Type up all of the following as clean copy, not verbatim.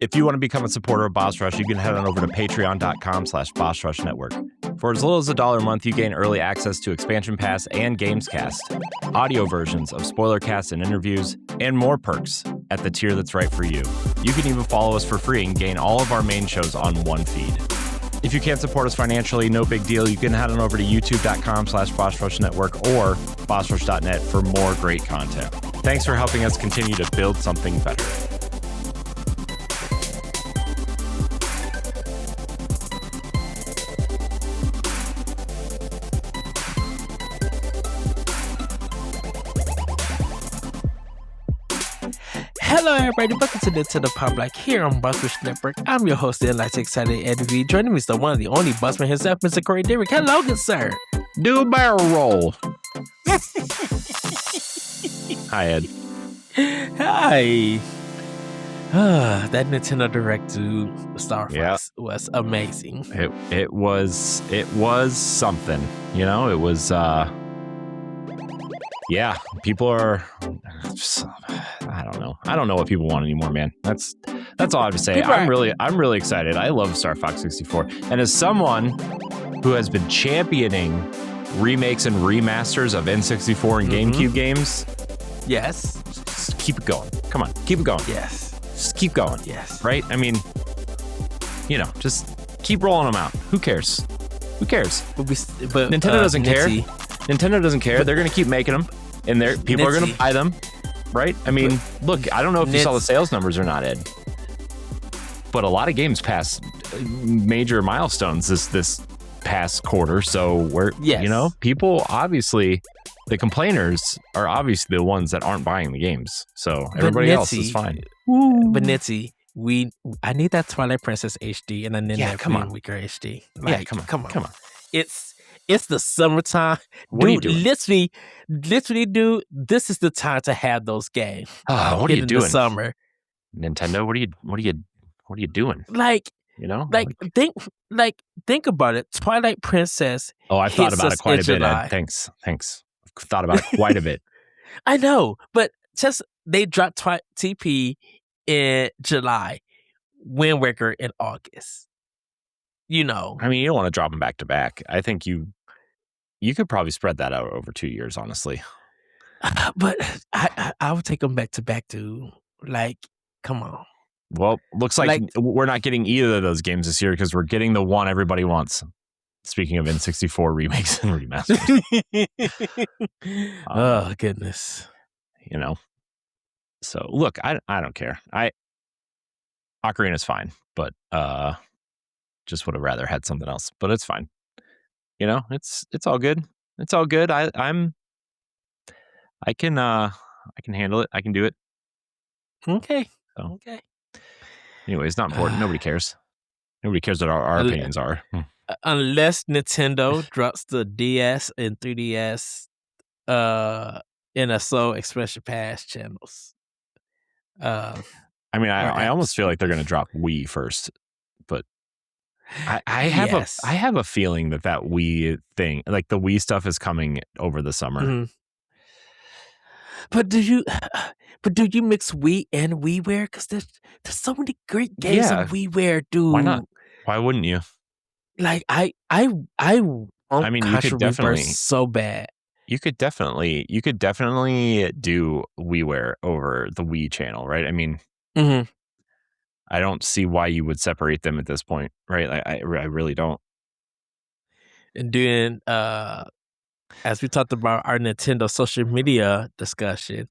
If you want to become a supporter of Boss Rush, you can head on over to patreon.com/Boss Rush Network. For as little as $1 a month, you gain early access to Expansion Pass and Gamescast, audio versions of spoiler casts and interviews, and more perks at the tier that's right for you. You can even follow us for free and gain all of our main shows on one feed. If you can't support us financially, no big deal. You can head on over to youtube.com/Boss Rush Network or bossrush.net for more great content. Thanks for helping us continue to build something better. Hello, everybody. Welcome to Nintendo Pow Block here on Boss Rush Network. I'm your host, the Analysts, excited Eddie V. Joining me is the one and the only bossman himself, Mr. Corey Dirrig. Hello, good sir. Do a barrel roll. Hi, Ed. Hi. That Nintendo Direct to Star Fox was amazing. It was something. You know, it was yeah, people are just, I don't know what people want anymore, man. That's all I have to say. I'm really excited. I love Star Fox 64. And as someone who has been championing remakes and remasters of N64 and GameCube games, yes, just keep it going. Come on, keep it going. Yes. Just keep going. Yes. Right? I mean, you know, just keep rolling them out. Who cares? Who cares? But Nintendo doesn't care. Nintendo doesn't care. They're going to keep making them, and people are going to buy them, right? I mean, look, I don't know if you saw the sales numbers or not, Ed, but a lot of games passed major milestones this past quarter. So you know, people obviously, the complainers are obviously the ones that aren't buying the games. So everybody else is fine. But Nitzy, I need that Twilight Princess HD, and I need that Flame Weaker HD. Like, come on. It's the summertime. What are you doing? Literally, dude, this is the time to have those games. What are you doing? The summer. Nintendo, what are you doing? Like, you know? Think about it. Twilight Princess. Oh, I've thought about it quite a bit, Ed. Thanks. I've thought about it quite a bit. I know, but just they dropped TP in July, Wind Waker in August. You know, I mean, you don't want to drop them back to back. I think you could probably spread that out over 2 years, honestly. But I would take them back to back, dude. Like, come on. Well, looks like we're not getting either of those games this year because we're getting the one everybody wants. Speaking of N64 remakes and remasters. Oh, goodness. You know. So, look, I don't care. Ocarina's fine, but just would have rather had something else, but it's fine. You know, it's all good. It's all good. I can handle it. I can do it. Okay. So, okay. Anyway, it's not important. Nobody cares. Nobody cares what our opinions are. Unless Nintendo drops the DS and 3DS in a Soul Expression Pass channels. I mean, I almost feel like they're going to drop Wii first, but I have a feeling that Wii thing, like the Wii stuff, is coming over the summer. Mm-hmm. But do you mix Wii and WiiWare? Because there's so many great games on WiiWare, dude. Why not? Why wouldn't you? Like I mean, you could definitely so bad. You could definitely do WiiWare over the Wii channel, right? I mean, I don't see why you would separate them at this point, right? I really don't. And then, as we talked about our Nintendo social media discussion,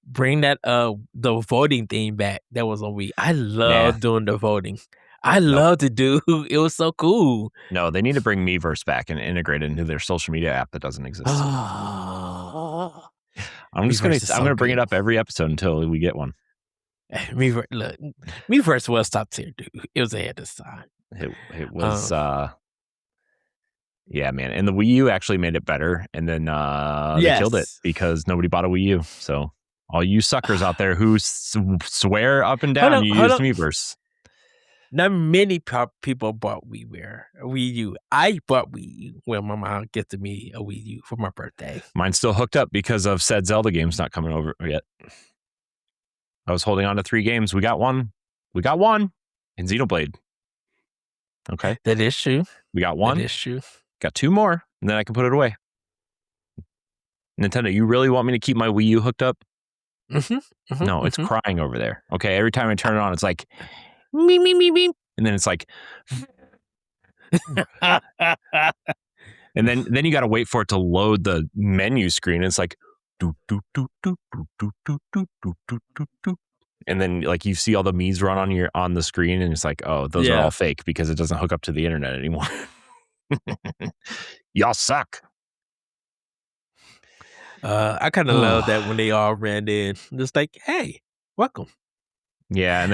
bring that the voting thing back that was on Wii. I love doing the voting. I love to do. It was so cool. No, they need to bring Miiverse back and integrate it into their social media app that doesn't exist. I'm gonna bring it up every episode until we get one. Miiverse was top tier, dude. It was ahead of its time. It was yeah, man. And the Wii U actually made it better, and then they killed it because nobody bought a Wii U. So all you suckers out there who swear up and down you use Miiverse. Not many people bought Wii U. I bought Wii U when my mom gifted me a Wii U for my birthday. Mine's still hooked up because of said Zelda games not coming over yet. I was holding on to 3 games. We got one. We got one in Xenoblade. Okay. That is true. We got one. That is true. Got two more, and then I can put it away. Nintendo, you really want me to keep my Wii U hooked up? No, it's crying over there. Okay, every time I turn it on, it's like, me, me, me, me. And then it's like, and then you got to wait for it to load the menu screen. It's like, do, do, do, do, do, do, do, do, do, do, do, do. And then like you see all the Mii's run on the screen, and it's like, oh, those are all fake because it doesn't hook up to the internet anymore. Y'all suck. I kind of love that when they all ran in, just like, hey, welcome. Yeah, and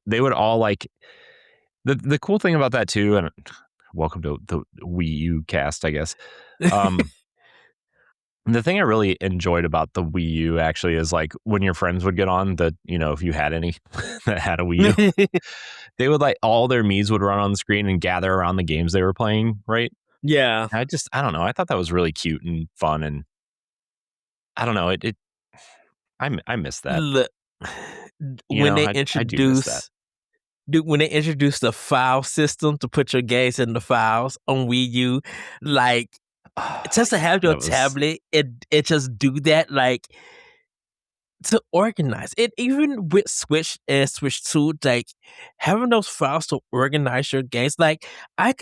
they would all like the cool thing about that too, and welcome to the Wii U cast, I guess. The thing I really enjoyed about the Wii U actually is like when your friends would get on if you had any that had a Wii U, they would like all their Mii's would run on the screen and gather around the games they were playing, right? Yeah. I don't know. I thought that was really cute and fun, and I don't know. I miss that. Look, when they introduced the file system to put your games in the files on Wii U, like just to have your tablet, it just do that, like to organize it. Even with Switch and Switch 2, like having those files to organize your games, like I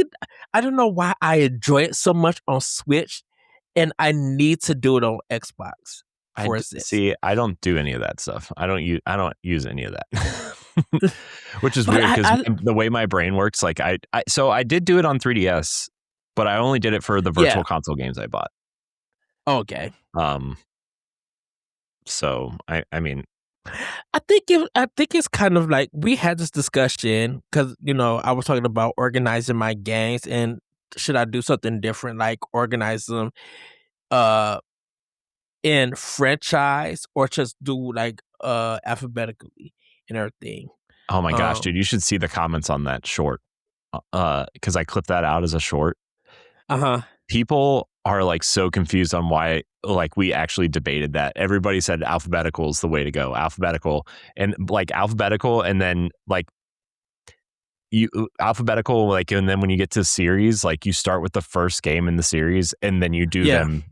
don't know why I enjoy it so much on Switch, and I need to do it on Xbox. See, I don't do any of that stuff. I don't use any of that, which is weird because the way my brain works, like so I did do it on 3DS, but I only did it for the virtual console games I bought. Okay. So I mean, I think it's kind of like we had this discussion because I was talking about organizing my games and should I do something different, like organize them in franchise or just do like alphabetically and everything. Oh my gosh, dude, you should see the comments on that short because I clipped that out as a short. People are like so confused on why like we actually debated that. Everybody said alphabetical is the way to go. Alphabetical and then like alphabetical, like, and then when you get to series, like you start with the first game in the series and then you do them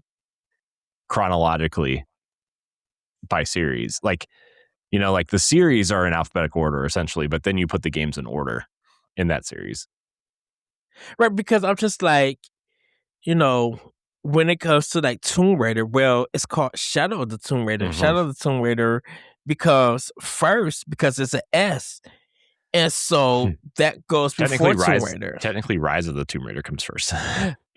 chronologically by series. Like, like the series are in alphabetical order essentially, but then you put the games in order in that series. Right, because I'm just like, when it comes to like Tomb Raider, well, it's called Shadow of the Tomb Raider. Shadow of the Tomb Raider because it's an S. And so that goes before Tomb Raider. Technically, Rise of the Tomb Raider comes first.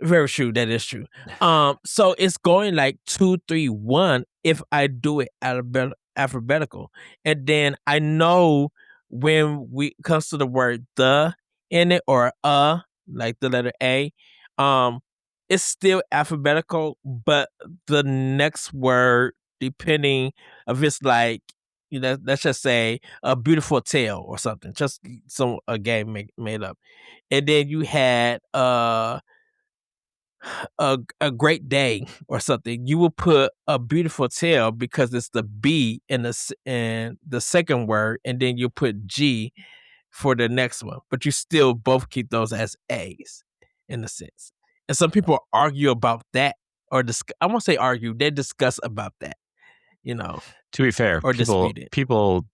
Very true. That is true. So it's going like 2, 3, 1 if I do it alphabetical. And then I know when we comes to the word the in it or like the letter A, it's still alphabetical, but the next word, depending if it's like, let's just say a beautiful tale or something, just a game made up. And then you had a great day or something, you will put a beautiful tale because it's the B in the second word, and then you put G for the next one, but you still both keep those as A's in a sense. And some people argue about that, or I won't say argue, they discuss about that, To be fair, or people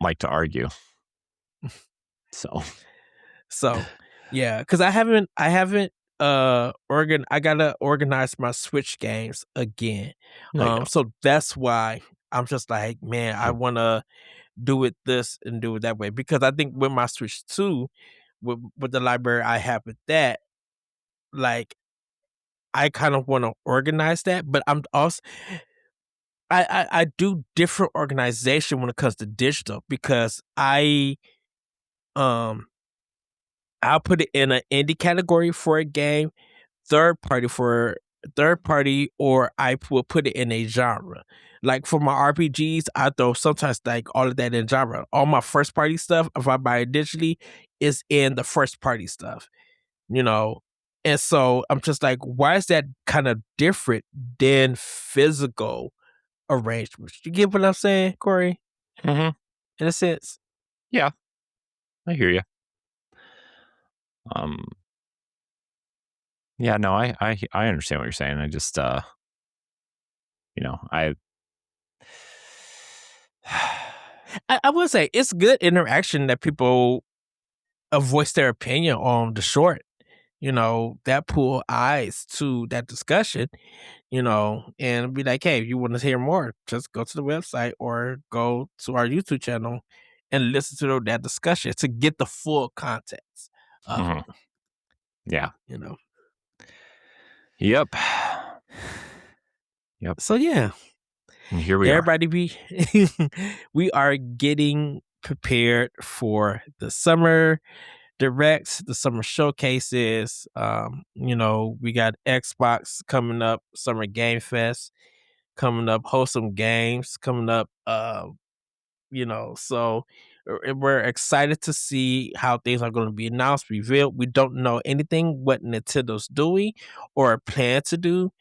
like to argue. So yeah, because I haven't I gotta organize my Switch games again. So that's why I'm just like, man, I wanna do it this and do it that way, because I think with my Switch 2, with the library I have with that, like I kind of want to organize that, but I'm also I do different organization when it comes to digital, because I'll put it in an indie category for a game, third party, or I will put it in a genre. Like for my RPGs, I throw sometimes like all of that in genre. All my first party stuff, if I buy it digitally, is in the first party stuff, And so I'm just like, why is that kind of different than physical arrangements? You get what I'm saying, Corey? In a sense. Yeah. I hear you. Yeah, no, I understand what you're saying. I just, I I would say it's good interaction that people voice their opinion on the short. That pull eyes to that discussion. And be like, hey, if you want to hear more, just go to the website or go to our YouTube channel and listen to that discussion to get the full context of Mhm. it. Yeah. You know. Yep. Yep. So yeah, And here we are. everybody we are getting prepared for the summer directs, the summer showcases. We got Xbox coming up, Summer Game Fest coming up, Wholesome Games coming up. So we're excited to see how things are going to be announced, revealed. We don't know anything what Nintendo's doing or plan to do.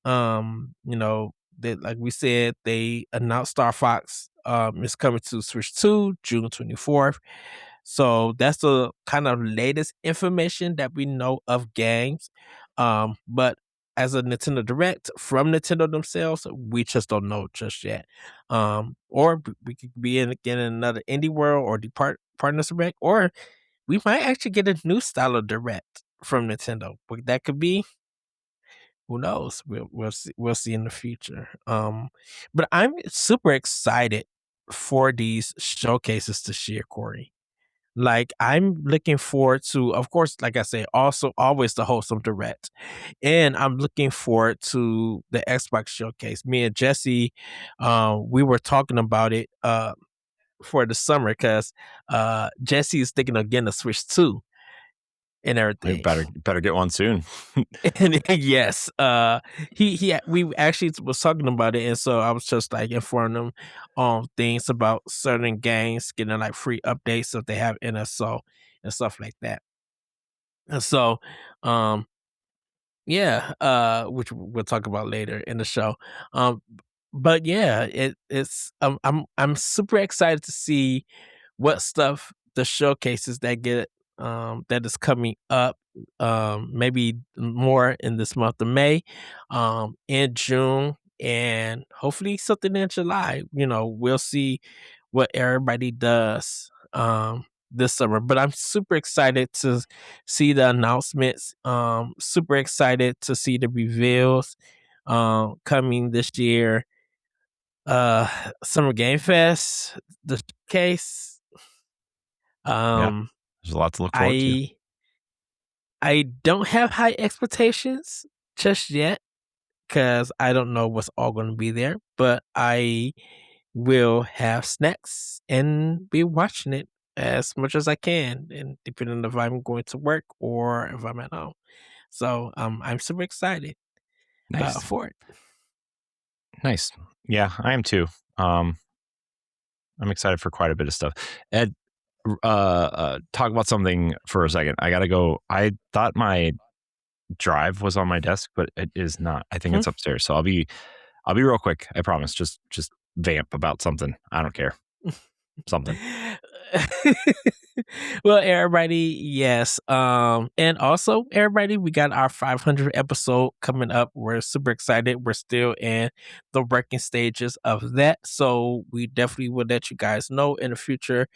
Like we said, they announced Star Fox is coming to Switch 2 June 24th. So that's the kind of latest information that we know of games. But as a Nintendo Direct from Nintendo themselves, we just don't know just yet. Or we could be getting another indie world or partners direct, or we might actually get a new style of direct from Nintendo. But that could be, who knows? We'll see. We'll see in the future. But I'm super excited for these showcases this year, Corey. Like, I'm looking forward to, of course, like I say, also always the Wholesome Direct. And I'm looking forward to the Xbox showcase. Me and Jesse, we were talking about it for the summer because Jesse is thinking of getting a Switch 2 and We everything. better get one soon. And yes, we actually was talking about it, and so I was just like informing them on things about certain games, getting like free updates if they have NSO and stuff like that. And so, um, yeah, which we'll talk about later in the show. But yeah, it's I'm super excited to see what stuff the showcases that is coming up, maybe more in this month of May, in June, and hopefully something in July. We'll see what everybody does this summer. But I'm super excited to see the announcements. Super excited to see the reveals coming this year. Summer Game Fest, the case. Yeah. There's a lot to look forward to. I don't have high expectations just yet because I don't know what's all going to be there, but I will have snacks and be watching it as much as I can, and depending on if I'm going to work or if I'm at home. So I'm super excited Nice. for it. Nice. Yeah, I am too. I'm excited for quite a bit of stuff. Ed, talk about something for a second. I gotta go. I thought my drive was on my desk, but it is not. I think it's upstairs. So I'll be real quick. I promise. Just vamp about something. I don't care. Something. Well, everybody, yes. And also, everybody, we got our 500th episode coming up. We're super excited. We're still in the working stages of that. So we definitely will let you guys know in the future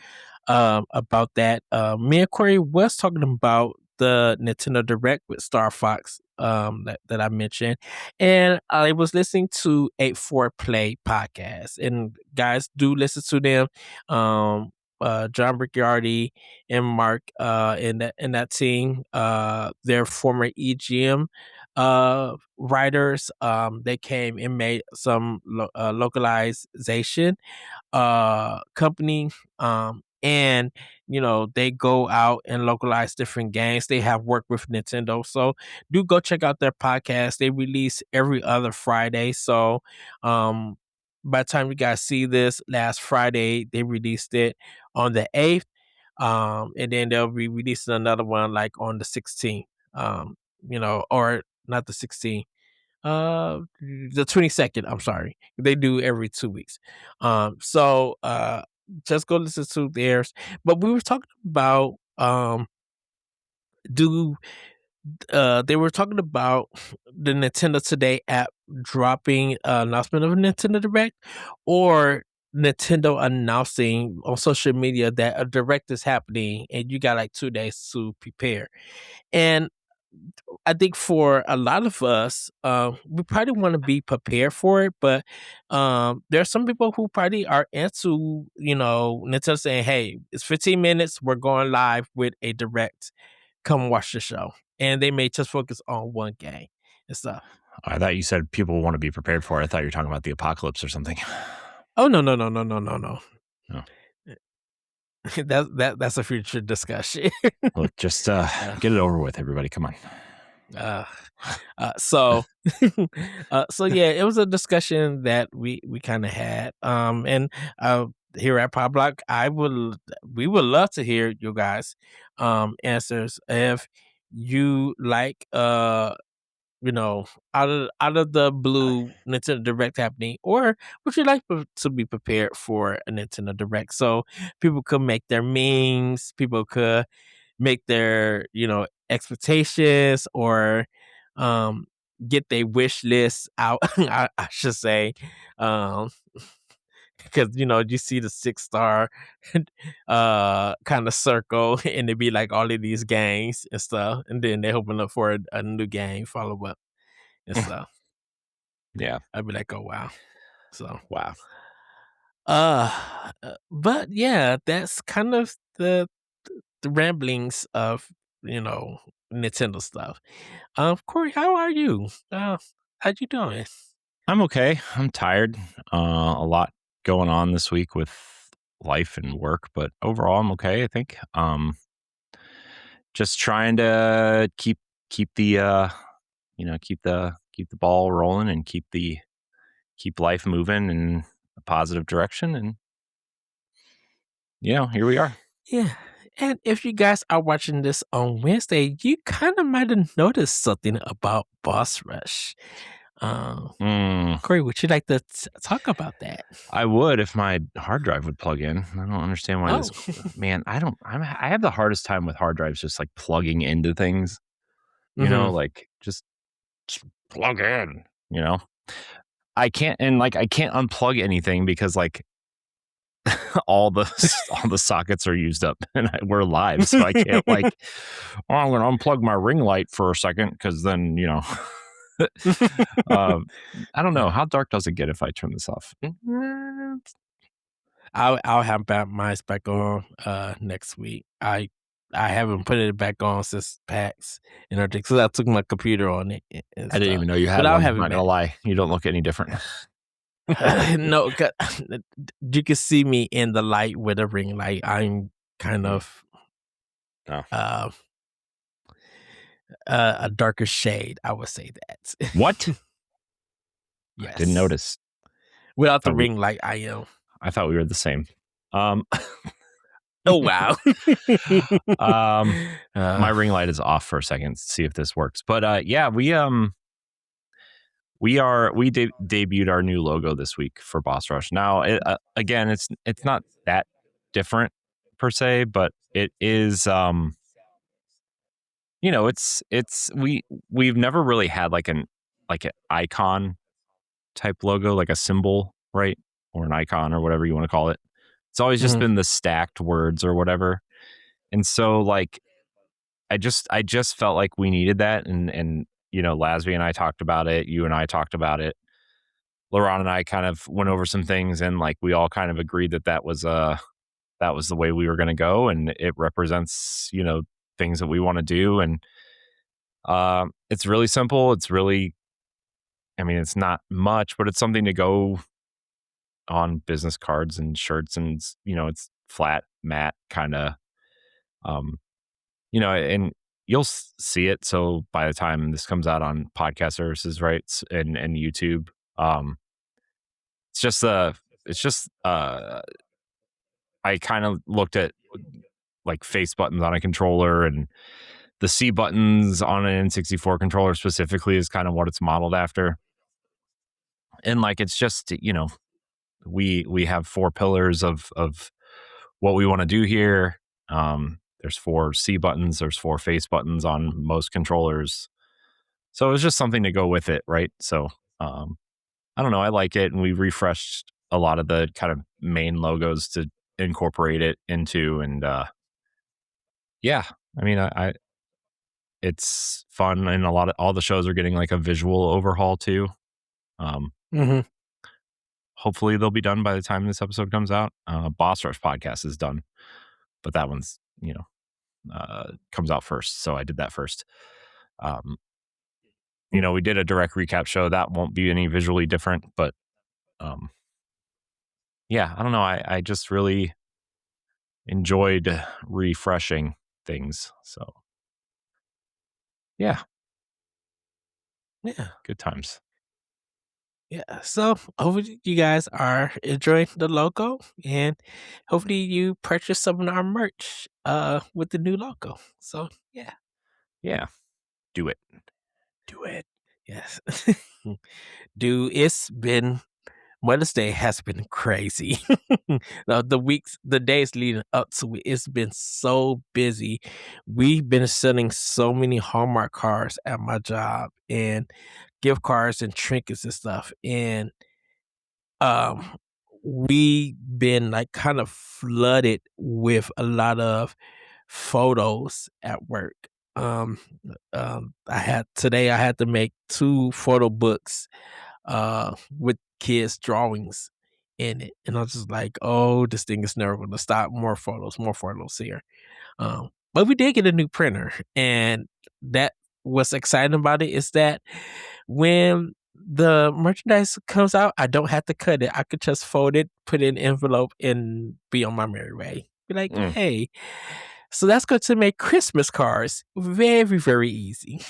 about that. Me and Corey was talking about the Nintendo Direct with Star Fox that I mentioned, and I was listening to 84 Play podcast, and guys, do listen to them. John Ricciardi and Mark in that team, they're former EGM writers. They came and made some localization company, and they go out and localize different games. They have worked with Nintendo, so do go check out their podcast. They release every other Friday, so by the time you guys see this, last Friday they released it on the 8th, and then they'll be releasing another one like on the 16th, or not the 16th, the 22nd. I'm sorry, they do every 2 weeks. So just go listen to theirs. But we were talking about do they were talking about the Nintendo Today app dropping an announcement of a Nintendo Direct, or Nintendo announcing on social media that a Direct is happening and you got like 2 days to prepare. And I think for a lot of us, we probably want to be prepared for it, but there are some people who probably are into, Nintendo saying, "Hey, it's 15 minutes. We're going live with a Direct. Come watch the show," and they may just focus on one game and stuff. I thought you said people want to be prepared for it. I thought you were talking about the apocalypse or something. Oh no, no, no, no, no, no, no. Oh. That's a future discussion. Look, just get it over with, everybody. Come on. So yeah, it was a discussion that we kind of had. And here at Pow Block, we would love to hear you guys answers. If you like out of the blue Nintendo Direct happening, or would you like to be prepared for a Nintendo Direct so people could make their memes, people could make their expectations, or get their wish list out. I should say, because you see the 6-star kind of circle, and it be like all of these games and stuff, and then they open up for a new game follow up and stuff. Yeah, I'd be like, oh wow. So wow. But yeah, that's kind of the ramblings of Nintendo stuff. Corey, how are you? How you doing? I'm okay. I'm tired. A lot going on this week with life and work, but overall I'm okay, I think. Just trying to keep the keep the ball rolling and keep life moving in a positive direction, and here we are. Yeah. And if you guys are watching this on Wednesday, you kind of might have noticed something about Boss Rush. Corey, would you like to talk about that? I would, if my hard drive would plug in. I don't understand why this. Man, I have the hardest time with hard drives just like plugging into things. Like just plug in. I can't unplug anything because like all the sockets are used up and we're live, so I can't like, I'm gonna unplug my ring light for a second because then I don't know, how dark does it get if I turn this off? I'll have mine back on next week. I haven't put it back on since PAX and everything, because I took my computer on it. I didn't even know you had one. I'm not gonna lie, you don't look any different. No, you can see me in the light with a ring light. I'm kind of a darker shade, I would say that. What? Yes. I didn't notice. Without the ring light, I am. I thought we were the same. Oh wow. My ring light is off for a second to see if this works. But yeah, we debuted our new logo this week for Boss Rush. Now, again, it's not that different per se, but it is. We've never really had like an icon type logo, like a symbol, right, or an icon or whatever you want to call it. It's always just been the stacked words or whatever, and so like I just felt like we needed that, and Lasby and I talked about it. You and I talked about it. Laurent and I kind of went over some things, and like we all kind of agreed that was the way we were going to go, and it represents things that we want to do, and it's really simple. It's really, it's not much, but it's something to go on business cards and shirts, and it's flat, matte kind of, and you'll see it. So by the time this comes out on podcast services, right, and YouTube, it's just I kind of looked at like face buttons on a controller, and the C buttons on an N64 controller specifically is kind of what it's modeled after. And like, it's just, we have 4 pillars of what we want to do here. There's 4 C buttons. There's 4 face buttons on most controllers. So it was just something to go with it, right? So I don't know. I like it, and we refreshed a lot of the kind of main logos to incorporate it into, and yeah, I mean, I it's fun, and all the shows are getting like a visual overhaul too. Mm-hmm. Hopefully they'll be done by the time this episode comes out. Boss Rush podcast is done, but that one's comes out first, so I did that first. We did a direct recap show that won't be any visually different, but yeah, I don't know. I just really enjoyed refreshing things, so yeah, Yeah. good times. Yeah. So hopefully you guys are enjoying the logo, and hopefully you purchase some of our merch with the new logo. So Yeah, do it. do it. Yes. Dude, it's been Mother's Day has been crazy. The days leading up to it, it's been so busy. We've been selling so many Hallmark cards at my job, and gift cards and trinkets and stuff. And um we been like kind of flooded with a lot of photos at work. Um I had to make 2 photo books with kids' drawings in it. And I was just like, oh, this thing is never gonna stop. More photos here. But we did get a new printer, and that what's exciting about it is that when the merchandise comes out, I don't have to cut it. I could just fold it, put it in an envelope, and be on my merry way. Be like, hey. So that's going to make Christmas cards very, very easy.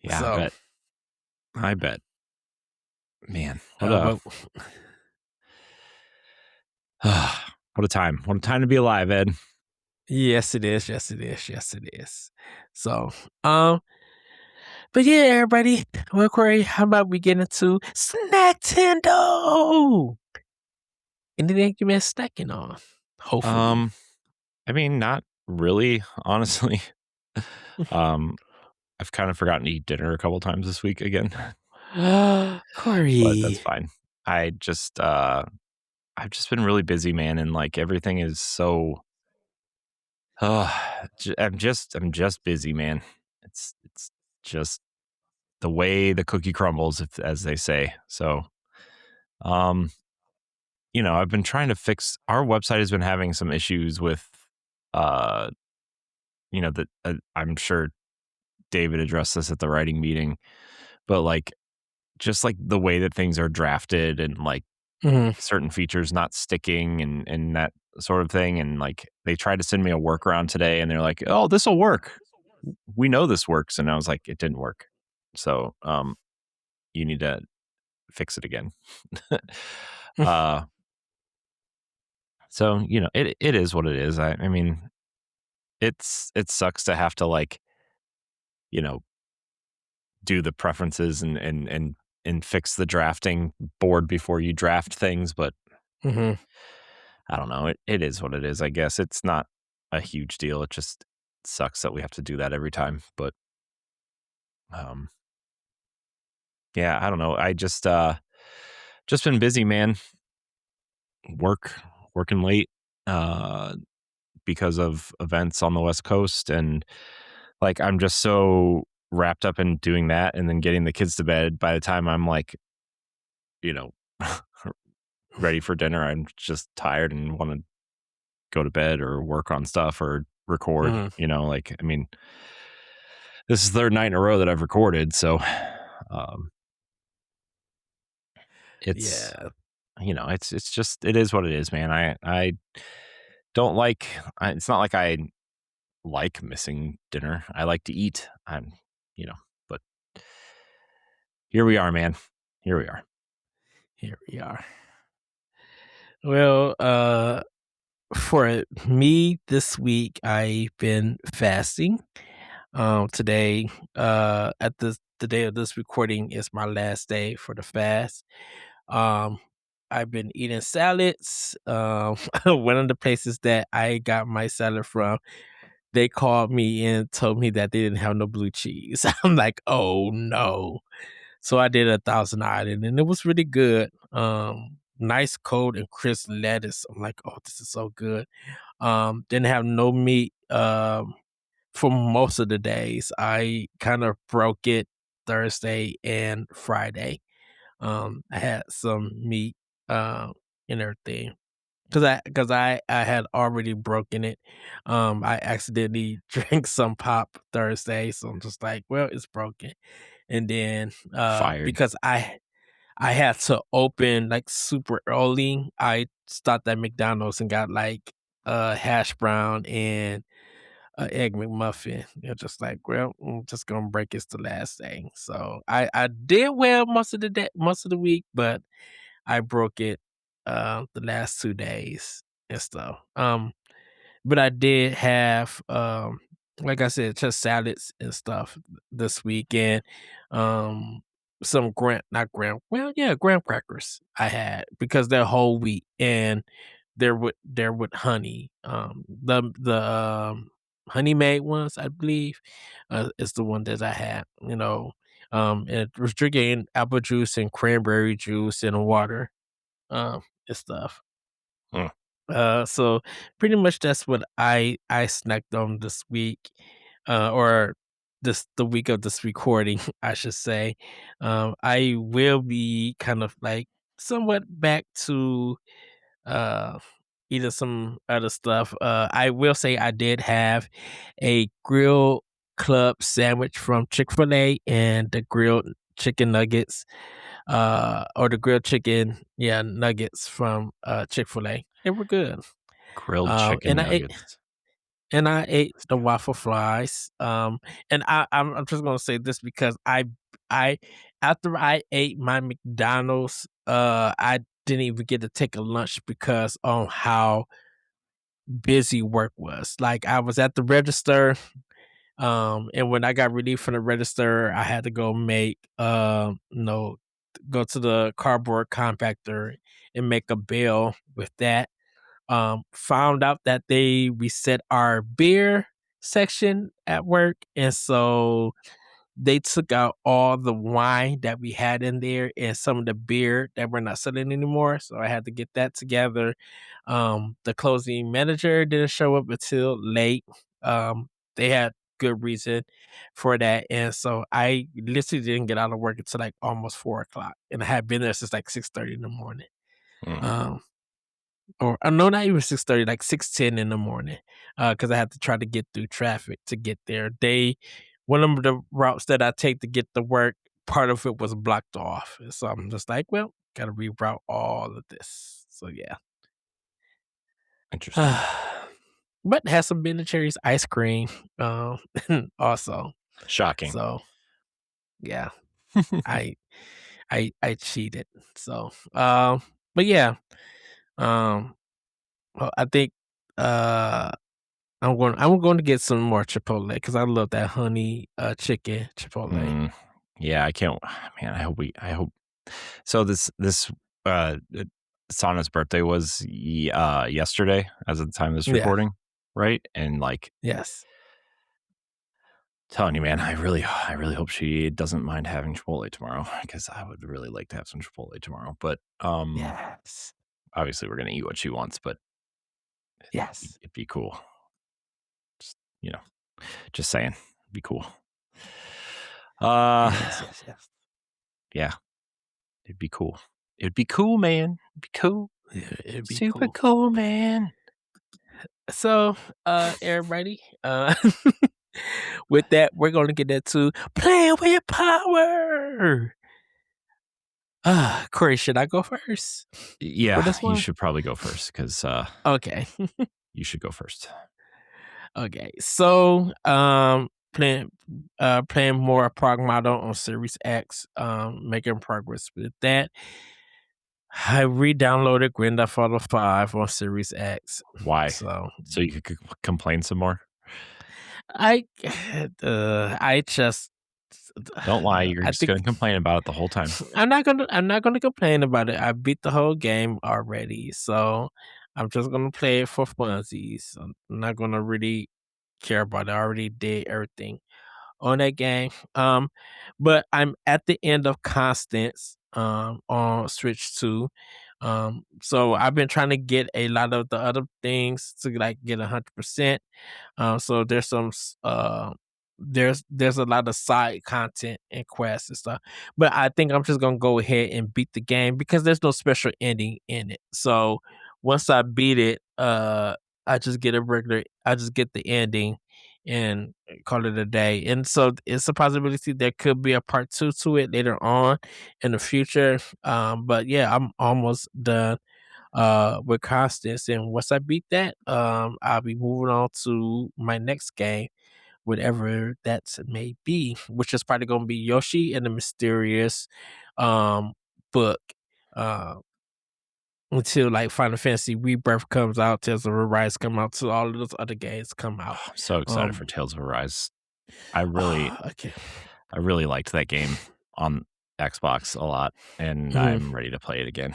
Yeah, So, I bet. Man, what a time. What a time to be alive, Ed. yes, it is. Yes, it is. Yes, it is. So, but yeah, everybody. Well, Corey, how about we get into Snacktendo? Anything you been snacking on? Hopefully. I mean, not really, honestly. I've kind of forgotten to eat dinner a couple times this week again. Corey. But that's fine. I've just been really busy, man, and like everything is so I'm just busy, man. It's just the way the cookie crumbles, as they say. So, I've been trying to fix our website has been having some issues with that I'm sure David addressed this at the writing meeting, but like just like the way that things are drafted and like certain features not sticking and that sort of thing. And like they tried to send me a workaround today and they're like, oh, this will work. We know this works. And I was like, it didn't work. So you need to fix it again. So, it is what it is. I mean, it sucks to have to like, do the preferences and fix the drafting board before you draft things, but I don't know. It is what it is. I guess it's not a huge deal. It just sucks that we have to do that every time. But yeah, I don't know. I just been busy, man. Working late because of events on the West Coast, and like I'm just so wrapped up in doing that and then getting the kids to bed. By the time I'm like, ready for dinner, I'm just tired and want to go to bed or work on stuff or record. Like, I mean, this is the 3rd night in a row that I've recorded, so it's it's just it is what it is, man. I don't like it's not like I like missing dinner. I like to eat. But here we are, man. Here we are. Well, for me this week, I've been fasting. Today, at the day of this recording is my last day for the fast. I've been eating salads. One of the places that I got my salad from, they called me and told me that they didn't have no blue cheese. I'm like, oh no. So I did 1,000 Island, and it was really good. Nice cold and crisp lettuce. I'm like, oh, this is so good. Didn't have no meat for most of the days. I kind of broke it Thursday and Friday. I had some meat and everything. Cause I had already broken it. I accidentally drank some pop Thursday, so I'm just like, well, it's broken. And then Fired. because I had to open like super early, I stopped at McDonald's and got like a hash brown and a egg McMuffin. They're just like, well, I'm just gonna break it's the last day. So I did well most of the day, most of the week, but I broke it the last 2 days and stuff. But I did have like I said, just salads and stuff this weekend. Some graham crackers I had because they're whole wheat and they're with honey. The honey made ones, I believe, is the one that I had, it was drinking apple juice and cranberry juice and water, and stuff. Mm. So pretty much that's what I snacked on this week, or the week of this recording, I should say. I will be kind of like somewhat back to uh eating some other stuff. I will say I did have a grilled club sandwich from Chick-fil-A and the grilled chicken nuggets, or the grilled chicken, nuggets from Chick-fil-A. They were good. Grilled chicken And nuggets. I ate the waffle fries. And I'm just gonna say this because I after I ate my McDonald's, I didn't even get to take a lunch because on how busy work was. Like I was at the register, and when I got relieved from the register, I had to go go to the cardboard compactor and make a bill with that. Found out that they reset our beer section at work, and so they took out all the wine that we had in there and some of the beer that we're not selling anymore. So I had to get that together. The closing manager didn't show up until late. They had good reason for that. And so I literally didn't get out of work until like almost 4 o'clock. And I had been there since like 6:30 in the morning. Mm. Um, or no, not even 6:30, like 6:10 in the morning, because I had to try to get through traffic to get there. One of the routes that I take to get to work, part of it was blocked off. So I'm just like, well, gotta reroute all of this. So yeah. Interesting. But has some Ben and Cherry's ice cream, also. Shocking. So yeah, I I cheated. So but yeah, well, I think I'm going to get some more Chipotle because I love that honey chicken Chipotle. Yeah, I can't. Man, I hope. So this Sana's birthday was yesterday, as of the time of this Yeah. recording, right? And like, Yes. telling you, man, I really hope she doesn't mind having Chipotle tomorrow because I would really like to have some Chipotle tomorrow. But Yes. obviously we're gonna eat what she wants, but Yes. it'd be cool. Just, just saying, it'd be cool. Yes. Yeah, it'd be cool. It'd be cool, man. It'd be cool. Yeah, it'd be Super cool, man. So, everybody, with that, we're going to get into playing with your power. Corey, should I go first? Yeah, this you one? should probably go first because Okay. you should go first. Okay. So, playing more Prog Model on Series X, making progress with that. I re-downloaded Grand Theft Auto 5 on Series X. Why? So you could complain some more? I just Don't lie. You're I just think going to complain about it the whole time. I'm not gonna complain about it. I beat the whole game already, so I'm just gonna play it for funsies. I'm not gonna really care about it. I already did everything on that game. But I'm at the end of Constance on Switch 2. So I've been trying to get a lot of the other things to like get 100%. So there's there's a lot of side content and quests and stuff. But I think I'm just gonna go ahead and beat the game because there's no special ending in it. So once I beat it, I just get I just get the ending and call it a day. And so it's a possibility there could be a part 2 to it later on in the future. But yeah, I'm almost done with Constance, and once I beat that, I'll be moving on to my next game, whatever that may be, which is probably gonna be Yoshi and the Mysterious book. Uh until like Final Fantasy Rebirth comes out, Tales of Arise come out, till all of those other games come out. I'm so excited for Tales of Arise. I really Okay. liked that game on Xbox a lot, and I'm ready to play it again.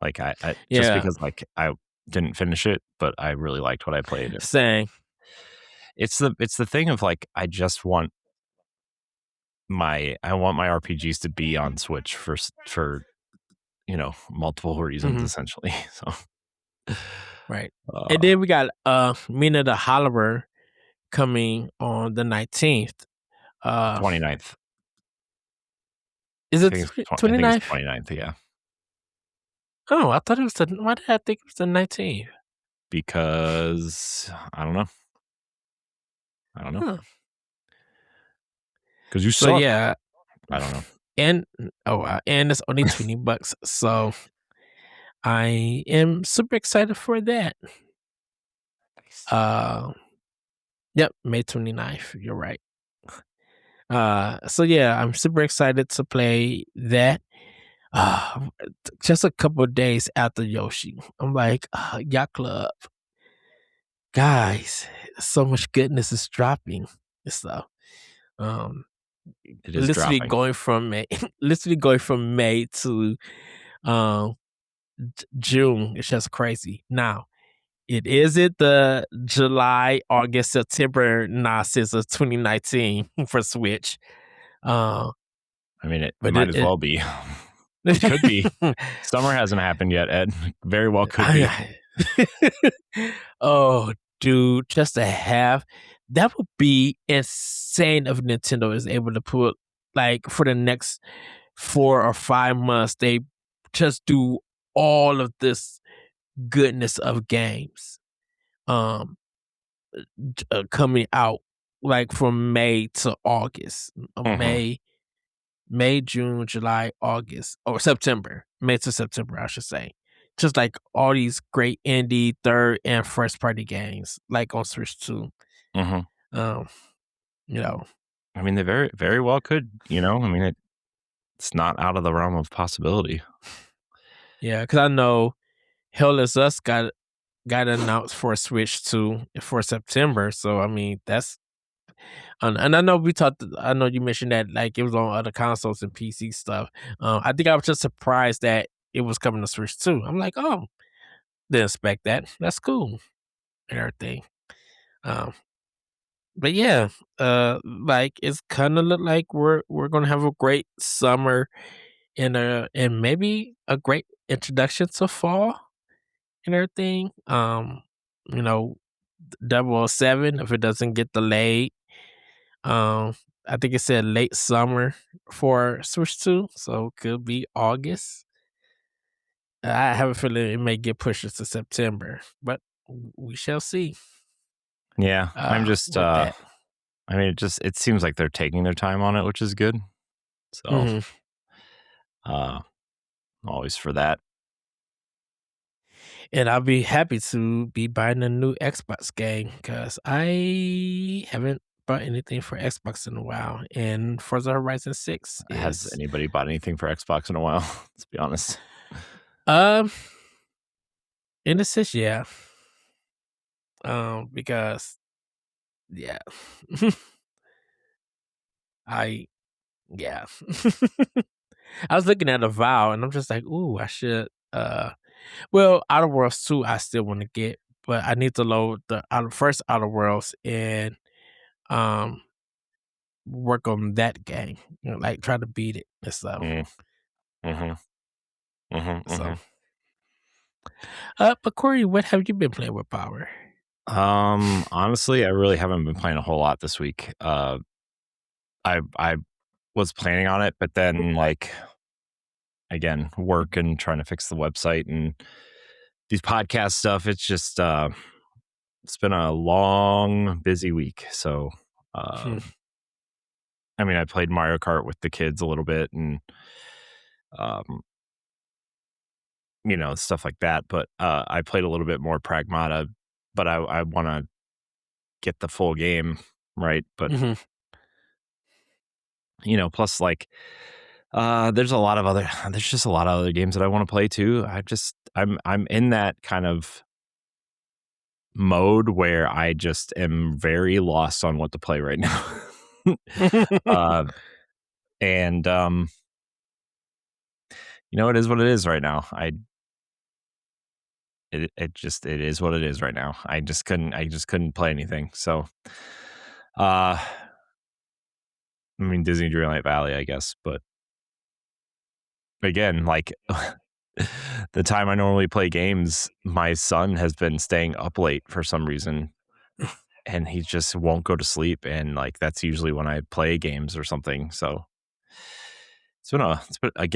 Like I just Yeah, because like I didn't finish it, but I really liked what I played. same. It's the thing of like I just want my RPGs to be on Switch for multiple reasons essentially. So Right. And then we got Mina the Hollower coming on the 19th. 29th. Is I it think it's 29th? 29th, yeah. Oh, I thought it was why did I think it was the 19th? Because I don't know. Huh. Because you So suck. yeah, I don't know. and and it's only $20, so I am super excited for that. Yep, May 29th. You're right. So yeah, I'm super excited to play that. Uh, just a couple of days after Yoshi, I'm like, Yacht Club, guys, so much goodness is dropping and stuff. Um, It is literally dropping. going from May, literally going from May to um June. It's just crazy. Now, it isn't the July, August, September nonsense of 2019 for Switch. Uh, I mean, it but might as well be. It could be. Summer hasn't happened yet, Ed. Very well could be. Oh, dude, just to have that would be insane if Nintendo is able to put like for the next 4 or 5 months, they just do all of this goodness of games um coming out like from May to August. May, June, July, August, or September. May to September, I should say. Just like all these great indie third and first party games, like on Switch 2. Um, you know. I mean, they very, very well could, I mean, it's not out of the realm of possibility. Yeah, because I know Hell is Us got announced for Switch 2 for September. So I mean that's and I know I know you mentioned that like it was on other consoles and PC stuff. I think I was just surprised that it was coming to Switch 2. I'm like, oh, didn't expect that. That's cool and everything. Um, but yeah, like it's kind of look like we're gonna have a great summer and maybe a great introduction to fall and everything. You know, 007 if it doesn't get delayed. Um, I think it said late summer for Switch 2, so it could be August. I have a feeling it may get pushed to September, but we shall see. Yeah, I'm just With that. I mean, it seems like they're taking their time on it, which is good. So, always for that. And I'll be happy to be buying a new Xbox game because I haven't bought anything for Xbox in a while. And Forza Horizon 6 Has is anybody bought anything for Xbox in a while? Let's be honest. um in a sense, yeah. Because yeah. I Yeah. I was looking at a Vow, and I'm just like, ooh, I should. Well, Outer Worlds 2, I still want to get, but I need to load the first Outer Worlds and um work on that game. Like try to beat it and stuff. Mm, mhm, mhm, So, mhm. but Corey, what have you been playing with Power? Honestly, I really haven't been playing a whole lot this week. I was planning on it, but then like again, work and trying to fix the website and these podcast stuff. It's just it's been a long, busy week. So, Hmm. I mean, I played Mario Kart with the kids a little bit and um, stuff like that. But I played a little bit more Pragmata, but I want to get the full game, right? But Hmm. plus like there's just a lot of other games that I want to play too. I'm in that kind of mode where I just am very lost on what to play right now. uh and it is what it is right now. It is what it is right now. I just couldn't play anything. So I mean Disney Dreamlight Valley, I guess, but again, like the time I normally play games, my son has been staying up late for some reason and he just won't go to sleep. And like, that's usually when I play games or something. So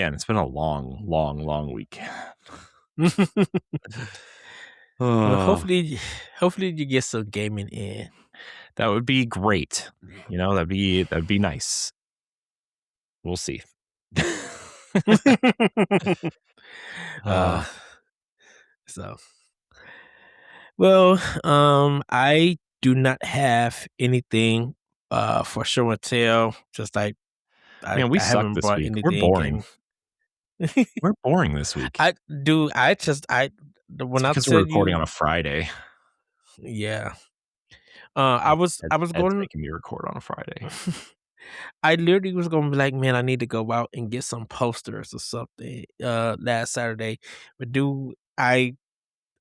it's been a long, long, long week. Well, Oh, hopefully you get some gaming in. that would be great. That'd be nice. We'll see. uh, uh, so well, I do not have anything for show and tell. Just like I, Man, we I suck haven't this brought week. We're anything boring. game. We're boring this week. I do. It's When I because we're tell recording on you, a Friday. yeah. I was Ed's going. making me record on a Friday. I literally was gonna be like, man, I need to go out and get some posters or something. Last Saturday, but dude, I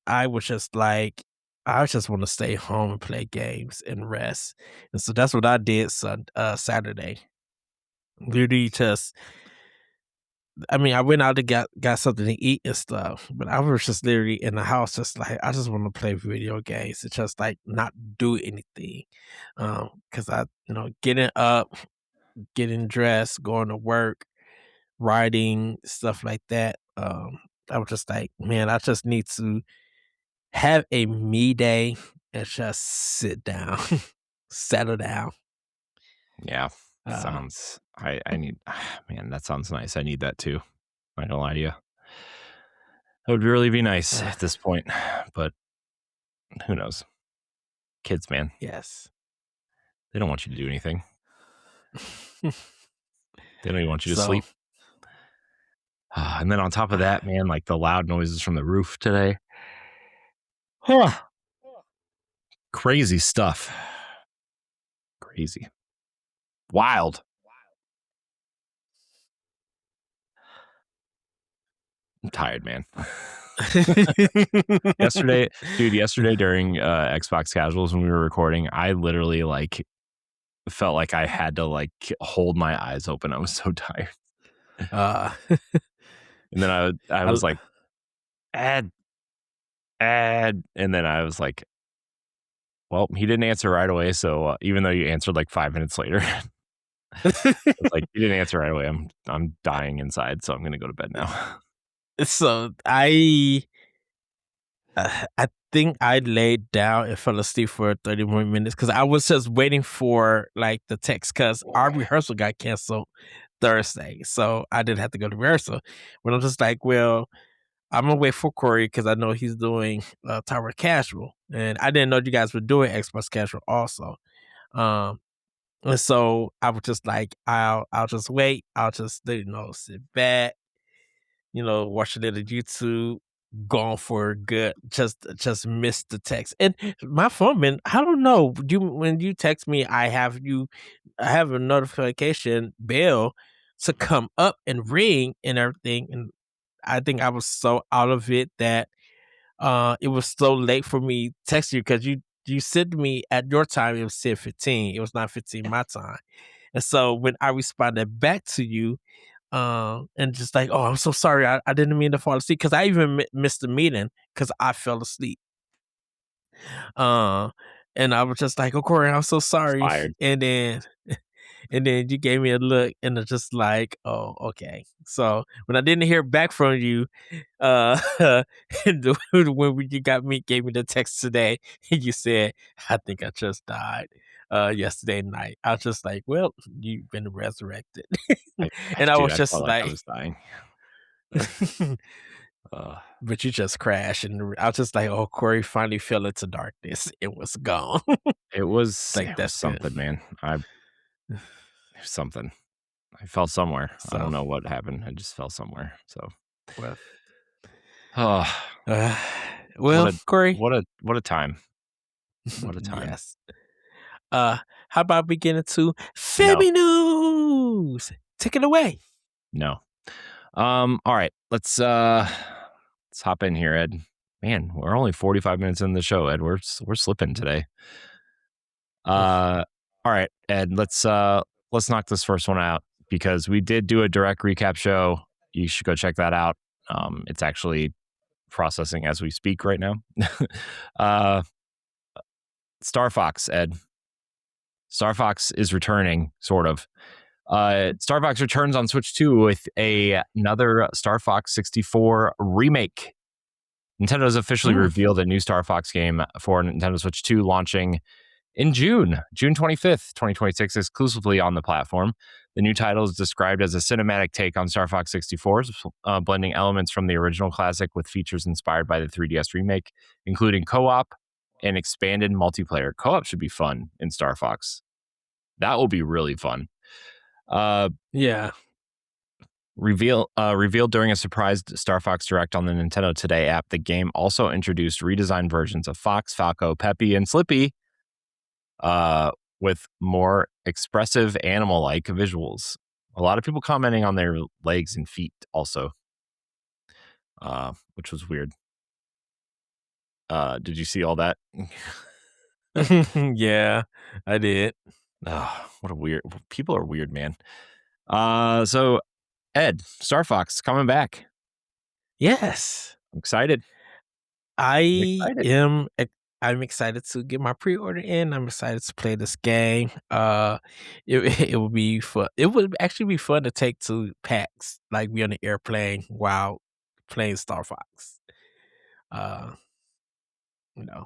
was just like, I just want to stay home and play games and rest, and so that's what I did. Saturday, literally just. I mean, I went out and got something to eat and stuff, but I was just literally in the house, just like I just want to play video games and just like not do anything, because getting up, getting dressed, going to work, writing, stuff like that. I was just like, man, I just need to have a me day and just sit down, settle down. Yeah. Uh, I need, man, that sounds nice. I need that too. Not gonna lie to you. That would really be nice uh, at this point, but who knows? Kids, man, yes. they don't want you to do anything. They don't even want you to So sleep. And then on top of that, man, like the loud noises from the roof today. Huh. Crazy stuff. Crazy. Wild. I'm tired, man. Yesterday during Xbox Casuals when we were recording, I literally like felt like I had to like hold my eyes open. I was so tired. uh, And then I I, was like, ad, and then I was like, well, he didn't answer right away. So even though you answered like 5 minutes later, I was like, you didn't answer right away. I'm dying inside, so I'm gonna go to bed now. so I think I laid down and fell asleep for 30 more minutes because I was just waiting for like the text because our rehearsal got canceled Thursday, so I didn't have to go to rehearsal. But I'm just like, well, I'm gonna wait for Corey because I know he's doing Tower Casual, and I didn't know you guys were doing Xbox Casual also. Um, and so I was just like, I'll just wait. I'll just sit back, watch a little YouTube, gone for good, just missed the text. And my phone been, I don't know, when you text me, I have you I have a notification bell to come up and ring and everything, and I think I was so out of it that it was so late for me texting you because you sent me at your time. It was 10:15. It was 9:15 my time, and so when I responded back to you, and just like, oh, I'm so sorry, I didn't mean to fall asleep because I even missed the meeting because I fell asleep. Uh, and I was just like, "Oh, Corey, I'm so sorry." Fired. And then and then you gave me a look and it's just like, "Oh, okay." So when I didn't hear back from you, uh, when you gave me the text today, and you said, "I think I just died." Yesterday night, I was just like, "Well, you've been resurrected," and I Dude, was I just felt like I like, was dying. Uh, but you just crashed, and I was just like, "Oh, Corey finally fell into darkness. It was gone." it was Like that's good. something, man. Something. I fell somewhere. I So, don't know what happened. I just fell somewhere. So, well, oh, uh, what well, a Corey, what a time. What a time. yes. How about we get into No, Femi news? Take it away. no. All right. Let's hop in here, Ed. Man, we're only 45 minutes in the show, Ed. We're slipping today. All right, Ed, let's knock this first one out because we did do a direct recap show. You should go check that out. It's actually processing as we speak right now. uh Star Fox, Ed. Star Fox is returning, sort of. Star Fox returns on Switch 2 with another Star Fox 64 remake. Nintendo has officially revealed a new Star Fox game for Nintendo Switch 2 launching in June 25th, 2026, exclusively on the platform. The new title is described as a cinematic take on Star Fox 64, blending elements from the original classic with features inspired by the 3DS remake, including co-op and expanded multiplayer. Co-op should be fun in Star Fox. That will be really fun. Yeah. Revealed during a surprise Star Fox Direct on the Nintendo Today app, the game also introduced redesigned versions of Fox, Falco, Peppy, and Slippy, with more expressive animal-like visuals. A lot of people commenting on their legs and feet also, which was weird. Did you see all that? Yeah, I did. Oh, what a weird... People are weird, man. So, Ed, Star Fox coming back. Yes. I'm excited. I'm excited to get my pre-order in. I'm excited to play this game. It would be fun. It would actually be fun to take to PAX, like be on the airplane while playing Star Fox. Uh,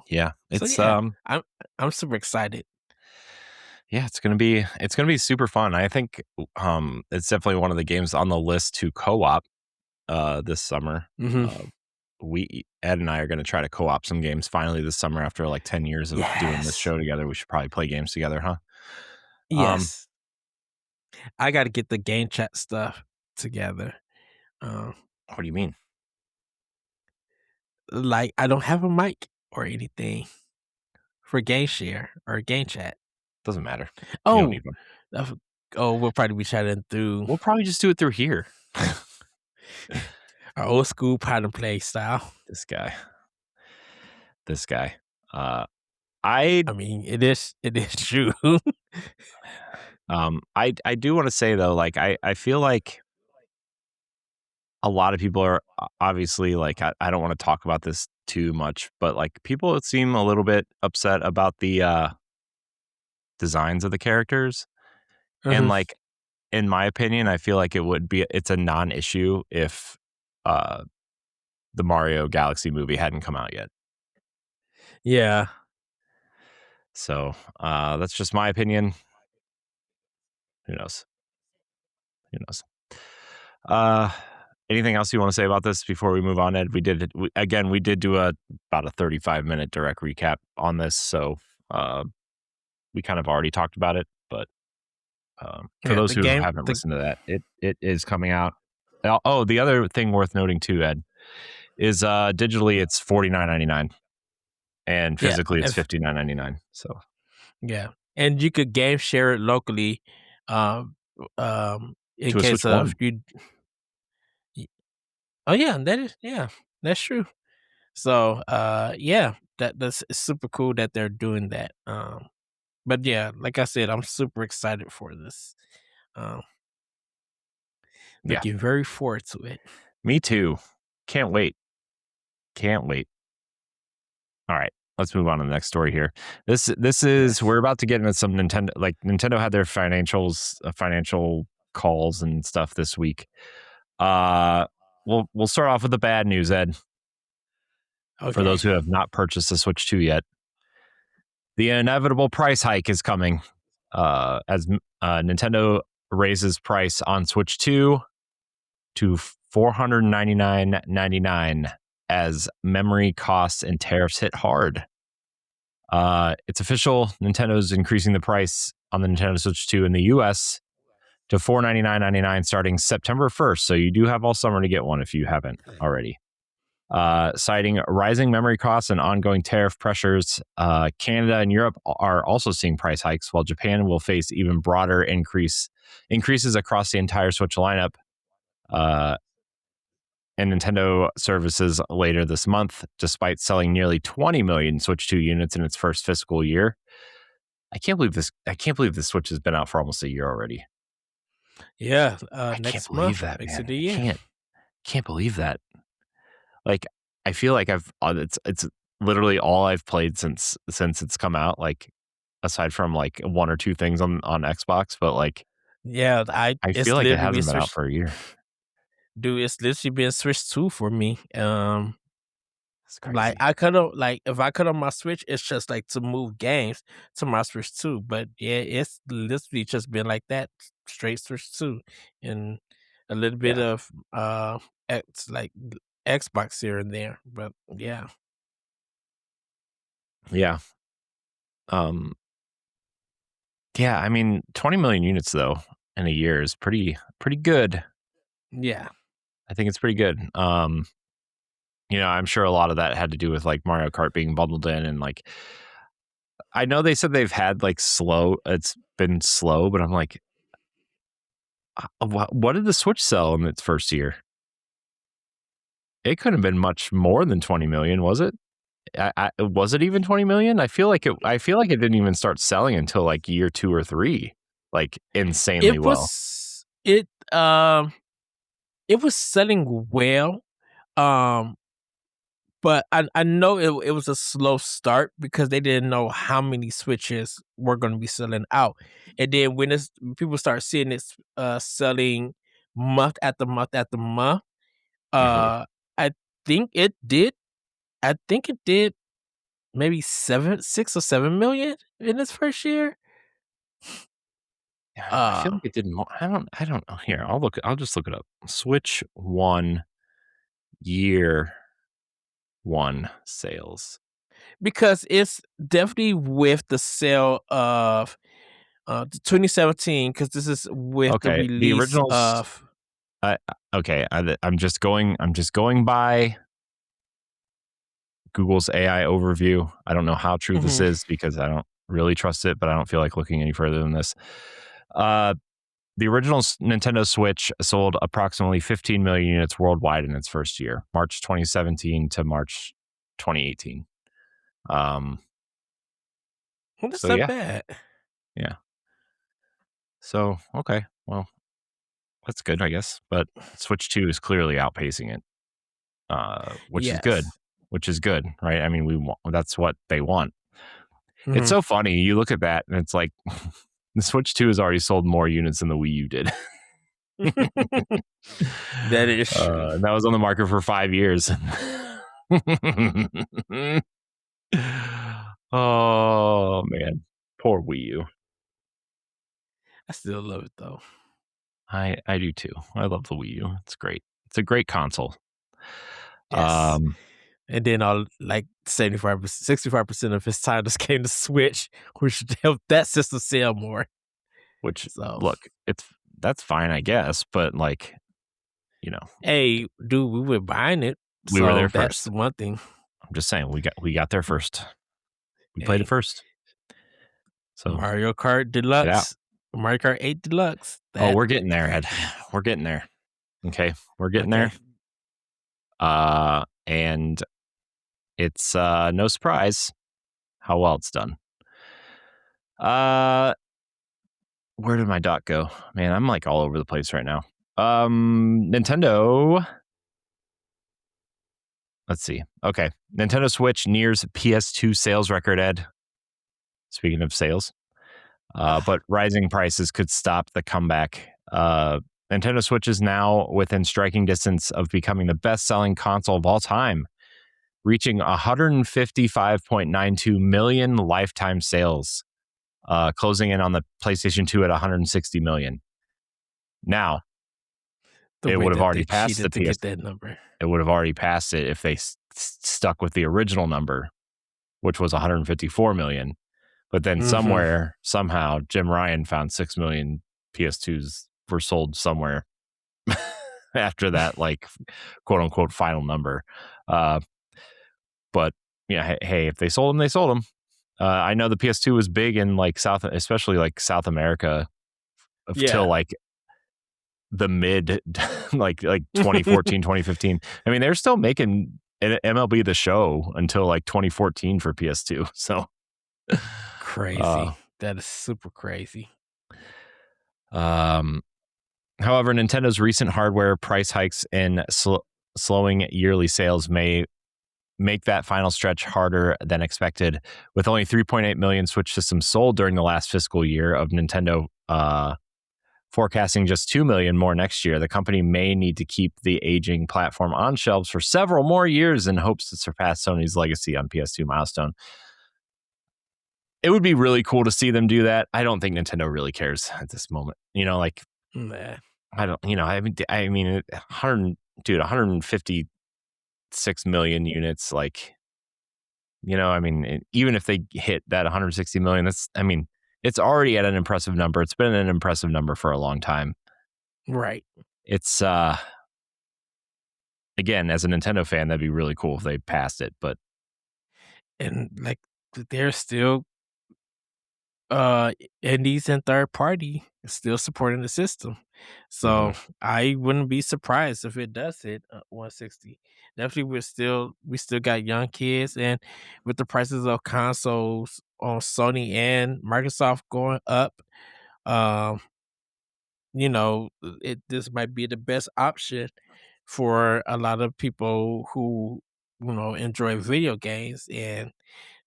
Yeah, So it's yeah, I'm super excited. yeah, it's gonna be super fun. I think it's definitely one of the games on the list to co-op this summer. Ed and I are gonna try to co-op some games finally this summer after like 10 years of doing this show together. We should probably play games together, huh? Yes. I got to get the game chat stuff together. What do you mean? Like I don't have a mic or anything for game share or game chat. Doesn't matter. You don't Oh, need one. we'll probably be chatting through We'll probably just do it through here. our old school pot and play style. This guy. I mean, it is true. I do want to say though, like I feel like a lot of people are obviously like I don't want to talk about this too much, but like people seem a little bit upset about the designs of the characters. And like in my opinion, I feel like it's a non-issue if the Mario Galaxy movie hadn't come out yet. Yeah. So that's just my opinion. Who knows? Anything else you want to say about this before we move on, Ed? We did do about a 35-minute direct recap on this, so we kind of already talked about it, but for those who haven't listened to that, it is coming out. Oh, the other thing worth noting too, Ed, is digitally it's $49.99 and physically it's $59.99. So yeah, and you could game share it locally, in To a case Switch of 1. you. Oh yeah, that's true. So yeah, that's super cool that they're doing that. But yeah, like I said, I'm super excited for this. Um, Yeah, looking very forward to it. me too. Can't wait. Can't wait. All right, let's move on to the next story here. This is Yes. we're about to get into some Nintendo. Like Nintendo had their financial calls and stuff this week. We'll start off with the bad news, Ed. For Okay. those who have not purchased the Switch 2 yet, the inevitable price hike is coming. As Nintendo raises price on Switch 2 to $499.99 as memory costs and tariffs hit hard. It's official. Nintendo's increasing the price on the Nintendo Switch 2 in the US to $499.99 starting September 1st. So you do have all summer to get one if you haven't already. Citing rising memory costs and ongoing tariff pressures, Canada and Europe are also seeing price hikes, while Japan will face even broader increases across the entire Switch lineup. And Nintendo services later this month, despite selling nearly 20 million Switch 2 units in its first fiscal year. I can't believe this Switch has been out for almost a year already. Yeah, I can't next believe month that, makes man. it a year. Can't believe that. Like, I feel like it's literally all I've played since it's come out. Like, aside from like one or two things on Xbox, but like, Yeah, I it's feel like it literally been hasn't been out switched. for a year. Dude, it's literally been switched too for me. It's Like crazy. I could have, like if I could on my Switch, it's just like to move games to my Switch too. But yeah, it's literally just been like that, straight Switch 2, and a little bit Yeah, of Xbox here and there. But yeah, yeah, um, yeah. I mean, 20 million units though in a year is pretty good. yeah, I think it's pretty good. I'm sure a lot of that had to do with like Mario Kart being bundled in, and like I know they said they've had like it's been slow, but I'm like, what did the Switch sell in its first year? It couldn't have been much more than 20 million, was it? Was it even 20 million? I feel like it didn't even start selling until like year 2 or 3, like insanely it well. was it um it was selling well. Um, But I know it was a slow start because they didn't know how many Switches were gonna be selling out. And then when people start seeing it selling month after month after month, Ugh. uh, I think it did maybe 6 or 7 million in its first year. Yeah, I feel Uh, like it did more. I don't know. Here, I'll just look it up. Switch 1 year 1 sales. because it's definitely with the sale of the 2017, because this is with the Okay, the release originals. of. I'm just going by Google's AI overview. I don't know how true this Mhm. is because I don't really trust it, but I don't feel like looking any further than this. The original Nintendo Switch sold approximately 15 million units worldwide in its first year, March 2017 to March 2018. Um, Well, that's so not yeah, bad. yeah. So okay, well, that's good, I guess. But Switch 2 is clearly outpacing it, which is good. Yes. Which is good, right? I mean, that's what they want. It's Mhm. so funny. You look at that, and it's like the Switch 2 has already sold more units than the Wii U did. That is true. And that was on the market for 5 years. Oh man, poor Wii U. I still love it though. I do too. I love the Wii U. It's great. It's a great console. Yes. Um, And then all like 75%, 65% of his titles came to Switch, which helped that system sell more. which So, look, that's fine, I guess, but like, you know, hey, dude, we were buying it. we were So there that's first. one thing. I'm just saying we got there first. We played it Hey, first. So Mario Kart Deluxe, Mario Kart 8 Deluxe. We're getting there, Ed. We're getting there. Okay, we're getting there. And it's no surprise how well it's done. Where did my dot go? Man, I'm like all over the place right now. Nintendo. Let's see. Okay, Nintendo Switch nears PS2 sales record, Ed. Speaking of sales. But rising prices could stop the comeback. Nintendo Switch is now within striking distance of becoming the best-selling console of all time, reaching 155.92 million lifetime sales, closing in on the PlayStation 2 at 160 million. Now, it would have already passed the PS. Get that number. It would have already passed it if they stuck with the original number, which was 154 million. But then somehow, Jim Ryan found 6 million PS2s were sold somewhere after that, like, quote unquote, final number. But yeah, hey, if they sold them, they sold them. I know the PS2 was big in like especially like South America, till like the mid, like 2014, 2015. I mean, they're still making MLB The Show until like 2014 for PS2. So crazy. That is super crazy. However, Nintendo's recent hardware price hikes and slowing yearly sales may make that final stretch harder than expected. With only 3.8 million Switch systems sold during the last fiscal year of Nintendo, forecasting just 2 million more next year, the company may need to keep the aging platform on shelves for several more years in hopes to surpass Sony's legacy on PS2 milestone. It would be really cool to see them do that. I don't think Nintendo really cares at this moment. You know, like, nah. I don't, you know, I mean, 156 million units, like, you know, I mean, even if they hit that 160 million, it's already at an impressive number. It's been an impressive number for a long time. Right. It's, again, as a Nintendo fan, that'd be really cool if they passed it, but. And like, they're still, indies and third party still supporting the system. So I wouldn't be surprised if it does hit 160. Definitely, we still got young kids, and with the prices of consoles on Sony and Microsoft going up, you know, this might be the best option for a lot of people who, you know, enjoy video games, and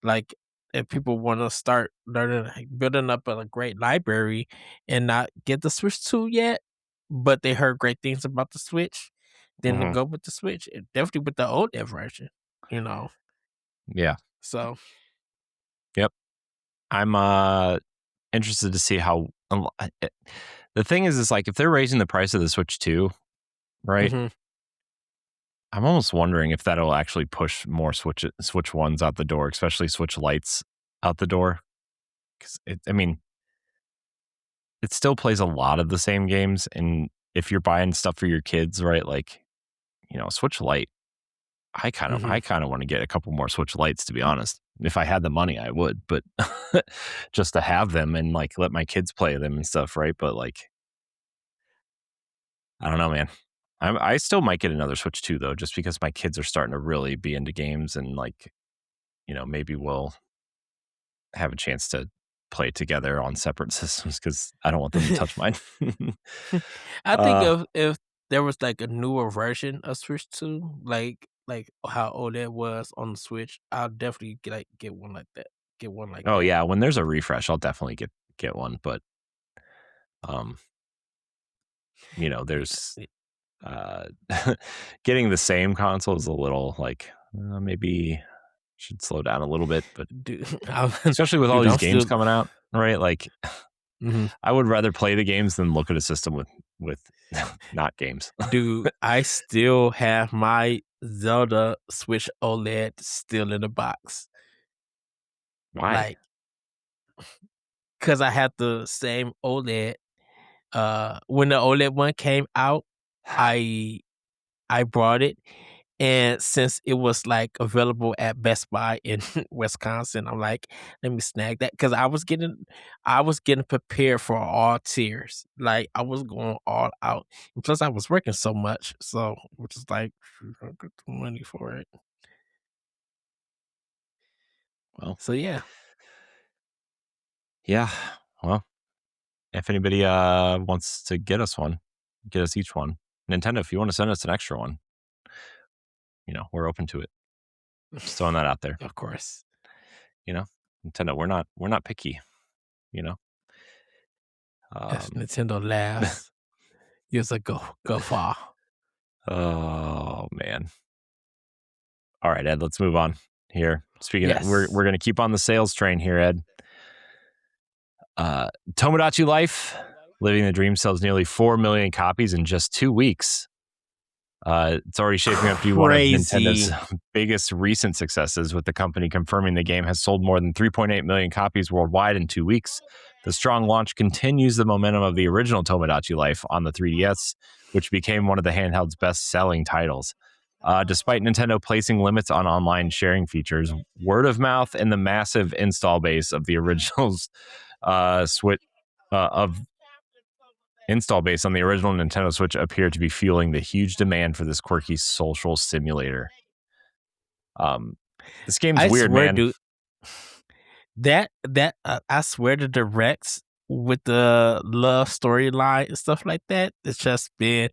like, if people want to start learning, building up a great library and not get the Switch 2 yet, but they heard great things about the Switch, then to go with the Switch, definitely with the OLED version, you know. Yeah. So. Yep. I'm interested to see how. The thing is like, if they're raising the price of the Switch 2, right? I'm almost wondering if that'll actually push more Switch ones out the door, especially Switch Lights out the door. Because it still plays a lot of the same games, and if you're buying stuff for your kids, right? Like, you know, Switch Lite, I kind of want to get a couple more Switch Lights, to be honest. If I had the money, I would, but just to have them and like let my kids play them and stuff, right? But like, I don't know, man. I still might get another Switch 2 though, just because my kids are starting to really be into games, and like, you know, maybe we'll have a chance to play together on separate systems because I don't want them to touch mine. I think if there was like a newer version of Switch 2, like how OLED was on the Switch, I'll definitely get one like that. Oh yeah, when there's a refresh, I'll definitely get one. But you know, there's getting the same console is a little like, maybe should slow down a little bit, but especially with all these games coming out, right? Like, I would rather play the games than look at a system with not games. Dude, I still have my Zelda Switch OLED still in the box. Why? Like, because I had the same OLED. When the OLED one came out, I brought it, And since it was like available at Best Buy in Wisconsin, I'm like, let me snag that because I was getting prepared for all tiers. Like I was going all out. And plus, I was working so much, so which is like, I get the money for it. Well, So yeah, yeah. Well, if anybody wants to get us each one. Nintendo, if you want to send us an extra one, we're open to it. Just throwing that out there. of course. Nintendo, we're not picky. As Nintendo laughs, years ago, guffaw. Oh man. All right, Ed, let's move on here. Speaking Yes. of, we're going to keep on the sales train here, Ed. Tomodachi Life, Living the Dream, sells nearly 4 million copies in just 2 weeks. It's already shaping up to be one of Nintendo's biggest recent successes, with the company confirming the game has sold more than 3.8 million copies worldwide in 2 weeks. The strong launch continues the momentum of the original Tomodachi Life on the 3DS, which became one of the handheld's best-selling titles. Despite Nintendo placing limits on online sharing features, word of mouth and the massive install base of the originals Switch install base on the original Nintendo Switch appear to be fueling the huge demand for this quirky social simulator. This game's weird, man. Dude, that I swear the directs with the love storyline and stuff like that, it's just been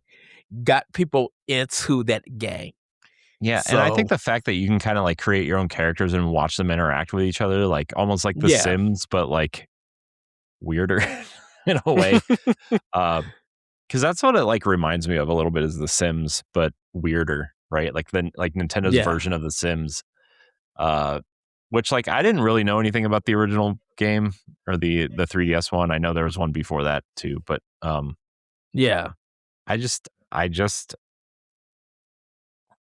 got people into that game. Yeah, and I think the fact that you can kind of like create your own characters and watch them interact with each other, like almost like The Sims, but like weirder in a way. Because that's what it like reminds me of a little bit, is The Sims, but weirder, right? Like Nintendo's version of The Sims. Which like I didn't really know anything about the original game or the 3DS one. I know there was one before that too, but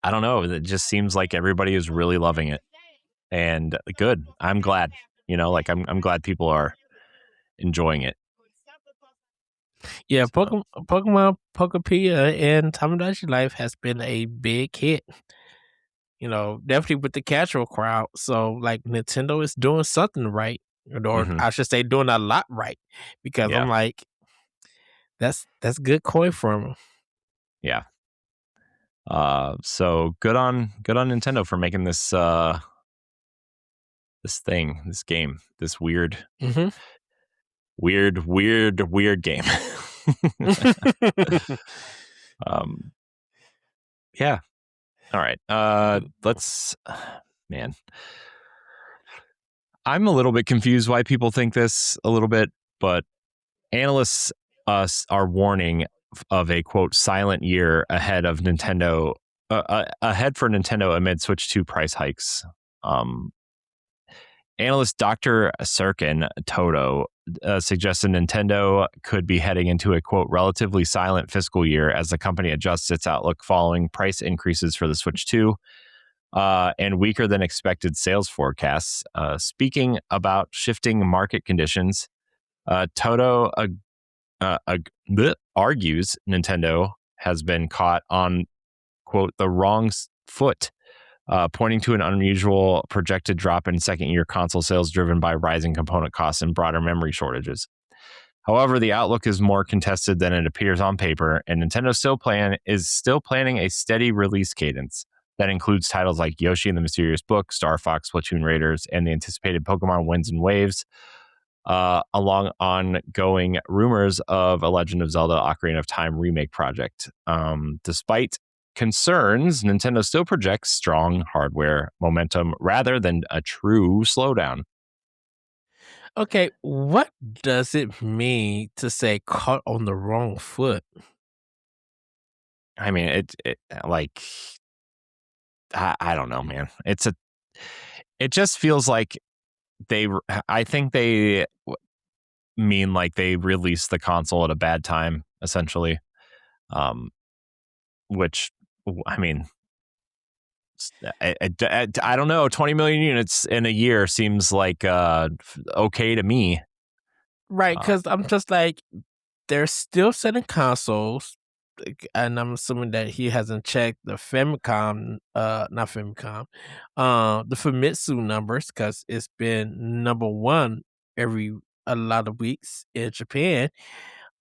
I don't know. It just seems like everybody is really loving it, and good. I'm glad. I'm glad people are enjoying it. Yeah, so. Pokemon Pokepedia and Tomodachi Life has been a big hit. Definitely with the casual crowd. So like Nintendo is doing something right, or I should say doing a lot right, because I'm like, that's good coin for them. Yeah. So good on Nintendo for making this this game, this weird game. Yeah. All right. Let's, man. I'm a little bit confused why people think this a little bit, but analysts are warning of a quote silent year ahead of Nintendo, ahead for Nintendo amid Switch 2 price hikes. Analyst Dr. Sirkin Toto suggested Nintendo could be heading into a, quote, relatively silent fiscal year as the company adjusts its outlook following price increases for the Switch 2 and weaker than expected sales forecasts. Speaking about shifting market conditions, Toto argues Nintendo has been caught on, quote, the wrong foot, pointing to an unusual projected drop in second-year console sales driven by rising component costs and broader memory shortages. However, the outlook is more contested than it appears on paper, and Nintendo is still planning a steady release cadence that includes titles like Yoshi and the Mysterious Book, Star Fox, Splatoon Raiders, and the anticipated Pokémon Winds and Waves, along ongoing rumors of a Legend of Zelda Ocarina of Time remake project. Despite concerns, Nintendo still projects strong hardware momentum rather than a true slowdown. Okay, what does it mean to say caught on the wrong foot? I mean, it like, I don't know, man. It just feels like I think they mean like they released the console at a bad time, essentially. Which, I mean, I don't know. 20 million units in a year seems like okay to me. Right, because I'm just like, they're still selling consoles. and I'm assuming that he hasn't checked the Famicom, not Famicom, the Famitsu numbers because it's been number one a lot of weeks in Japan.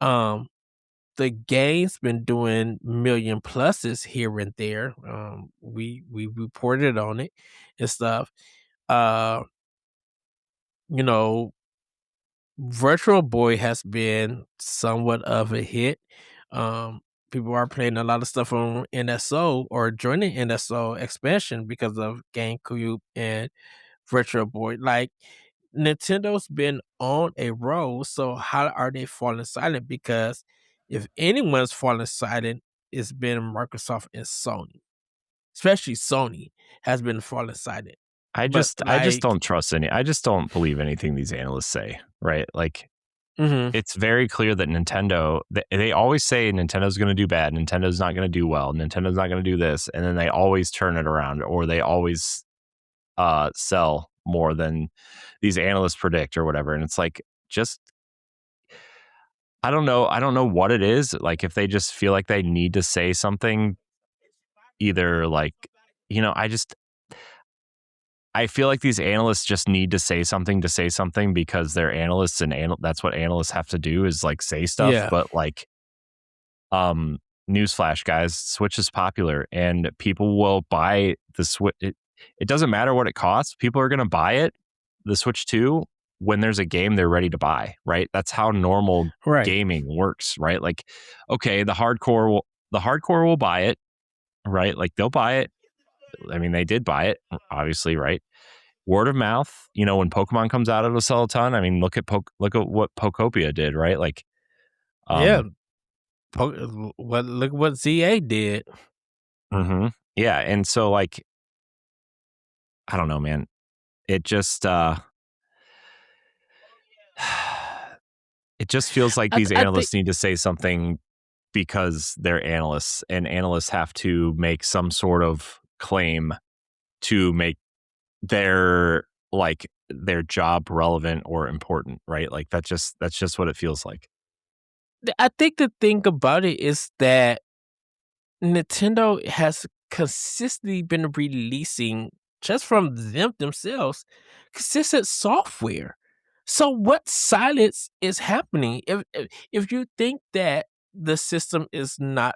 The game's been doing million pluses here and there. We reported on it and stuff. Uh, you know, Virtual Boy has been somewhat of a hit. Um, People are playing a lot of stuff on NSO or joining NSO expansion because of GameCube and Virtual Boy. Like Nintendo's been on a roll, so how are they falling silent? Because if anyone's falling silent, it's been Microsoft and Sony. Especially Sony has been falling silent. I But just don't trust I just don't believe anything these analysts say, right? Like, mhm, it's very clear that Nintendo, they always say Nintendo's going to do bad, Nintendo's not going to do well, Nintendo's not going to do this, and then they always turn it around, or they always sell more than these analysts predict or whatever. And it's like, just, I don't know what it is. Like, if they just feel like they need to say something, either like, I feel like these analysts just need to say something because they're analysts, and that's what analysts have to do, is like say stuff. yeah, But like, newsflash, guys, Switch is popular and people will buy the Switch. It doesn't matter what it costs. People are going to buy it, the Switch 2, when there's a game they're ready to buy, right? That's how normal right. gaming works, right? Like, okay, the hardcore will buy it, right? Like, they'll buy it. I mean, they did buy it, obviously, right? Word of mouth, when Pokemon comes out, it'll sell a ton. I mean, look at what Pokopia did, right? Like, Yeah. Look what ZA did. yeah, and so, like, I don't know, man. It just it just feels like these I think analysts need to say something because they're analysts, and analysts have to make some sort of claim to make their job relevant or important, right? Like, that's just what it feels like. I think the thing about it is that Nintendo has consistently been releasing, just from themselves, consistent software. So what silence is happening? If you think that the system is not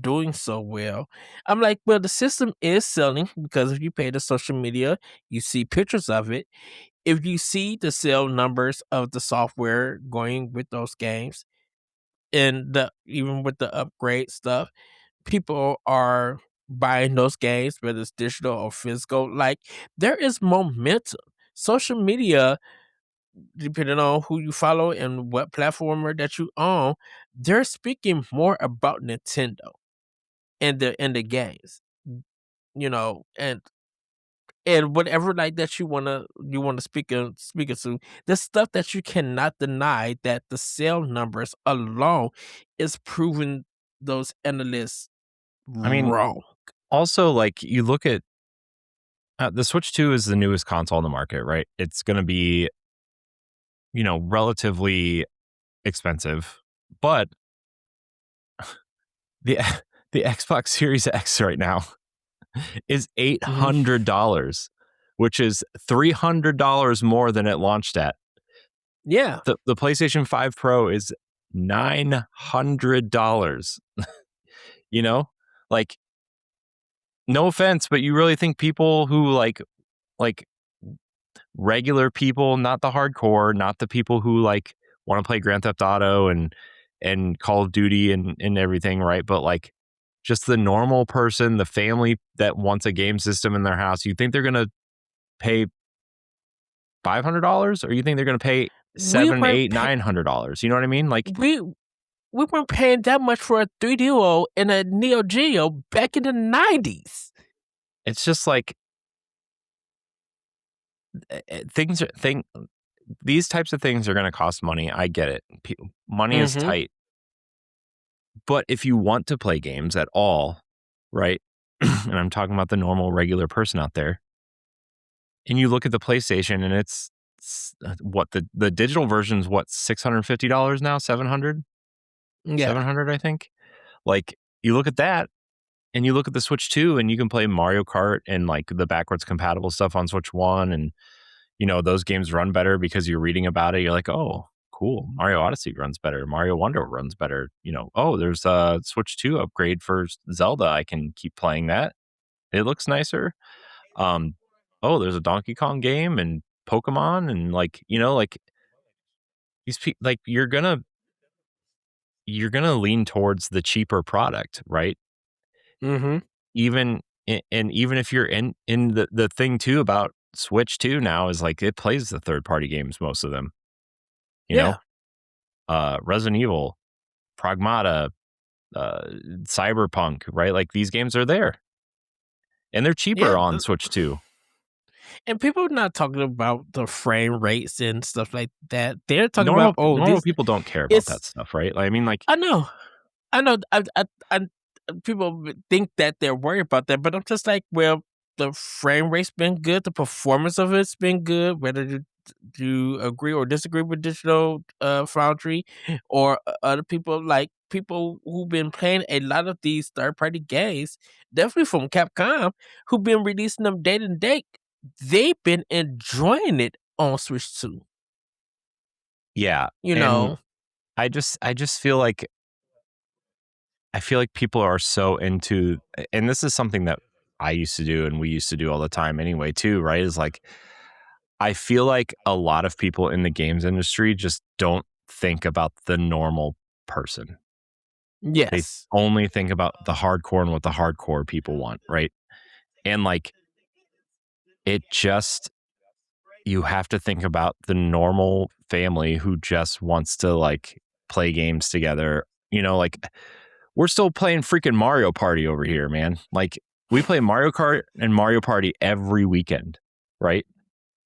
doing so well, I'm like, well, the system is selling because if you pay the social media, you see pictures of it. If you see the sale numbers of the software going with those games, and even with the upgrade stuff, people are buying those games, whether it's digital or physical. Like, there is momentum. Social media, depending on who you follow and what platformer that you own, they're speaking more about Nintendo and the games, and whatever like that you wanna speak it to. The stuff that you cannot deny that the sale numbers alone is proving those analysts I mean, wrong. also, like, you look at the Switch 2 is the newest console on the market, right? It's going to be, relatively expensive, but the the Xbox Series X right now is Mhm. $800, which is $300 more than it launched at. Yeah. The PlayStation 5 Pro is $900. You know, like, no offense, but you really think people who like regular people, not the hardcore, not the people who like want to play Grand Theft Auto and Call of Duty and everything, right? But like, just the normal person, the family that wants a game system in their house, you think they're gonna pay $500, or you think they're gonna pay We seven, weren't eight, pay $900? You know what I mean? Like, we we weren't paying that much for a 3DO and a Neo Geo back in the 90s. it's just like, these types of things are going to cost money. I get it. Money is Mhm. tight. But if you want to play games at all, right? And I'm talking about the normal, regular person out there, and you look at the PlayStation, and what the digital version's what, $650 now, 700, Yeah. I think. Like, you look at that, and you look at the Switch 2, and you can play Mario Kart and like the backwards compatible stuff on Switch 1, and those games run better because you're reading about it. You're like, oh, cool, Mario Odyssey runs better, Mario Wonder runs better. Oh, there's a Switch 2 upgrade for Zelda. I can keep playing that. It looks nicer. Oh, there's a Donkey Kong game and Pokemon, and like these people, like you're gonna lean towards the cheaper product, right? Mm-hmm. Even and even if you're in the thing too about Switch 2 now is like it plays the third party games, most of them. You Yeah. know, Resident Evil, Pragmata, Cyberpunk, right? Like these games are there, and they're cheaper Yeah. on Switch 2. And people are not talking about the frame rates and stuff like that. They're talking about, Normal this. people don't care about that It's. stuff, right? I mean, like, I know. I people think that they're worried about that, but I'm just like, well, the frame rate's been good, the performance of it's been good. Whether you agree or disagree with Digital Foundry or other people, like people who've been playing a lot of these third party games, definitely from Capcom, who've been releasing them day to day, they've been enjoying it on Switch 2. yeah, You and know, I just feel like people are so into, and this is something that I used to do and we used to do all the time anyway too, right? Is like I feel like a lot of people in the games industry just don't think about the normal person. They yes, only think about the hardcore and what the hardcore people want, right? And like it just you have to think about the normal family who just wants to like play games together. Like we're still playing freaking Mario Party over here, man. Like we play Mario Kart and Mario Party every weekend, right?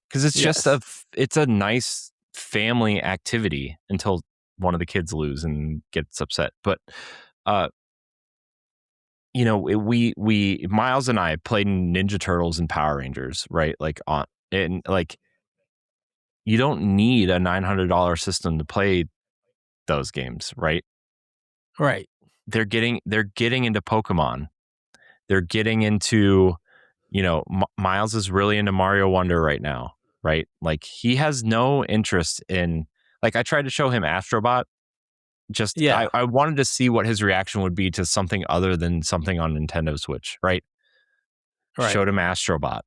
Because it's just yes, it's a nice family activity until one of the kids lose and gets upset. But uh, we Miles and I played Ninja Turtles and Power Rangers, right? Like on and like you don't need a $900 system to play those games, right? right, They're getting into Pokemon. They're getting into, Miles is really into Mario Wonder right now, right? Like he has no interest in, like I tried to show him Astrobot. Just yeah, I wanted to see what his reaction would be to something other than something on Nintendo Switch, right? right. Showed him Astrobot.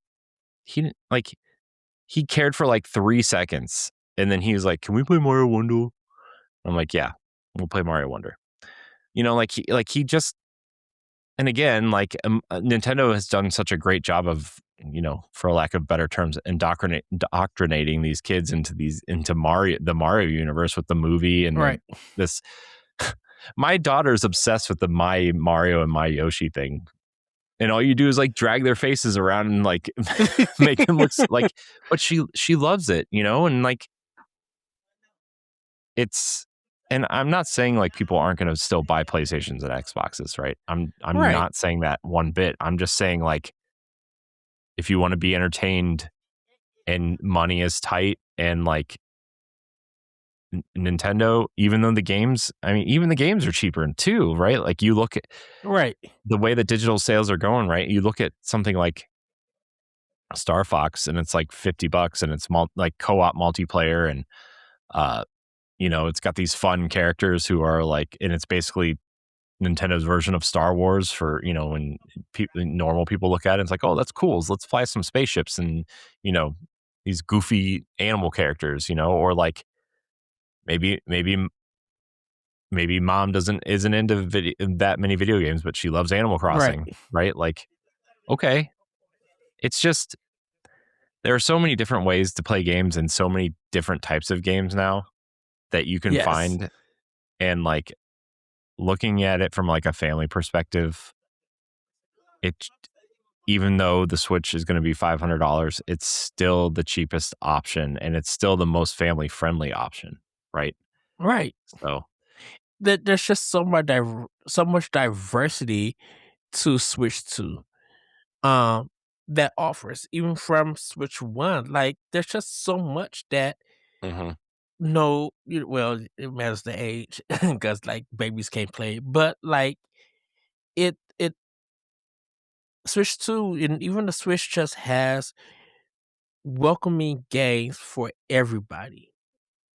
He didn't like he cared for like 3 seconds, and then he was like, "Can we play Mario Wonder?" I'm like, "Yeah, we'll play Mario Wonder." He just, and again, like Nintendo has done such a great job of, for lack of better terms, indoctrinating these kids into the Mario universe with the movie and Right. this. My daughter's obsessed with the My Mario and My Yoshi thing, and all you do is like drag their faces around and like make them look like. But she loves it, and like it's. And I'm not saying like people aren't going to still buy PlayStations and Xboxes, right? I'm Right. not saying that one bit. I'm just saying like if you want to be entertained and money is tight and like Nintendo, even though even the games are cheaper too, right? Like you look at Right. the way that digital sales are going, right? You look at something like Star Fox and it's like $50 and it's like co-op multiplayer and it's got these fun characters who are like, and it's basically Nintendo's version of Star Wars for, when normal people look at it, it's like, oh, that's cool. Let's fly some spaceships and, you know, these goofy animal characters, or like maybe mom isn't into that many video games, but she loves Animal Right. Crossing, right? Like, okay. It's just, there are so many different ways to play games and so many different types of games now that you can Yes. find, and like looking at it from like a family perspective, it even though the Switch is going to be $500, it's still the cheapest option and it's still the most family friendly option, right? Right. So, There's just so much diversity to Switch 2. That offers, even from Switch 1. Like there's just so much that mhm. no, well, it matters the age because like babies can't play, but like it Switch 2 and even the Switch just has welcoming games for everybody,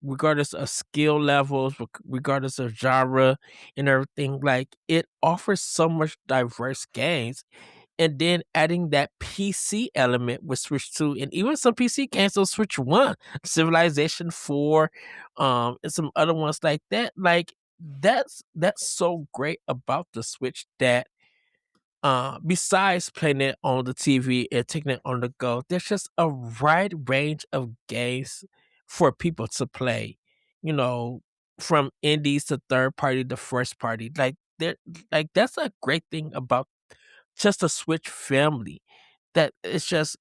regardless of skill levels, regardless of genre and everything. Like, it offers so much diverse games, and then adding that PC element with Switch 2 and even some PC games on Switch 1, Civilization 4, and some other ones like that. Like, that's so great about the Switch that besides playing it on the TV and taking it on the go, there's just a wide range of games for people to play. You know, from indies to third party to first party. Like that's a great thing about just the Switch family. That it's just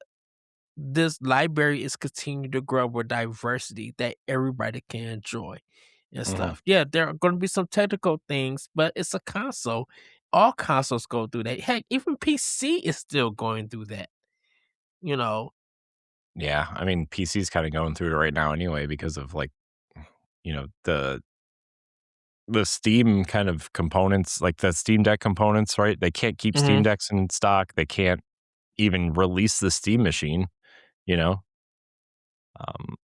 this library is continuing to grow with diversity that everybody can enjoy and Mhm. stuff. Yeah, there are going to be some technical things, but it's a console. All consoles go through that. Heck, even PC is still going through that. You know. Yeah, I mean, PC's kinda going through it right now anyway because of, like, the Steam kind of components, like the Steam Deck components, right? They can't keep Steam Mhm. Decks in stock. They can't even release the Steam machine, you know? Um,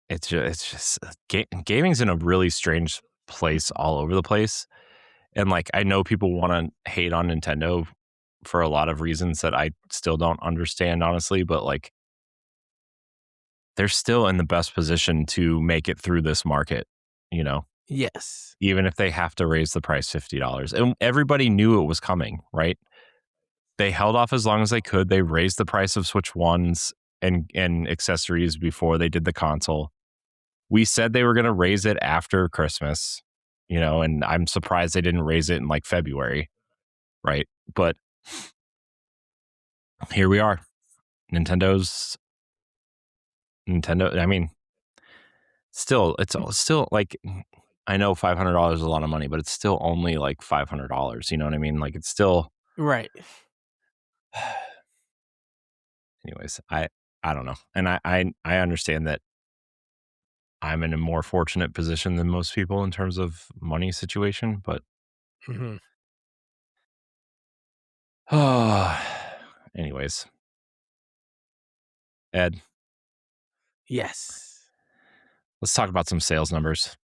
it's just gaming's in a really strange place all over the place, and, like, I know people wanna hate on Nintendo for a lot of reasons that I still don't understand, honestly, but, like, they're still in the best position to make it through this market, you know? Yes. Even if they have to raise the price $50. And everybody knew it was coming, right? They held off as long as they could. They raised the price of Switch Ones and accessories before they did the console. We said they were going to raise it after Christmas, and I'm surprised they didn't raise it in like February, right? But here we are. Nintendo's Nintendo. I mean, it's still like, I know $500 is a lot of money, but it's still only like $500. You know what I mean? Like, it's still. Right. Anyways, I don't know, and I understand that I'm in a more fortunate position than most people in terms of money situation, but Mhm. anyways, Ed, Yes. let's talk about some sales numbers.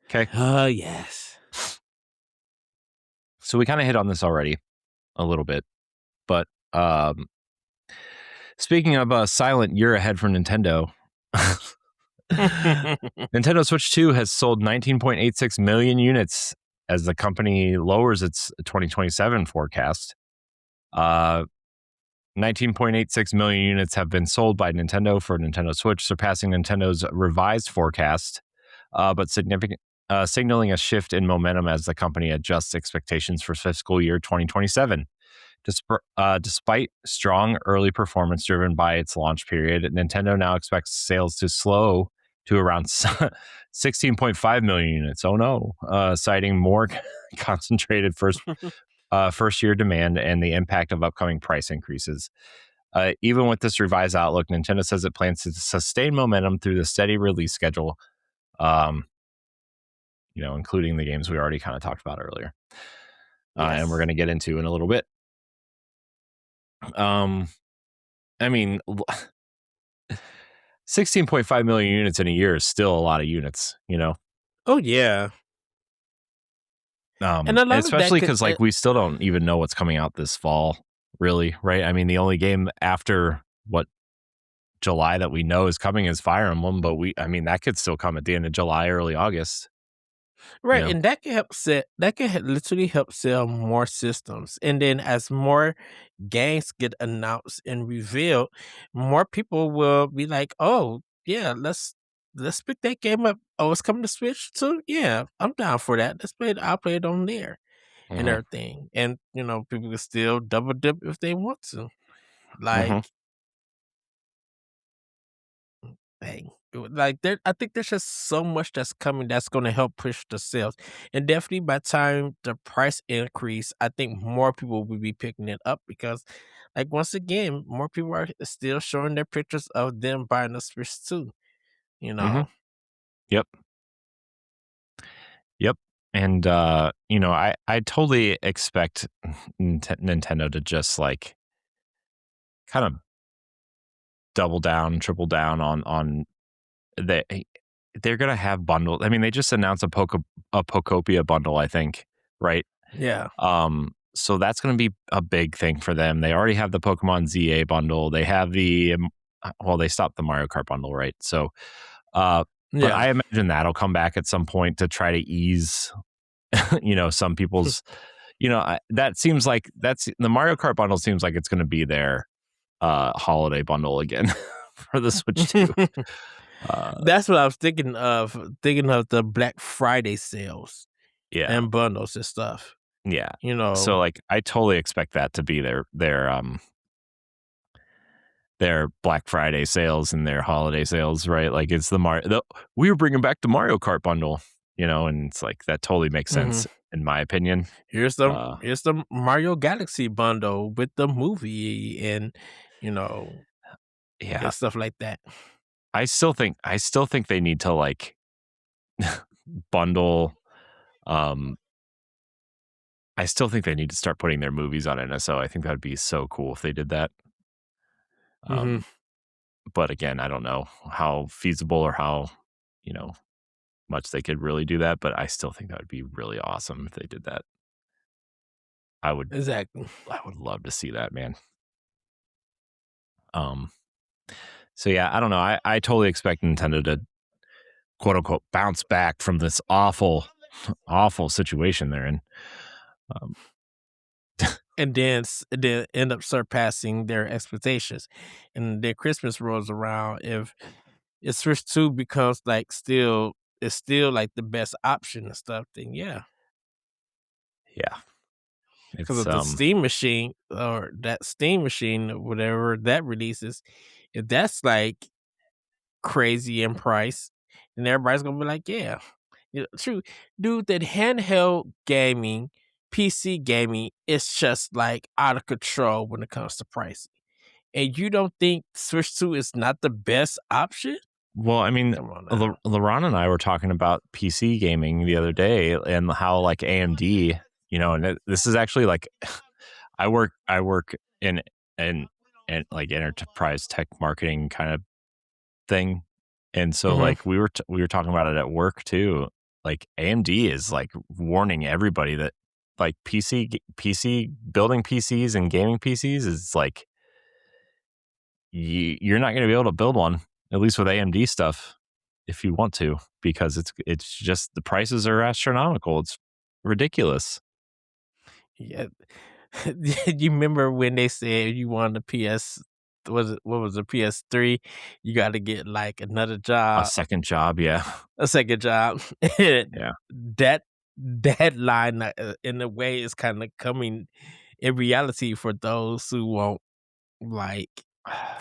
Okay, Oh, yes. so we kind of hit on this already a little bit, but speaking of a silent year ahead for Nintendo. Nintendo Switch 2 has sold 19.86 million units as the company lowers its 2027 forecast. 19.86 million units have been sold by Nintendo for Nintendo Switch, surpassing Nintendo's revised forecast, but signaling a shift in momentum as the company adjusts expectations for fiscal year 2027. Despite strong early performance driven by its launch period, Nintendo now expects sales to slow to around 16.5 million units. Oh no, citing more concentrated first year demand and the impact of upcoming price increases. Even with this revised outlook, Nintendo says it plans to sustain momentum through the steady release schedule, um, including the games we already kind of talked about earlier, and we're Yes. going to get into in a little bit. Um, I mean, 16.5 million units in a year is still a lot of units, Oh, yeah. And a and lot of that especially could because like we still don't even know what's coming out this fall, really, right? I mean, the only game after what July that we know is coming is Fire Emblem, but I mean, that could still come at the end of July, early August, you right, know? and that can literally help sell more systems. And then as more games get announced and revealed, more people will be like, "Oh, yeah, let's pick that game up. Oh, it's coming to Switch too? Yeah, I'm down for that. Let's play it. I'll play it on there and Mhm, everything." And people can still double dip if they want to. Like, mhm, hey, I think there's just so much that's coming that's going to help push the sales, and definitely by the time the price increase, I think more people will be picking it up because, like, once again, more people are still showing their pictures of them buying the Switch too. You mhm. know, Yep, yep. And I totally expect Nintendo to just like kind of double down, triple down on they're gonna have bundles. I mean, they just announced a Pokopia bundle, I think, right? Yeah. So that's gonna be a big thing for them. They already have the Pokemon ZA bundle. They have they stopped the Mario Kart bundle, right? So, but Yeah. I imagine that'll come back at some point to try to ease, some people's, that seems like that's the Mario Kart bundle seems like it's gonna be their holiday bundle again for the Switch 2. That's what I was thinking of the Black Friday sales Yeah. and bundles and stuff. Yeah. You So know. like I totally expect that to be their Black Friday sales and their holiday sales, right? Like it's we were bringing back the Mario Kart bundle, and it's like that totally makes sense in my opinion. Here's the Mario Galaxy bundle with the movie and Yeah. and stuff like that. I still think they need to like bundle I still think they need to start putting their movies on NSO. I think that would be so cool if they did that. But again, I don't know how feasible or how, much they could really do that, but I still think that would be really awesome if they did that. Exactly. I would love to see that, man. So yeah, I don't know. I totally expect Nintendo to quote unquote bounce back from this awful situation they're in. And then end up surpassing their expectations. And their Christmas rolls around. If Switch 2 becomes like still like the best option and stuff, then yeah. Yeah. Because of the Steam machine or that Steam machine, whatever that releases, if that's like crazy in price, then everybody's gonna be like, yeah, true, dude. That handheld gaming, PC gaming, is just like out of control when it comes to pricing. And you don't think Switch 2 is not the best option? Well, I mean, Come on now. LaRon and I were talking about PC gaming the other day and how like AMD, and this is actually like I work in like enterprise tech marketing kind of thing. And so like we were talking about it at work too. Like AMD is like warning everybody that like PC building PCs and gaming PCs is like you're not going to be able to build one, at least with AMD stuff, if you want to, because it's just the prices are astronomical. It's ridiculous. Yeah. You remember when they said you wanted a what was the PS3? You got to get like another A job, second job, yeah. a second job. Yeah. That line in a way is kind of coming in reality for those who want like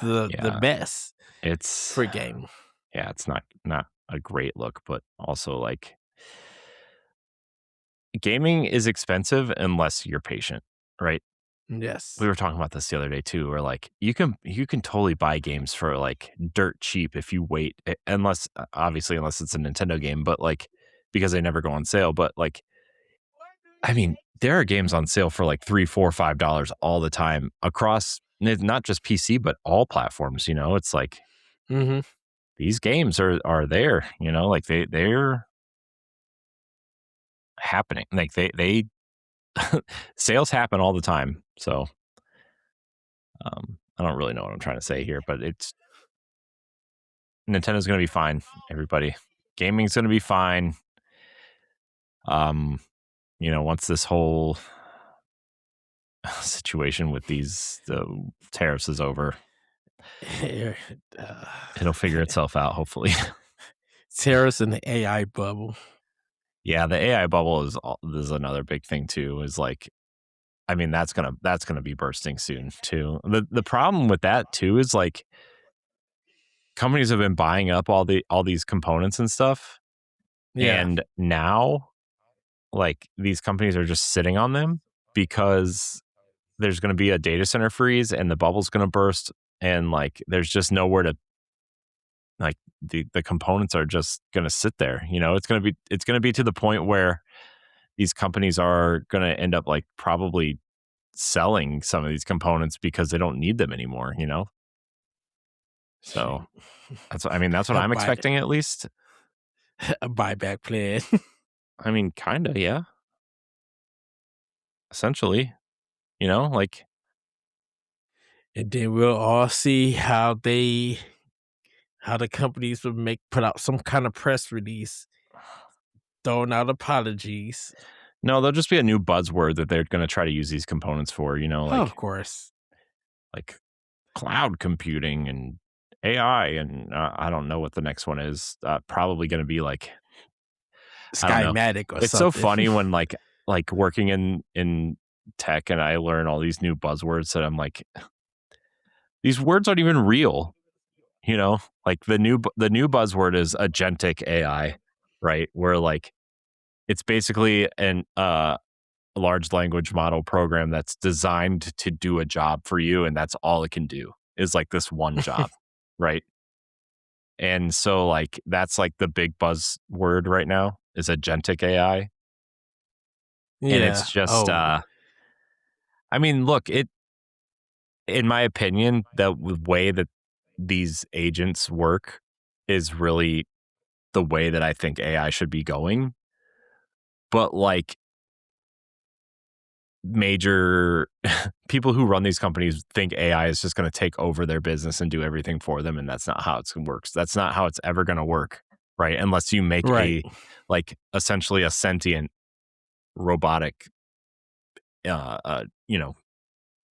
the best It's for game. Yeah, it's not a great look, but also like gaming is expensive unless you're patient, right? Yes. We were talking about this the other day too, where like you can totally buy games for like dirt cheap if you wait, unless it's a Nintendo game, but like because they never go on sale. But like, I mean, there are games on sale for like $3, $4, $5 all the time across not just PC but all platforms. It's like these games are there. Like they're happening. Like they sales happen all the time. So I don't really know what I'm trying to say here, but Nintendo's going to be fine, everybody. Gaming's going to be fine. Once this whole situation with these tariffs is over, it'll figure itself out, hopefully. Tariffs in the AI bubble. Yeah, the AI bubble is another big thing too. Is like, I mean, that's gonna be bursting soon too. The problem with that too is like companies have been buying up all these components and stuff, and now like these companies are just sitting on them because there's going to be a data center freeze and the bubble's going to burst, and like there's just nowhere to the components are just going to sit there. It's going to be to the point where these companies are going to end up like probably selling some of these components because they don't need them anymore, you know? So that's what I'm expecting, at least. A buyback plan. I mean, kind of, yeah. Essentially, you know, like, And then we'll all see how the companies will put out some kind of press release throwing out apologies. no, there'll just be a new buzzword that they're going to try to use these components for, you know, Of course. like cloud computing and AI, and I don't know what the next one is. Probably going to be like, I don't know. Skymatic or It's something. so funny when like working in tech and I learn all these new buzzwords that I'm like, these words aren't even real, you know? Like the new buzzword is agentic AI, right? Where like it's basically a large language model program that's designed to do a job for you, and that's all it can do is like this one job, right? And so like that's like the big buzzword right now is agentic AI. Yeah. And it's just I mean, look, in my opinion, the way that these agents work is really the way that I think AI should be going. But like major people who run these companies think AI is just going to take over their business and do everything for them, and that's not how it works. That's not how it's ever going to work, right? Unless you make right. like essentially a sentient robotic you know,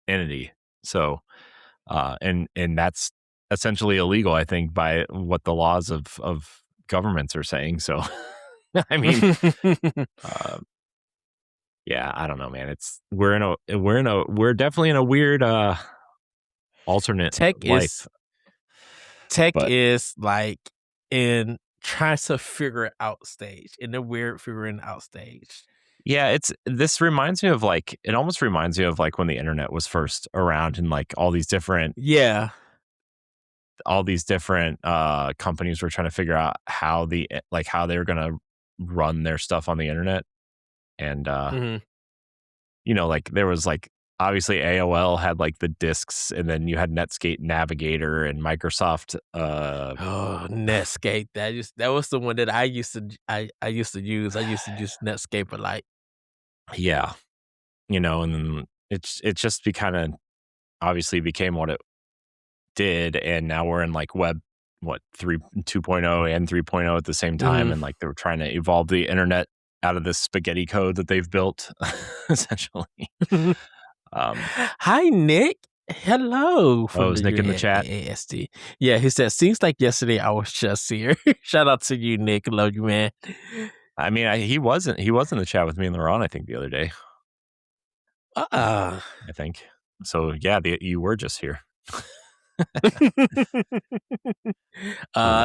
entity. So and that's essentially illegal, I think, by what the laws of governments are saying. So I mean, yeah, I don't know, man. We're definitely in a weird alternate life. Tech But is like in trying to figure it out stage, in the weird figuring out stage. yeah, this reminds me of like, it almost reminds me of like when the internet was first around and like all these different companies were trying to figure out how they were going to run their stuff on the internet. And you know, like there was like obviously AOL had like the discs, and then you had Netscape Navigator and Microsoft Netscape. That was the one that I used to use. I used to use Netscape a lot. yeah, you know, and then it just obviously became what it did, and now we're in like web 2.0 and 3.0 at the same time, and like they were trying to evolve the internet out of this spaghetti code that they've built essentially. Hi Nick, hello from is Nick in the chat? ASD. Yeah, he said, seems like yesterday I was just here. Shout out to you, Nick. Love you, man. I mean, he was in the chat with me and Laurent, I think, the other day. I think so. Yeah, you were just here.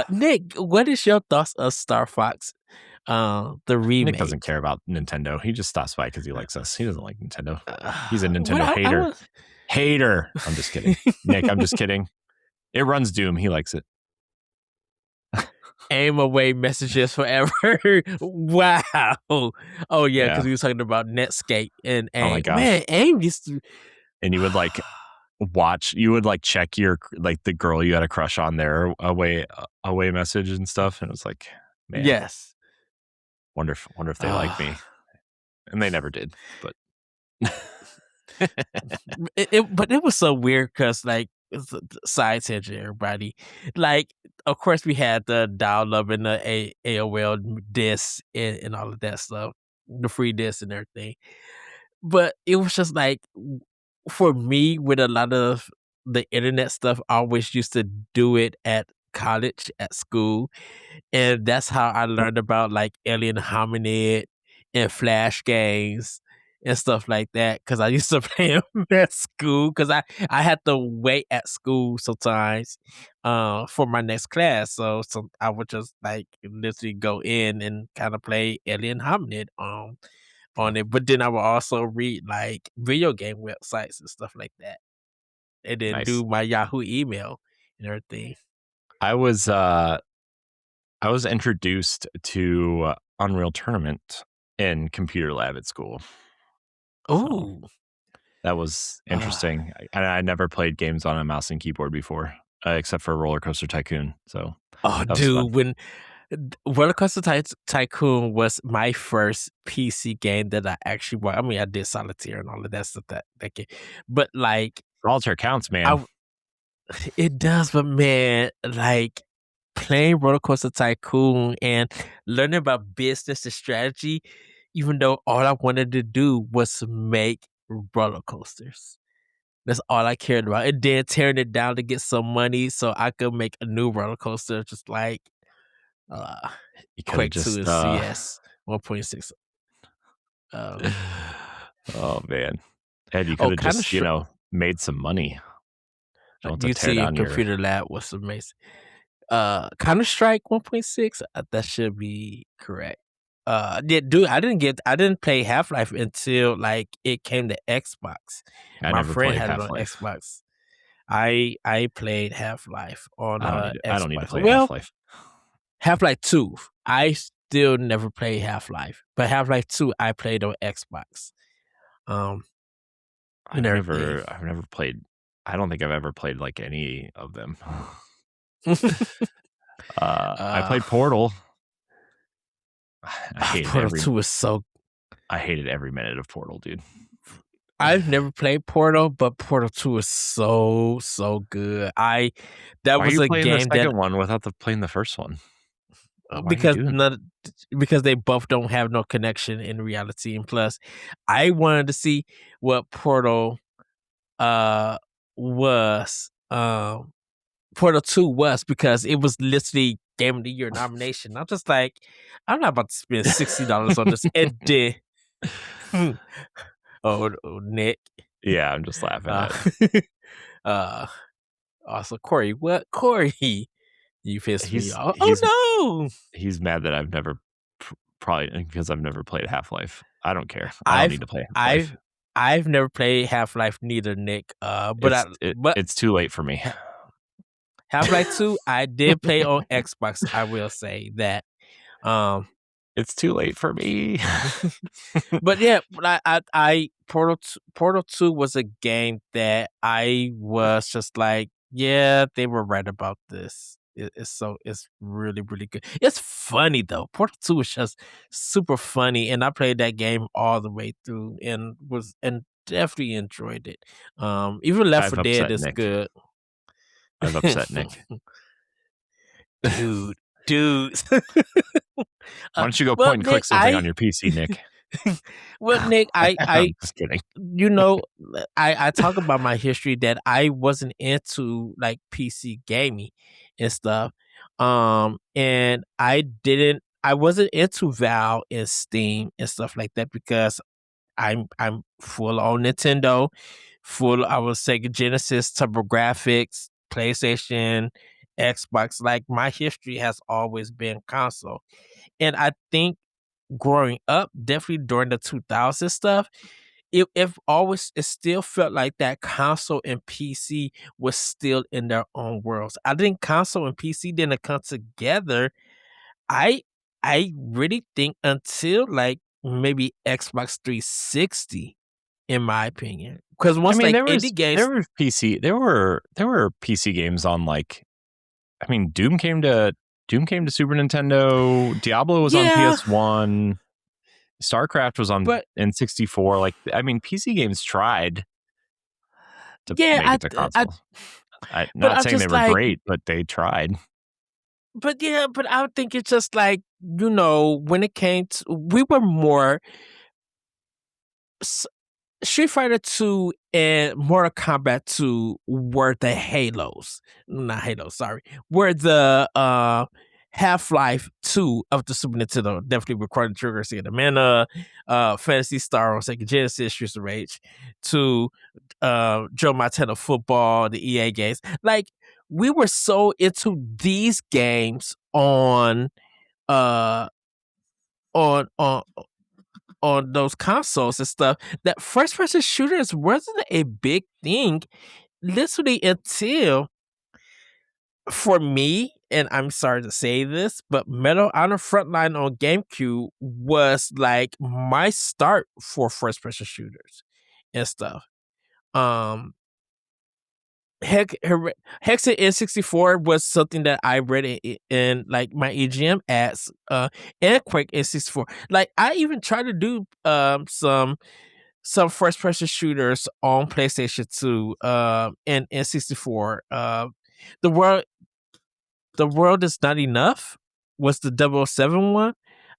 Nick, what is your thoughts of Star Fox? The remake. Nick doesn't care about Nintendo. He just stops by because he likes us. He doesn't like Nintendo. He's a Nintendo hater. Hater. I'm just kidding. Nick, I'm just kidding. It runs Doom. He likes it. Aim away messages forever. Wow. Oh yeah, because we were talking about Netscape and AIM. Oh my gosh. Man, AIM used to. And you would like check your like the girl you had a crush on there away message and stuff, and it was like, man, yes. Wonder if they like me, and they never did. But but it was so weird because like side tangent, everybody. Like, of course, we had the dial-up and the AOL disc and all of that stuff, the free disc and everything. But it was just like, for me, with a lot of the internet stuff, I always used to do it at college, at school. And that's how I learned about like Alien Hominid and Flash games and stuff like that. Cause I used to play them at school. Cause I had to wait at school sometimes for my next class. So I would just like literally go in and kind of play Alien Hominid on it. But then I would also read like video game websites and stuff like that. And then do my Yahoo email and everything. I was introduced to Unreal Tournament in computer lab at school. Oh, so that was interesting. I never played games on a mouse and keyboard before, except for Roller Coaster Tycoon. So that was fun. when Roller Coaster Tycoon was my first PC game that I actually bought. I mean, I did Solitaire and all of that stuff that game, but like Solitaire counts, man. it does, but man, like playing Roller Coaster Tycoon and learning about business and strategy, even though all I wanted to do was make roller coasters. That's all I cared about. And then tearing it down to get some money so I could make a new roller coaster, just like Quake 2 and CS 1.6. Oh man, Ed, you could have just made some money. You see, in computer lab was amazing. Counter-Strike 1.6, that should be correct. I didn't play Half-Life until like it came to Xbox. My friend had it on Xbox. I played Half-Life on Xbox. I don't need to play Half-Life. Half-Life 2. I still never played Half-Life, but Half-Life 2 I played on Xbox. I've never played. I don't think I've ever played like any of them. I played Portal. I hated Portal 2 was so. I hated every minute of Portal, dude. I've never played Portal, but Portal 2 is so good. Why was a game the second one without playing the first one? Because they both don't have no connection in reality, and plus, I wanted to see what Portal was. Portal 2 was, because it was literally Game of the Year nomination. I'm just like, I'm not about to spend $60 on this. And then, Nick. Yeah, I'm just laughing at it. Also, Corey, what? Corey, you pissed me off. Oh no! He's mad that I've never, probably because I've never played Half-Life. I don't care. I don't need to play Half-Life. I've never played Half-Life neither, Nick. But it's too late for me. Half-Life 2, I did play on Xbox. I will say that. It's too late for me. But yeah, I Portal 2 was a game that I was just like, yeah, they were right about this. It's really, really good. It's funny though. Portal 2 is just super funny, and I played that game all the way through and definitely enjoyed it. Even Left 4 Dead is good. I've upset Nick. Dude. Why don't you go point and click something on your PC, Nick? Well, Nick, I'm just kidding. I talk about my history that I wasn't into like PC gaming and stuff. And I wasn't into Valve and Steam and stuff like that because I'm full on Nintendo, I was Sega Genesis, TurboGrafx, PlayStation, Xbox. Like my history has always been console. And I think growing up, definitely during the 2000s stuff, it still felt like that console and PC was still in their own worlds. I think console and PC didn't come together. I really think until like maybe Xbox 360, in my opinion. Because once indie games, there were PC games on like, I mean, Doom came to Super Nintendo. Diablo was on PS1. StarCraft was on N64. Like, I mean, PC games tried to make it to console. I'm not saying they were great, but they tried. But I think it's just like, when it came to, we were more Street Fighter 2 and Mortal Kombat 2 were the Halos. Not Halos, sorry. Were the Half-Life 2 of the Super Nintendo. Definitely recorded Trigger, Sega Mana, Phantasy Star on Sega Genesis, Streets of Rage 2, Joe Montana Football, the EA games. Like, we were so into these games on those consoles and stuff that first person shooters wasn't a big thing literally until, for me, and I'm sorry to say this, but Medal of Honor Frontline on GameCube was like my start for first person shooters and stuff. Hex in N64 was something that I read in like my EGM ads, and Quake N64. Like I even tried to do some first person shooters on PlayStation 2 and N64. The World Is Not Enough was the 007 one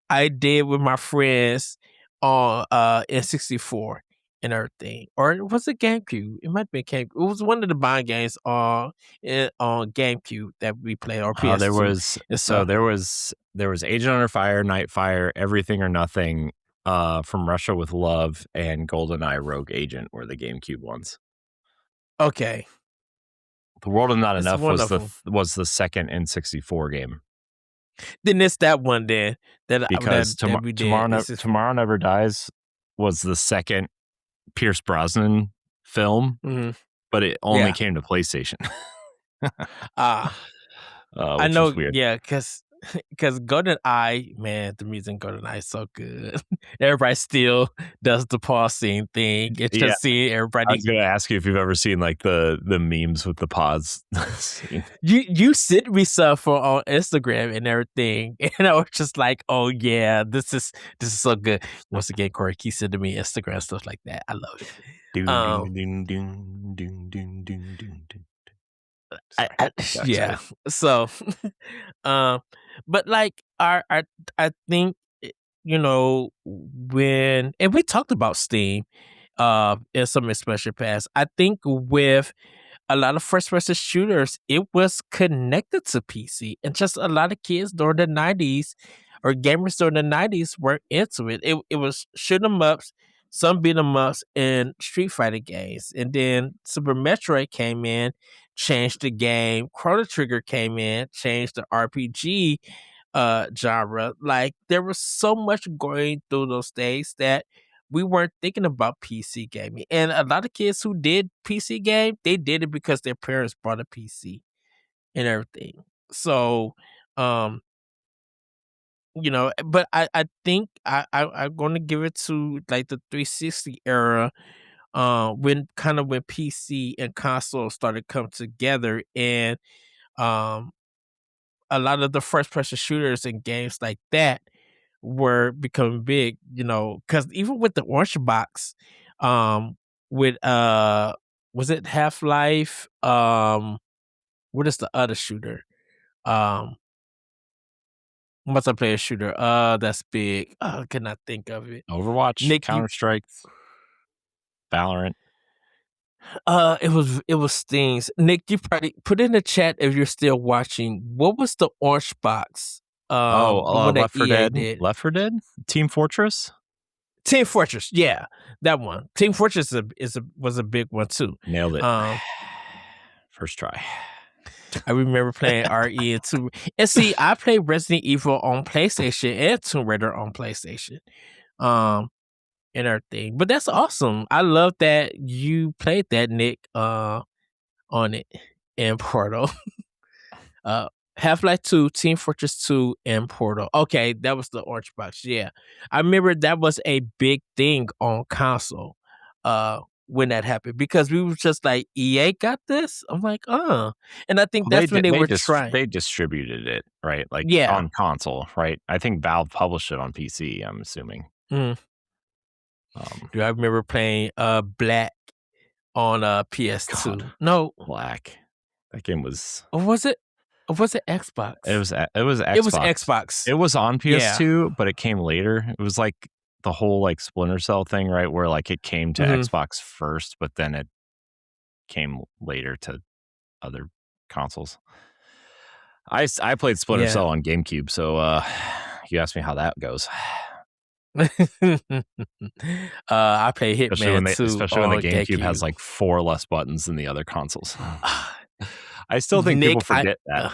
I did with my friends on N64 and everything. Or was it GameCube? It might be GameCube. It was one of the bond games on GameCube that we played, or PS2. There was Agent Under Fire, Nightfire, Everything or Nothing, From Russia with Love, and GoldenEye Rogue Agent were the GameCube ones. Okay. The World Is Not Enough was the second N64 game. Then it's that one then. Because Tomorrow Never Dies was the second Pierce Brosnan film, but it only came to PlayStation. I know, yeah, because GoldenEye, man, the music in GoldenEye is so good. Everybody still does the pausing thing. It's just seeing everybody. I was going to ask you if you've ever seen like the memes with the pause scene. You sent me stuff on Instagram and everything, and I was just like, oh yeah, this is so good. Once again, Corey keeps sending me Instagram stuff like that. I love it. Yeah. So, but like I think, you know, and we talked about Steam, in some expansion pass. I think with a lot of first person shooters, it was connected to PC, and just a lot of kids during the 90s or gamers during the 90s were into it. It was shoot 'em ups, some beat 'em ups, and Street Fighter games. And then Super Metroid came in, changed the game. Chrono Trigger came in, changed the RPG genre. Like there was so much going through those days that we weren't thinking about PC gaming. And a lot of kids who did PC game, they did it because their parents bought a PC and everything. So, you know, but I think I'm going to give it to like the 360 era, when PC and console started to come together, and a lot of the first person shooters and games like that were becoming big, you know, because even with the Orange Box, with was it Half-Life? What is the other shooter? Multiplayer shooter. That's big. I cannot think of it. Overwatch, Counter-Strike, Valorant. It was Stings. Nick, you probably put in the chat if you're still watching. What was the Orange Box? Left 4 Dead. Left 4 Dead? Team Fortress? Team Fortress, yeah, that one. Team Fortress was a big one too. Nailed it. First try. I remember playing RE and 2. And see, I played Resident Evil on PlayStation and Tomb Raider on PlayStation. And everything. But that's awesome. I love that you played that, Nick, on it in Portal. Half-Life 2, Team Fortress 2, and Portal. Okay, that was the Orange Box. Yeah. I remember that was a big thing on console when that happened, because we were just like, EA got this? I'm like, and I think that's when they were trying. They distributed it, right? Like on console, right? I think Valve published it on PC, I'm assuming. Do I remember playing Black on PS2? God, no, Black. That game was. Or was it? Or was it Xbox? It was Xbox. It was Xbox. It was on PS2, but it came later. It was like the whole like Splinter Cell thing, right? Where like it came to Xbox first, but then it came later to other consoles. I played Splinter Cell on GameCube, so you asked me how that goes. I play Hitman too, especially when the GameCube has like 4 less buttons than the other consoles. I still think people forget that.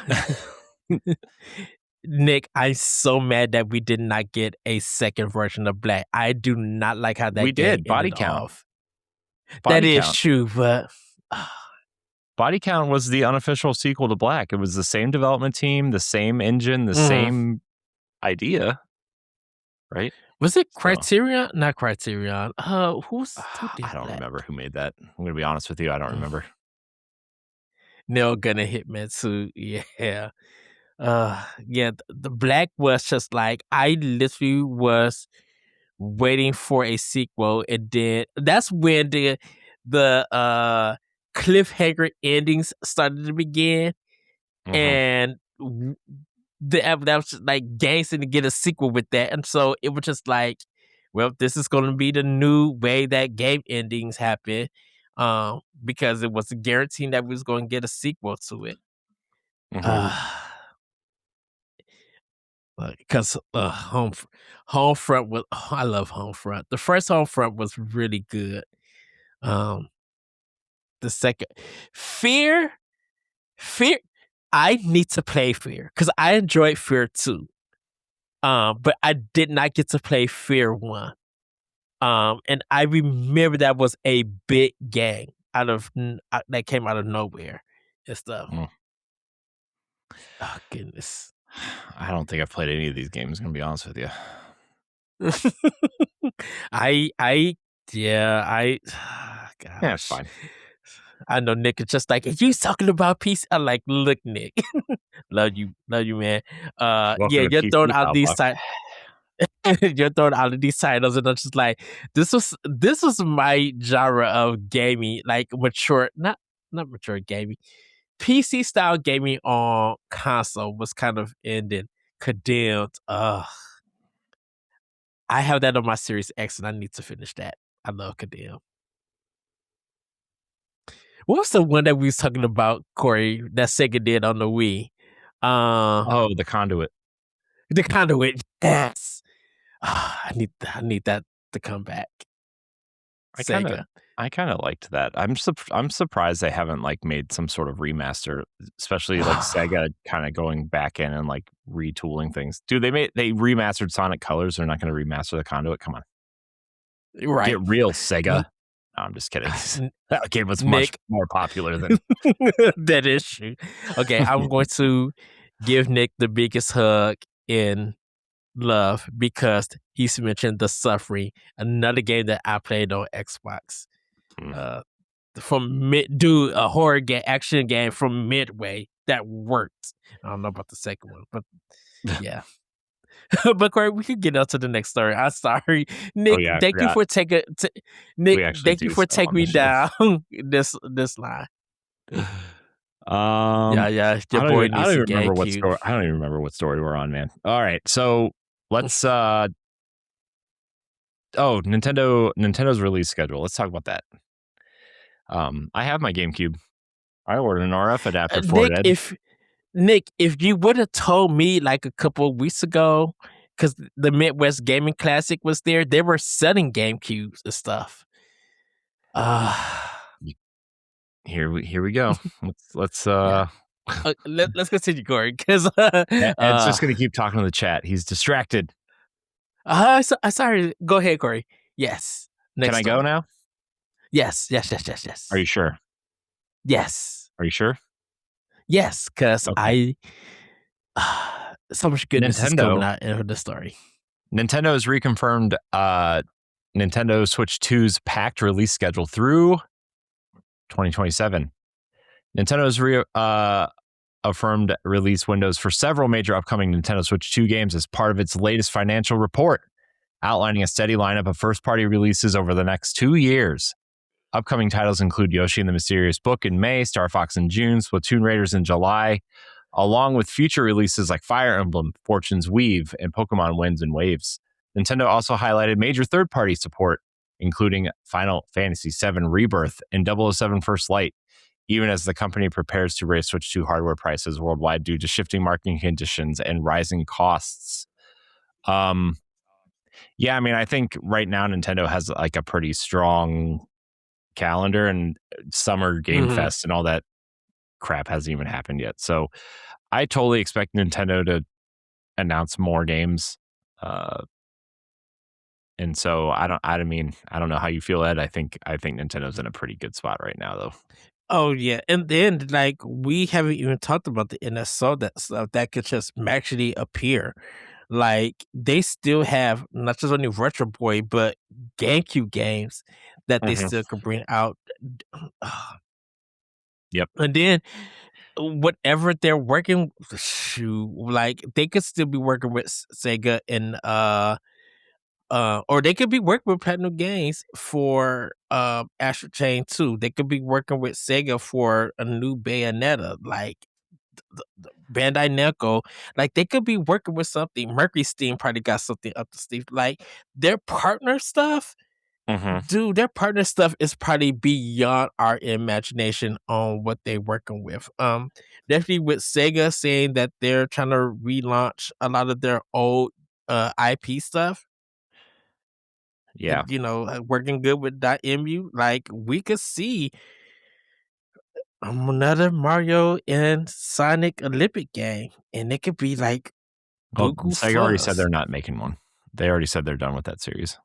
Nick, I'm so mad that we did not get a second version of Black. I do not like how that we game did body count. Off. That is true, but Body Count was the unofficial sequel to Black. It was the same development team, the same engine, the same idea, right? Was it Criterion? Not Criterion. Who did I don't Black? remember who made that. I'm gonna be honest with you, I don't remember. Nail Gunner Hitman 2. Yeah. Yeah, the Black was just like, I literally was waiting for a sequel, and then that's when the cliffhanger endings started to begin, and that was just like gangster to get a sequel with that, and so it was just like, well, this is going to be the new way that game endings happen, because it was guaranteeing that we was going to get a sequel to it. Because Homefront was, I love Homefront. The first Homefront was really good. The second, Fear, I need to play Fear because I enjoyed Fear 2. But I did not get to play Fear 1. And I remember that was a big gang that came out of nowhere and stuff. Oh goodness. I don't think I've played any of these games, gonna be honest with you. Yeah, it's fine. I know Nick is just like, are you talking about PC? I'm like, look, Nick, love you, man. You're throwing out these you're throwing out of these titles, and I'm just like, this was my genre of gaming, like mature, not mature gaming, PC style gaming on console was kind of ending, condemned. I have that on my Series X, and I need to finish that. I love Condemned. What was the one that we was talking about, Corey, that Sega did on the Wii? The Conduit. The Conduit, yes. I need that to come back. Sega. I kind of liked that. I'm surprised they haven't like made some sort of remaster, especially like Sega kind of going back in and like retooling things. Dude, they remastered Sonic Colors. They're not going to remaster the Conduit. Come on, right? Get real, Sega. No, I'm just kidding. That game was much more popular than that is true. Okay, I'm going to give Nick the biggest hug in love because he's mentioned The Suffering, another game that I played on Xbox. A horror game, action game from Midway that worked. I don't know about the second one, but yeah. But Corey, we could get on to the next story. I'm sorry, Nick. Thank you for taking Thank you for taking me down this line. Yeah. Your boy needs a GameCube. I don't even remember what story we're on, man. All right, so let's. Nintendo's release schedule. Let's talk about that. I have my GameCube. I ordered an RF adapter for it. Nick, if you would have told me like a couple of weeks ago, because the Midwest Gaming Classic was there, they were selling GameCubes and stuff. Here we go. Let's continue, Corey, because Ed's just gonna keep talking to the chat. He's distracted. Sorry. Go ahead, Corey. Yes. Can I go now? Yes. Are you sure? Yes. Are you sure? Yes, because so much goodness is coming out in the story. Nintendo has reconfirmed Nintendo Switch 2's packed release schedule through 2027. Nintendo has affirmed release windows for several major upcoming Nintendo Switch 2 games as part of its latest financial report, outlining a steady lineup of first-party releases over the next 2 years. Upcoming titles include Yoshi and the Mysterious Book in May, Star Fox in June, Splatoon Raiders in July, along with future releases like Fire Emblem, Fortune's Weave, and Pokémon Winds and Waves. Nintendo also highlighted major third-party support, including Final Fantasy VII Rebirth and 007 First Light, even as the company prepares to raise Switch 2 hardware prices worldwide due to shifting marketing conditions and rising costs. I mean, I think right now Nintendo has like a pretty strong calendar, and Summer Game Fest and all that crap hasn't even happened yet. So I totally expect Nintendo to announce more games. And so I don't know how you feel, Ed. I think Nintendo's in a pretty good spot right now, though. Oh yeah, and then like we haven't even talked about the NSO that stuff that could just magically appear. Like they still have not just only Retro Boy but GameCube games that they Mhm. still could bring out. Yep. And then whatever they're working, shoot, like they could still be working with Sega and or they could be working with Platinum Games for Astral Chain 2. They could be working with Sega for a new Bayonetta, like the Bandai Namco. Like they could be working with something. Mercury Steam probably got something up to Steve. Like their partner stuff, Mhm. dude. Their partner stuff is probably beyond our imagination on what they're working with. Definitely with Sega saying that they're trying to relaunch a lot of their old IP stuff. Yeah. Working good with .mu, like we could see another Mario and Sonic Olympic game, and it could be like Well, buku Sega already said fuzz. they're not making one. They already said they're done with that series.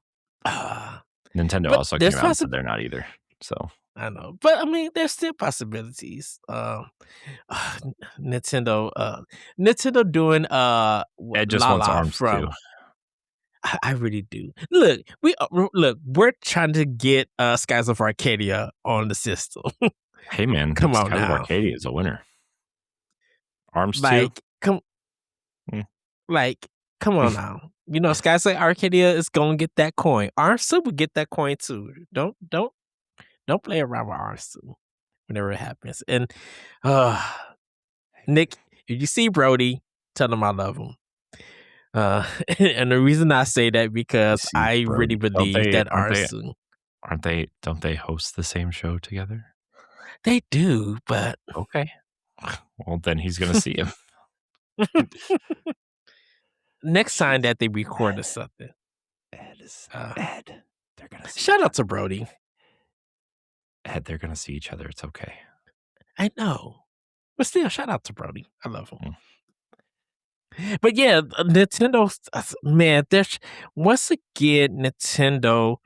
Ah, Nintendo but also there's came out and said they're not either. So I know, but I mean, there's still possibilities. Nintendo, Nintendo doing Ed just wants Lala arms too. from. I really do. Look, we're trying to get Skies of Arcadia on the system. Hey man, Come on Skies of now. Arcadia is a winner. Arms too. Like, come Mm. like, come on now. Skyside Arcadia is gonna get that coin. Armsu will get that coin too. Don't play around with Armsu whenever it happens. And Nick, if you see Brody, tell him I love him. And the reason I say that because See, I bro, really believe that don't they host the same show together? they do, but Okay. Well, then he's gonna see him. next time that they record or something. Ed. They're gonna see Shout out to Brody. Ed, they're gonna see each other. It's okay. I know. But still, shout out to Brody. I love him. But yeah, Nintendo, man, there's once again, Nintendo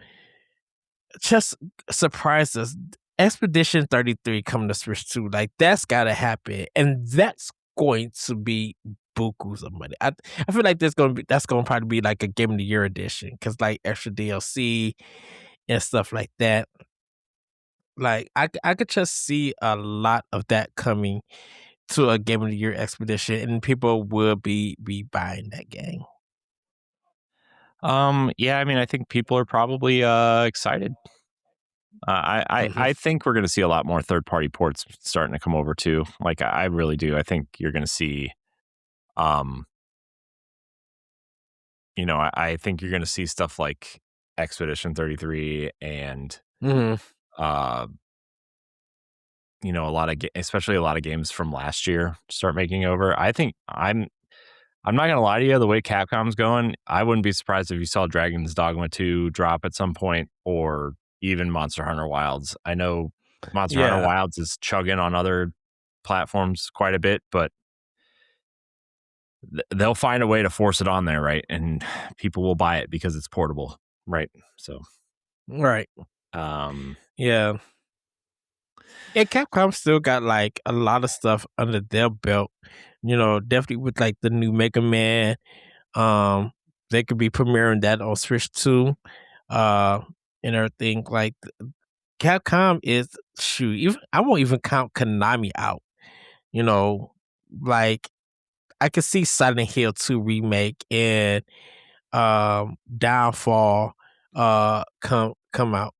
just surprised us. Expedition 33 coming to Switch 2, like that's gotta happen. And that's going to be bukus of money. I feel like that's gonna probably be like a Game of the Year edition because like extra DLC and stuff like that. Like I could just see a lot of that coming to a Game of the Year expedition, and people will be buying that game. Yeah, I mean, I think people are probably excited. I think we're going to see a lot more third party ports starting to come over too. Like I really do. I think you're going to see, I think you're going to see stuff like Expedition 33 and especially a lot of games from last year start making over. I think I'm not gonna lie to you. The way Capcom's going, I wouldn't be surprised if you saw Dragon's Dogma 2 drop at some point, or even Monster Hunter Wilds. I know Monster Hunter Wilds is chugging on other platforms quite a bit, but they'll find a way to force it on there, right? And people will buy it because it's portable, right? So, right, yeah. And Capcom still got like a lot of stuff under their belt. Definitely with like the new Mega Man. They could be premiering that on Switch 2. And everything. Like Capcom is even I won't even count Konami out. Like I could see Silent Hill 2 remake and Downfall come out.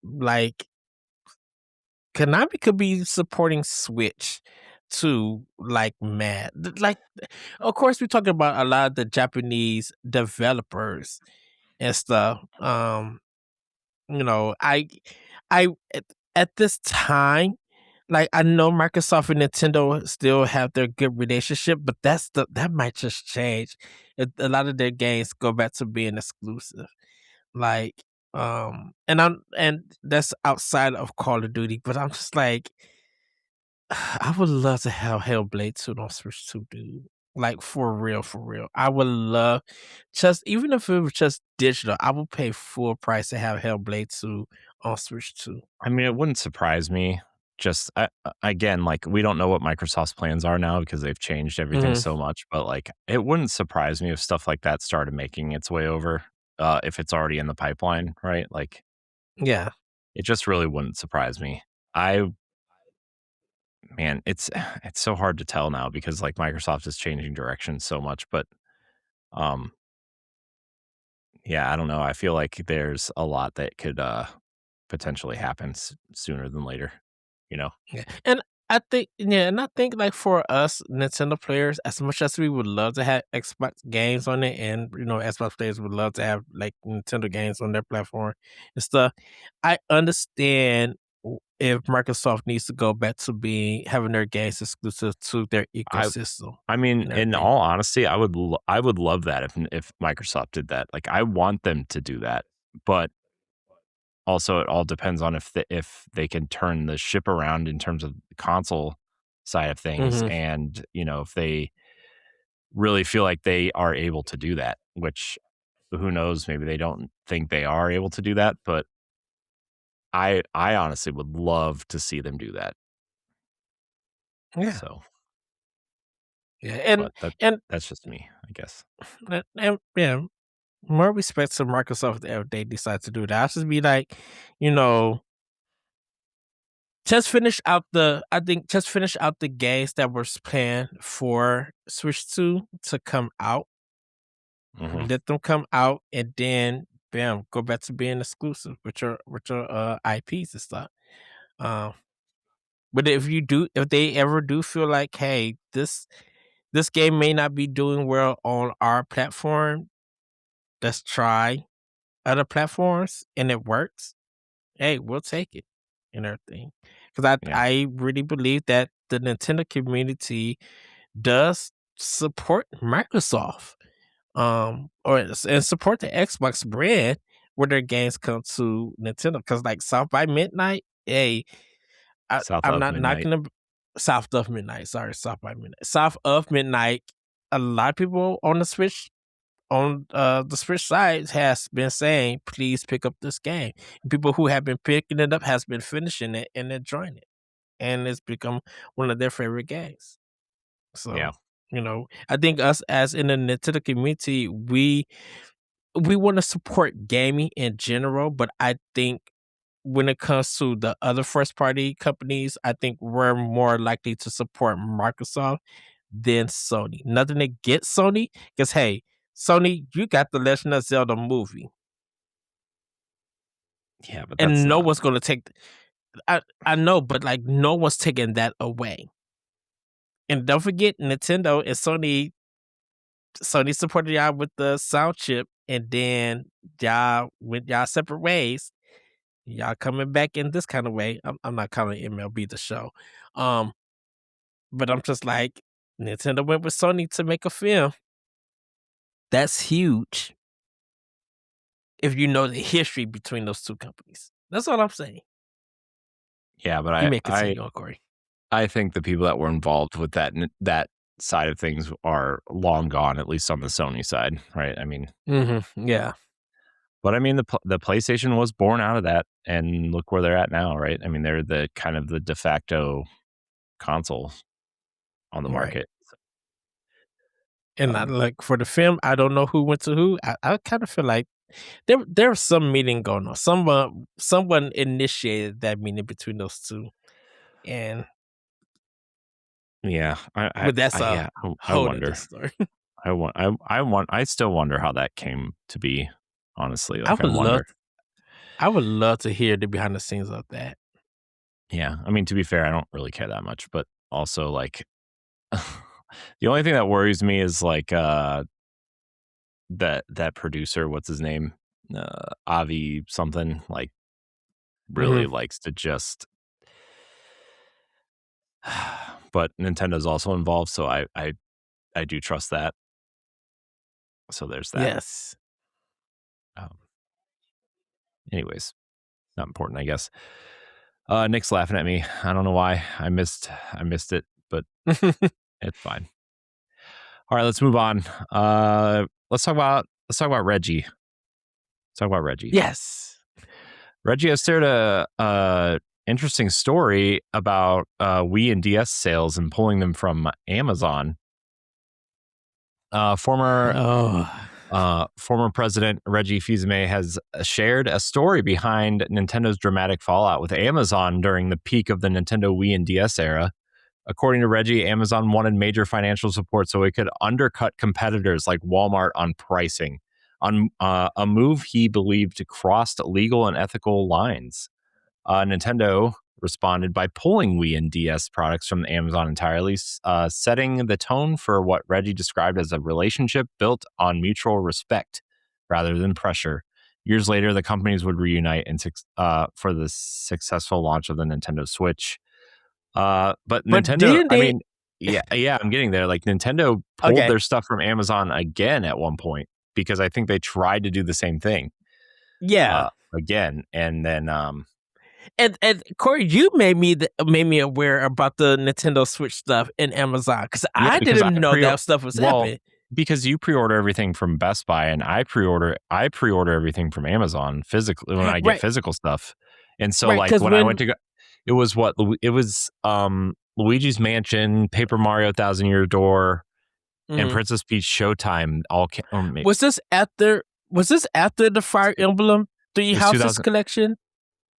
Like Konami could be supporting Switch too, like mad. Like, of course, we're talking about a lot of the Japanese developers and stuff. I at this time, like I know Microsoft and Nintendo still have their good relationship, but that might just change. A lot of their games go back to being exclusive. Like, and that's outside of Call of Duty, but I'm just like, I would love to have Hellblade 2 on Switch 2, dude. Like for real, for real. I would love just even if it was just digital, I would pay full price to have Hellblade 2 on Switch 2. I mean, it wouldn't surprise me. Just again, like we don't know what Microsoft's plans are now because they've changed everything so much. But like, it wouldn't surprise me if stuff like that started making its way over. If it's already in the pipeline, right? Like, Yeah. it just really wouldn't surprise me. Man, it's so hard to tell now because like Microsoft is changing direction so much. But um, yeah, I don't know. I feel like there's a lot that could potentially happen sooner than later. You know. Yeah. And I think like for us Nintendo players, as much as we would love to have Xbox games on it, and Xbox players would love to have like Nintendo games on their platform and stuff, I understand if Microsoft needs to go back to being having their games exclusive to their I ecosystem I mean, and in everything. all honesty, I would love that if Microsoft did that. Like, I want them to do that, but also it all depends on if they can turn the ship around in terms of the console side of things, Hmm. and if they really feel like they are able to do that. Which, who knows? Maybe they don't think they are able to do that, but I honestly would love to see them do that. Yeah. So, Yeah. but And that's just me, I guess. yeah, more respect to Microsoft if they decide to do that. I'll just be like, you know, just finish out the games that was planned for Switch 2 to come out. Hmm. Let them come out and then bam, go back to being exclusive with your IPs and stuff. Um but if they ever do feel like, hey, this game may not be doing well on our platform, let's try other platforms and it works, hey, we'll take it and everything. Because Yeah, I really believe that the Nintendo community does support Microsoft, and support the Xbox brand where their games come to Nintendo. Because like South by Midnight, hey, South I'm of not Midnight. knocking them. South of Midnight, sorry, South by Midnight. South of Midnight. A lot of people on the Switch side has been saying, please pick up this game. And people who have been picking it up has been finishing it and enjoying it. And it's become one of their favorite games. Yeah. So, I think us as in the Nintendo community, we want to support gaming in general, but I think when it comes to the other first party companies, I think we're more likely to support Microsoft than Sony. Nothing against Sony, because hey, Sony, you got the Legend of Zelda movie, Yeah, but that's and no not. one's gonna take. I know, but like no one's taking that away. And don't forget, Nintendo and Sony supported y'all with the sound chip, and then y'all went y'all separate ways. Y'all coming back in this kind of way. I'm not calling MLB the show, um, but I'm just like Nintendo went with Sony to make a film. That's huge. If you know the history between those two companies, that's all I'm saying. Yeah, but You may I continue on, Corey. I think the people that were involved with that side of things are long gone, at least on the Sony side, right? I mean, Yeah. but I mean the PlayStation was born out of that, and look where they're at now, right? I mean, they're the kind of the de facto console on the Right. market. And I, Um, like for the film, I don't know who went to who. I kind of feel like there was some meeting going on. Someone initiated that meeting between those two, and yeah, but that's a yeah, I whole other wonder. story. I still wonder how that came to be. Honestly, I like I would love, wonder. I would love to hear the behind the scenes of that. Yeah, I mean, to be fair, I don't really care that much, but also like the only thing that worries me is like that producer, what's his name? Avi something, like Hmm. really likes to just but Nintendo's also involved, so I do trust that. So there's that. Yes. Um, anyways, not important, I guess. Nick's laughing at me. I don't know why. I missed it, but it's fine. All right, let's move on. Let's talk about Reggie. Let's talk about Reggie. Yes. Reggie has shared a interesting story about Wii and DS sales and pulling them from Amazon. Former President Reggie Fils-Aimé has shared a story behind Nintendo's dramatic fallout with Amazon during the peak of the Nintendo Wii and DS era. According to Reggie, Amazon wanted major financial support so it could undercut competitors like Walmart on pricing, on a move he believed crossed legal and ethical lines. Nintendo responded by pulling Wii and DS products from Amazon entirely, setting the tone for what Reggie described as a relationship built on mutual respect rather than pressure. Years later, the companies would reunite for the successful launch of the Nintendo Switch. But Nintendo, didn't they? yeah, I'm getting there. Like Nintendo pulled their stuff from Amazon again at one point because I think they tried to do the same thing. Yeah. Again, and then And Corey, you made me aware about the Nintendo Switch stuff in Amazon because I didn't know that stuff was happening. Because you pre-order everything from Best Buy and I pre-order everything from Amazon physically when I get physical stuff. And so like when I went to go, it was Luigi's Mansion, Paper Mario 1000 Year Door, and Princess Peach Showtime. Was this after the Fire Emblem Three Houses collection?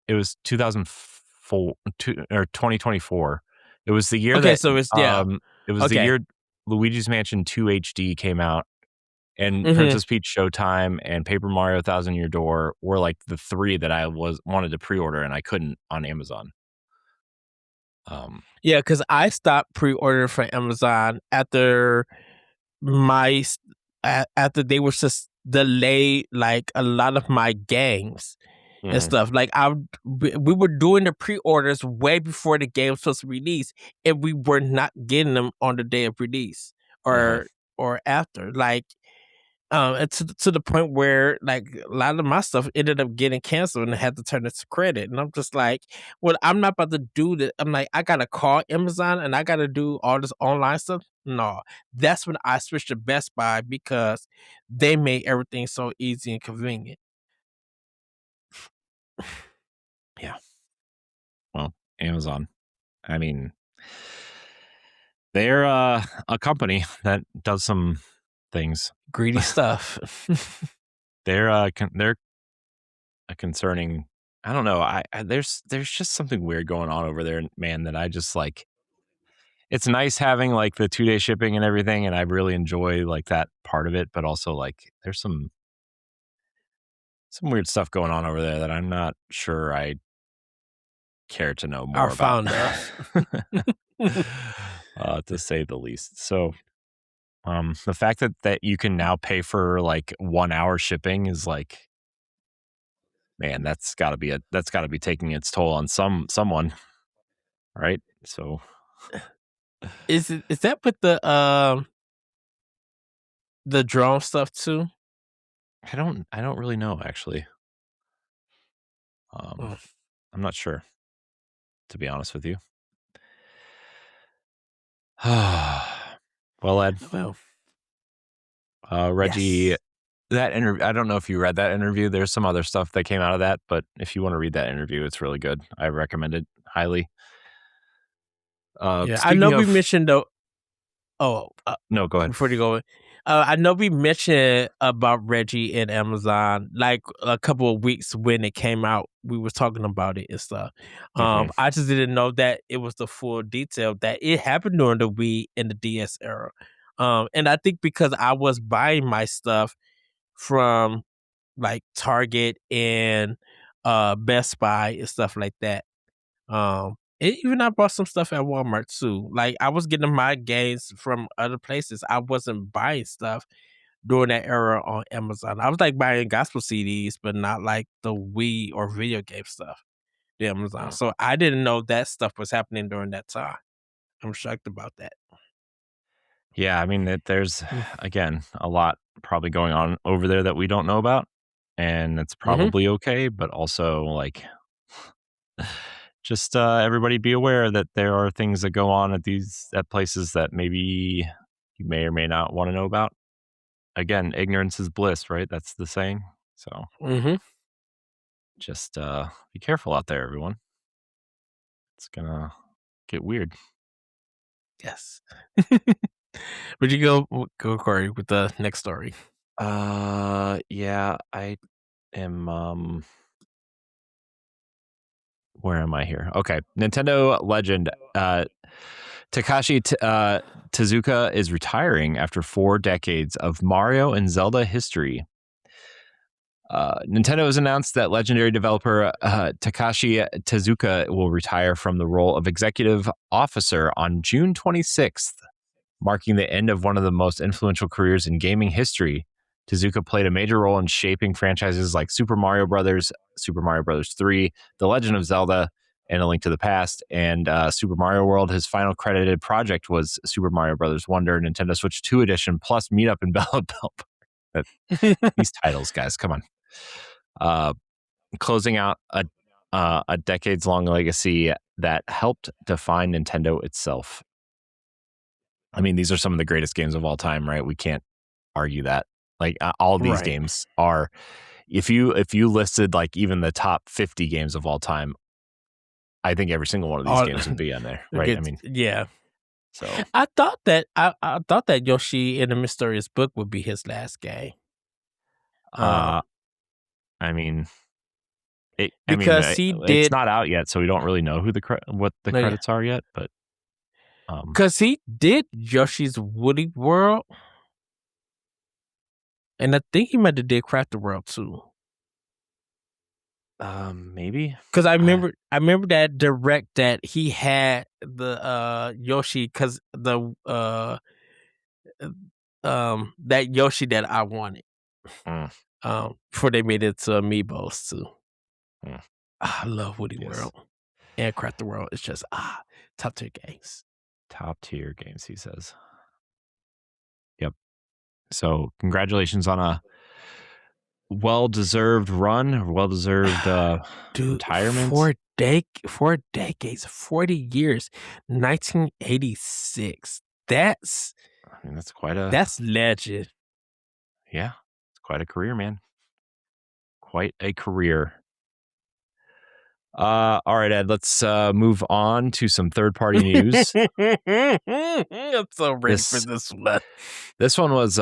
It was 2004 or 2024. It was the year it was the year Luigi's Mansion 2 HD came out, and Princess Peach Showtime and Paper Mario 1000 Year Door were like the three that I wanted to pre-order and I couldn't on Amazon. Yeah, because I stopped pre-ordering from Amazon after after they were just delayed like a lot of my games and stuff. Like we were doing the pre-orders way before the game was supposed to release, and we were not getting them on the day of release or after. Like to the point where like a lot of my stuff ended up getting canceled and I had to turn it to credit. And I'm just like, well, I'm not about to do that. I'm like, I gotta call Amazon and I gotta do all this online stuff. No, that's when I switched to Best Buy because they made everything so easy and convenient. Yeah. Well, Amazon. I mean, they're a company that does some things. Greedy stuff. They're a concerning. I don't know. There's just something weird going on over there, man. That I just like. It's nice having like the 2-day shipping and everything, and I really enjoy like that part of it. But also like, there's some weird stuff going on over there that I'm not sure I care to know more about. To say the least. So the fact that you can now pay for like 1 hour shipping is like, man, that's gotta be taking its toll on someone, right? So is that with the drone stuff too? I don't really know actually. I'm not sure, to be honest with you. Well, Ed. Well, Reggie, yes. That interview, I don't know if you read that interview. There's some other stuff that came out of that, but if you want to read that interview, it's really good. I recommend it highly. I know we mentioned though. No, go ahead. Before you go, I know we mentioned about Reggie and Amazon like a couple of weeks when it came out. We were talking about it and stuff. I just didn't know that it was the full detail that it happened during the Wii and the DS era. And I think because I was buying my stuff from like Target and Best Buy and stuff like that. Even I bought some stuff at Walmart too. Like I was getting my games from other places. I wasn't buying stuff during that era on Amazon. I was like buying gospel CDs, but not like the Wii or video game stuff. The Amazon. So I didn't know that stuff was happening during that time. I'm shocked about that. Yeah, I mean, there's again a lot probably going on over there that we don't know about, and it's probably okay. But also, like, just everybody be aware that there are things that go on at places that maybe you may or may not want to know about. Again, ignorance is bliss, right? That's the saying. So, Just be careful out there, everyone. It's gonna get weird. Yes. Would you go Corey with the next story? Yeah, I am. Where am I here? Okay, Nintendo legend Takashi Tezuka is retiring after 4 decades of Mario and Zelda history. Nintendo has announced that legendary developer Takashi Tezuka will retire from the role of executive officer on June 26th, marking the end of one of the most influential careers in gaming history. Tezuka played a major role in shaping franchises like Super Mario Brothers, Super Mario Brothers 3, The Legend of Zelda, and A Link to the Past, and Super Mario World. His final credited project was Super Mario Brothers Wonder, Nintendo Switch 2 Edition, plus Meet Up in Bella Bell. These titles, guys, come on. Closing out a decades-long legacy that helped define Nintendo itself. I mean, these are some of the greatest games of all time, right? We can't argue that. Like all these games are. If you listed like even the top 50 games of all time, I think every single one of these games would be on there, right? I mean, yeah. So I thought that I thought that Yoshi in the Mysterious Book would be his last game. I mean, he did. It's not out yet, so we don't really know who what the credits are yet. But because he did Yoshi's Woody World, and I think he might have did Crafted World too. Maybe because I remember that direct that he had the Yoshi because the that Yoshi that I wanted before they made it to Amiibos too. I love Woody World and Crafted World. It's just top tier games. Top tier games, he says. Yep. So congratulations on a well-deserved run, well-deserved retirement. 4 decades, 40 years, 1986. That's legend. Yeah, it's quite a career, man. Quite a career. All right, Ed, let's move on to some third-party news. I'm so ready for this one. This one was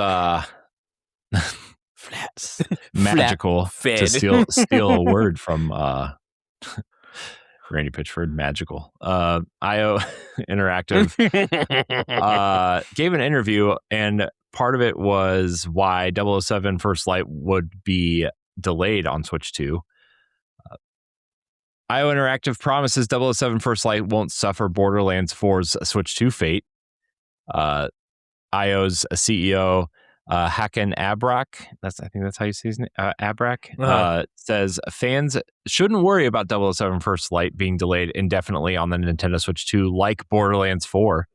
magical, to steal a word from Randy Pitchford. Magical. IO Interactive gave an interview, and part of it was why 007 First Light would be delayed on Switch 2. IO Interactive promises 007 First Light won't suffer Borderlands 4's Switch 2 fate. IO's CEO Hakan Abrak, I think that's how you say his name, Abrak, says fans shouldn't worry about 007 First Light being delayed indefinitely on the Nintendo Switch 2 like Borderlands 4.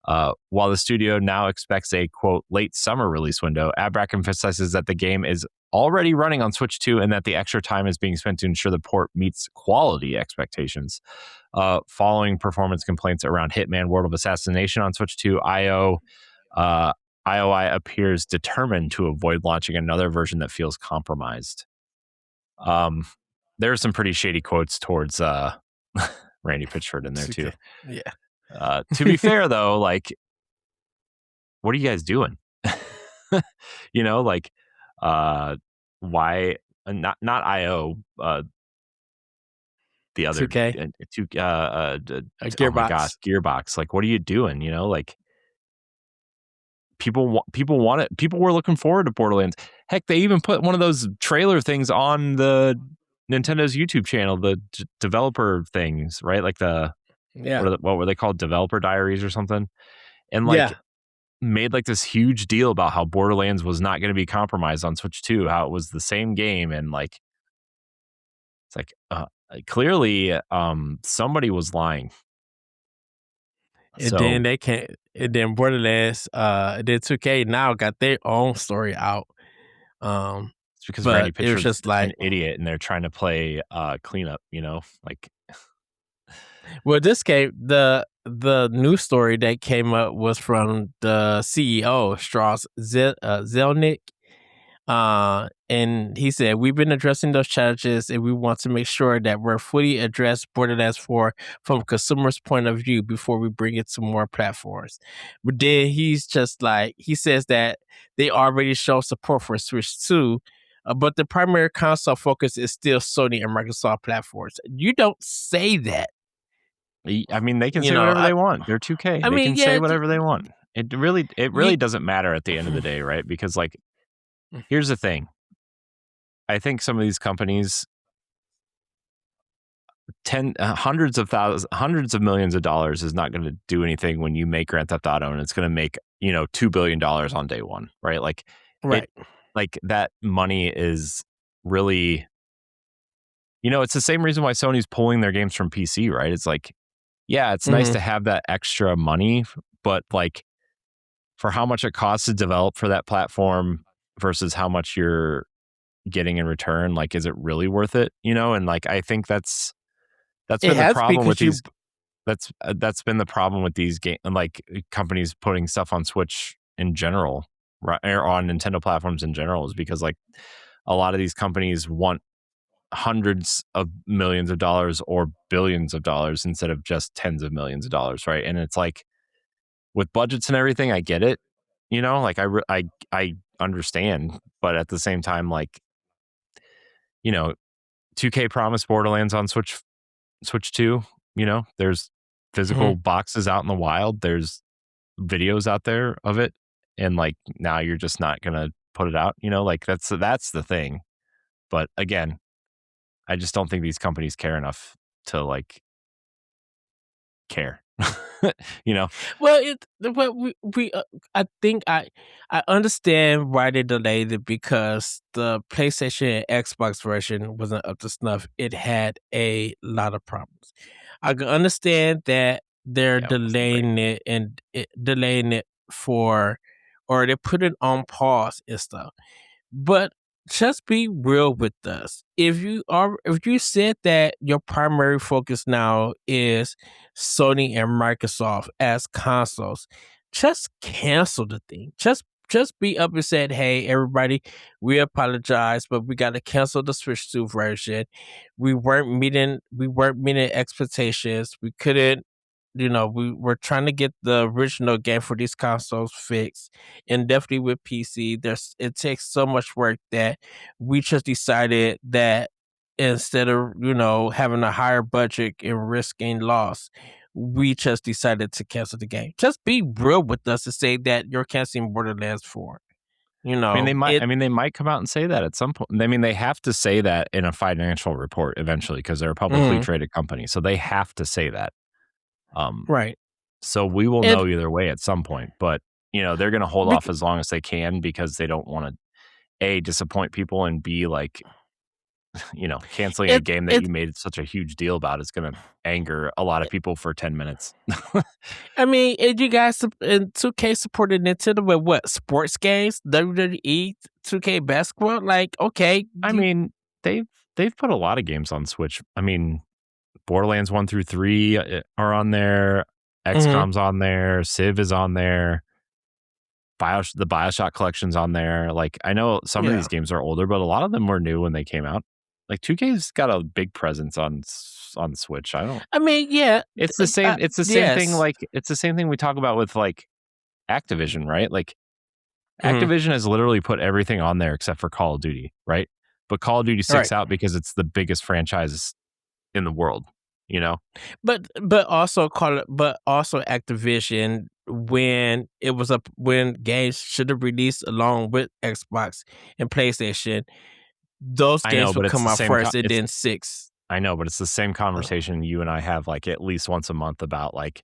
While the studio now expects a, quote, late summer release window, Abrak emphasizes that the game is already running on Switch 2 and that the extra time is being spent to ensure the port meets quality expectations. Following performance complaints around Hitman World of Assassination on Switch 2, IOI appears determined to avoid launching another version that feels compromised. There are some pretty shady quotes towards Randy Pitchford in there too. Yeah. To be fair though, like, what are you guys doing? You know, like, why not IO? The other 2K? Gearbox. Oh my gosh, Gearbox. Like, what are you doing? You know, like. People want it. People were looking forward to Borderlands. Heck, they even put one of those trailer things on the Nintendo's YouTube channel, the developer things, right? Like what were they called? Developer diaries or something. And like made like this huge deal about how Borderlands was not going to be compromised on Switch 2, how it was the same game. And like, it's like, clearly somebody was lying. And then they can't. And then Borderlands, then 2K now got their own story out. It's because Randy Pitchford's just like an idiot, and they're trying to play cleanup. You know, like. Well, this game, the news story that came up was from the CEO Strauss Zelnick, and And he said, we've been addressing those challenges and we want to make sure that we're fully addressed Borderlands 4 from a consumer's point of view before we bring it to more platforms. But then he's just like, he says that they already show support for Switch 2, but the primary console focus is still Sony and Microsoft platforms. You don't say that. I mean, they can You say know, whatever they want. They're 2K. I They mean, can yeah, say whatever they want. It really you, doesn't matter at the end of the day, right? Because like, here's the thing. I think some of these companies, hundreds of millions of dollars is not going to do anything when you make Grand Theft Auto, and it's going to make $2 billion on day one, right? Like, right. like that money is really, it's the same reason why Sony's pulling their games from PC, right? It's like, yeah, it's nice to have that extra money, but like for how much it costs to develop for that platform versus how much you're getting in return, like, is it really worth it? And like, I think that's It been the has to be problem with because these. That's been the problem with these like companies putting stuff on Switch in general, right, or on Nintendo platforms in general, is because like a lot of these companies want hundreds of millions of dollars or billions of dollars instead of just tens of millions of dollars, right? And it's like, with budgets and everything, I get it, like I understand, but at the same time, like, 2K promised Borderlands on Switch 2. There's physical boxes out in the wild. There's videos out there of it, and like now you're just not gonna put it out. Like that's the thing. But again, I just don't think these companies care enough to like care. Well, I think I understand why they delayed it, because the PlayStation and Xbox version wasn't up to snuff. It had a lot of problems. I can understand that they're Yeah, it wasn't great. delaying it or they put it on pause and stuff. But just be real with us. If you said that your primary focus now is Sony and Microsoft as consoles, just cancel the thing. Just be up and said, "Hey, everybody, we apologize, but we got to cancel the Switch 2 version. We weren't meeting expectations. We couldn't, we were trying to get the original game for these consoles fixed, and definitely with PC, it takes so much work that we just decided that instead of having a higher budget and risking loss, we just decided to cancel the game. Just be real with us and say that you're canceling Borderlands 4. I mean, they might. It. I mean, they might come out and say that at some point. I mean, they have to say that in a financial report eventually because they're a publicly traded company, so they have to say that. Right. So we will know either way at some point, but they're going to hold off as long as they can because they don't want to A, disappoint people, and B, like, canceling a game that you made such a huge deal about is going to anger a lot of people for 10 minutes. I mean, and you guys in 2K supported Nintendo with what? Sports games? WWE, 2K basketball? Like, okay. I mean, they've put a lot of games on Switch. I mean, Borderlands 1 through 3 are on there. XCOM's on there. Civ is on there. The BioShock collection's on there. Like, I know some of these games are older, but a lot of them were new when they came out. Like, 2K's got a big presence on Switch. I mean, yeah. It's the same. It's the same thing. Like, it's the same thing we talk about with like Activision, right? Like, Activision has literally put everything on there except for Call of Duty, right? But Call of Duty sticks out because it's the biggest franchise in the world, But also Activision, when games should have released along with Xbox and PlayStation, those games would come out first and then 6. I know, but it's the same conversation you and I have like at least once a month about like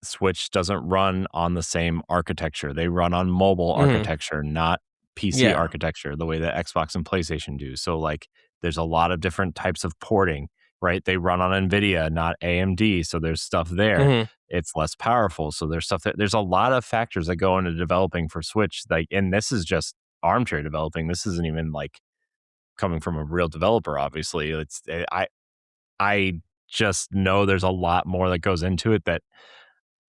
Switch doesn't run on the same architecture. They run on mobile architecture, not PC architecture, the way that Xbox and PlayStation do. So like there's a lot of different types of porting, right? They run on NVIDIA, not AMD. So there's stuff there. It's less powerful. So there's stuff there's a lot of factors that go into developing for Switch. Like, and this is just armchair developing. This isn't even like coming from a real developer, obviously. I just know there's a lot more that goes into it that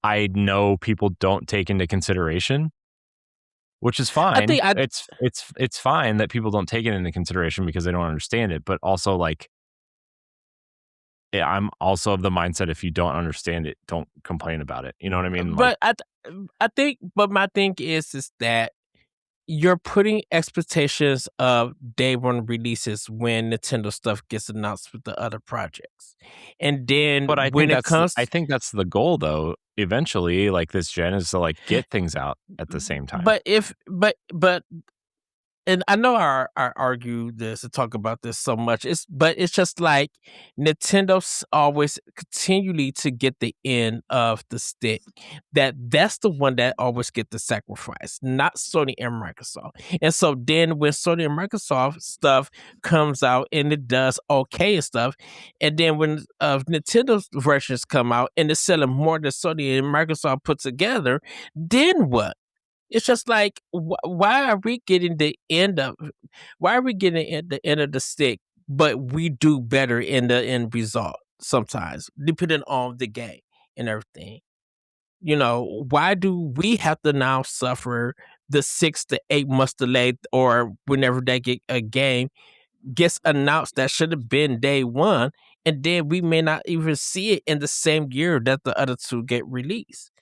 I know people don't take into consideration. which is fine. think It's fine that people don't take it into consideration because they don't understand it. But also, like, I'm also of the mindset, if you don't understand it, don't complain about it. You know what I mean? But I think, but my thing is that you're putting expectations of day one releases when Nintendo stuff gets announced with the other projects, and then But I when think it comes, I think that's the goal, though. Eventually, like this gen is to like get things out at the same time. but and I know I argue this and talk about this so much. But it's just like Nintendo's always continually to get the end of the stick. That's the one that always get the sacrifice, not Sony and Microsoft. And so then when Sony and Microsoft stuff comes out and it does okay and stuff, and then when Nintendo's versions come out and it's selling more than Sony and Microsoft put together, then what? It's just like, why are we getting the end of? Why are we getting the end of the stick? But we do better in the end result sometimes, depending on the game and everything. You know, why do we have to now suffer the 6 to 8 months delay, or whenever they get a game gets announced that should have been day one, and then we may not even see it in the same year that the other two get released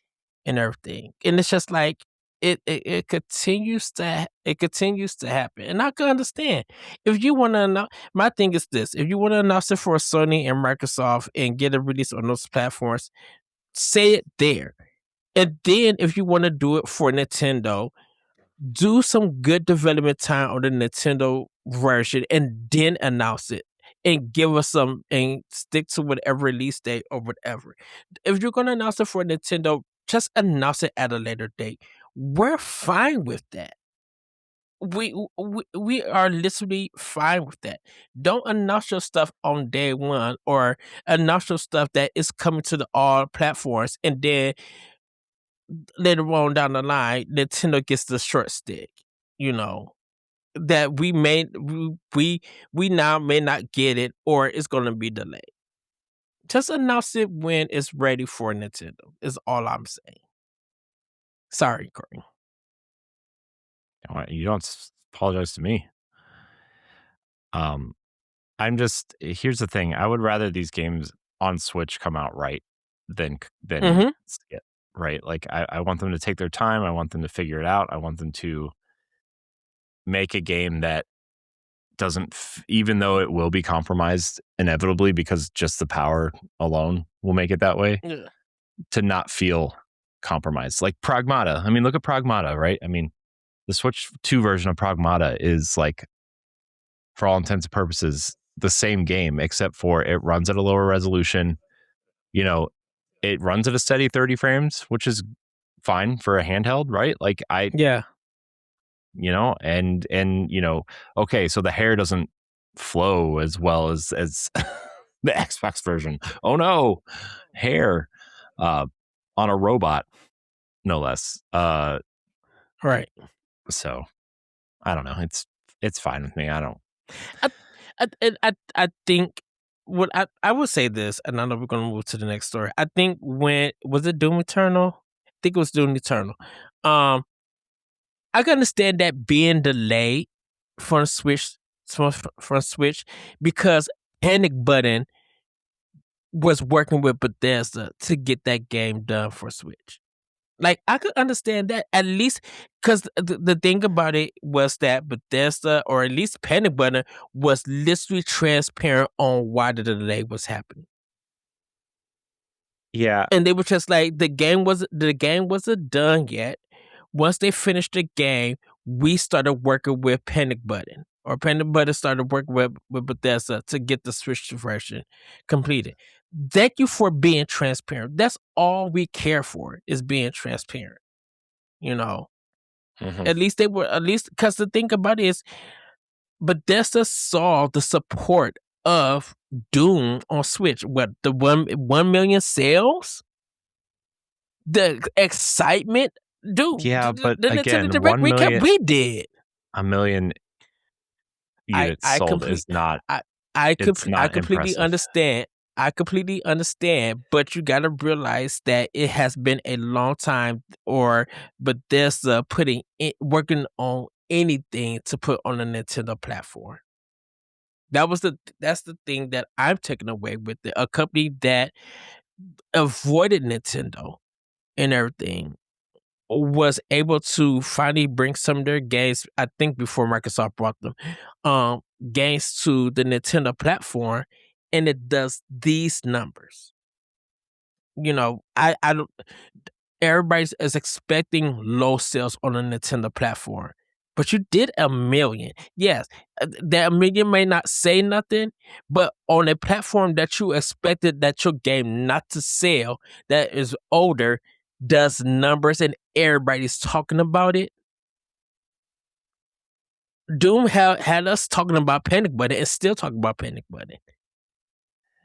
and everything. And it's just like it continues to happen. And I can understand. If you want to announce, my thing is this: if you want to announce it for Sony and Microsoft and get a release on those platforms, say it there. And then if you want to do it for Nintendo, do some good development time on the Nintendo version and then announce it and give us some and stick to whatever release date or whatever. If you're going to announce it for Nintendo, just announce it at a later date. We're fine with that. We are literally fine with that. Don't announce your stuff on day one, or announce your stuff that is coming to the all platforms, and then later on down the line, Nintendo gets the short stick. You know that we now may not get it, or it's going to be delayed. Just announce it when it's ready for Nintendo. Is all I'm saying. Sorry, Corey. You don't apologize to me. I'm just, here's the thing. I would rather these games on Switch come out right than skip, right? Like I want them to take their time. I want them to figure it out. I want them to make a game that doesn't, even though it will be compromised inevitably because just the power alone will make it that way, to not feel compromised. Like Pragmata. I mean, look at Pragmata, right? I mean, the Switch 2 version of Pragmata is like, for all intents and purposes, the same game, except for it runs at a lower resolution. You know, it runs at a steady 30 frames, which is fine for a handheld, right? Like you know, and you know, okay, so the hair doesn't flow as well as the Xbox version. Oh no, hair on a robot, no less. Right. So I don't know. It's fine with me. I don't. I think what I would say this, and I know we're gonna move to the next story. I think when was it Doom Eternal? I think it was Doom Eternal. I can understand that being delayed from Switch because Panic Button was working with Bethesda to get that game done for Switch. Like, I could understand that, at least because the thing about it was that Bethesda, or at least Panic Button, was literally transparent on why the delay was happening. Yeah. And they were just like, the game wasn't done yet. Once they finished the game, we started working with Panic Button, or Panic Button started working with Bethesda to get the Switch version completed. Thank you for being transparent. That's all we care for, is being transparent. You know, at least because the thing about it is, Bethesda saw the support of Doom on Switch. What, the 1 million sales, the excitement, dude. Yeah, but the again, Nintendo Direct 1 million, recap we did. 1 million units sold is not. I it's not completely impressive. understand. I completely understand, but you got to realize that it has been a long time, or Bethesda working on anything to put on the Nintendo platform. That's the thing that I'm taking away with it. A company that avoided Nintendo and everything was able to finally bring some of their games, I think before Microsoft brought them, games to the Nintendo platform, and it does these numbers. I don't. Everybody is expecting low sales on the Nintendo platform, but you did 1,000,000. Yes, that 1,000,000 may not say nothing, but on a platform that you expected that your game not to sell, that is older, does numbers, and everybody's talking about it. Doom had us talking about Panic Button and still talking about Panic Button.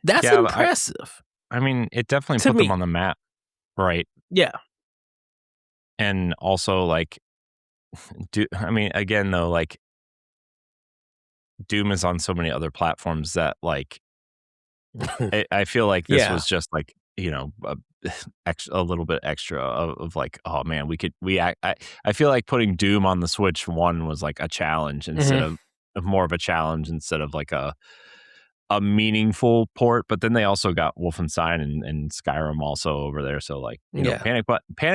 That's impressive. I mean, it definitely to put me. them on the map, right? Yeah. And also, like, again, though, like, Doom is on so many other platforms that, like, I feel like this was just like, a little bit extra of like, oh man, I feel like putting Doom on the Switch 1 was like a challenge instead of more of a challenge instead of like a meaningful port. But then they also got Wolfenstein and Skyrim also over there. So like, Panic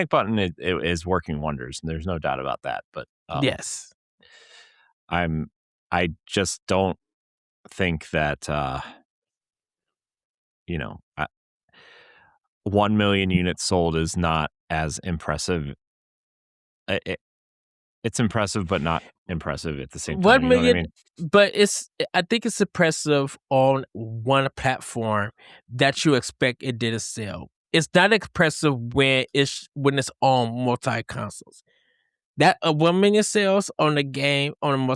Button is working wonders. And there's no doubt about that. But yes, I just don't think that 1 million units sold is not as impressive. It's impressive, but not impressive at the same time. 1 million, You know what I mean? but I think it's impressive on one platform that you expect it didn't sell. It's not impressive when it's on multi consoles. That 1 million sales on the game on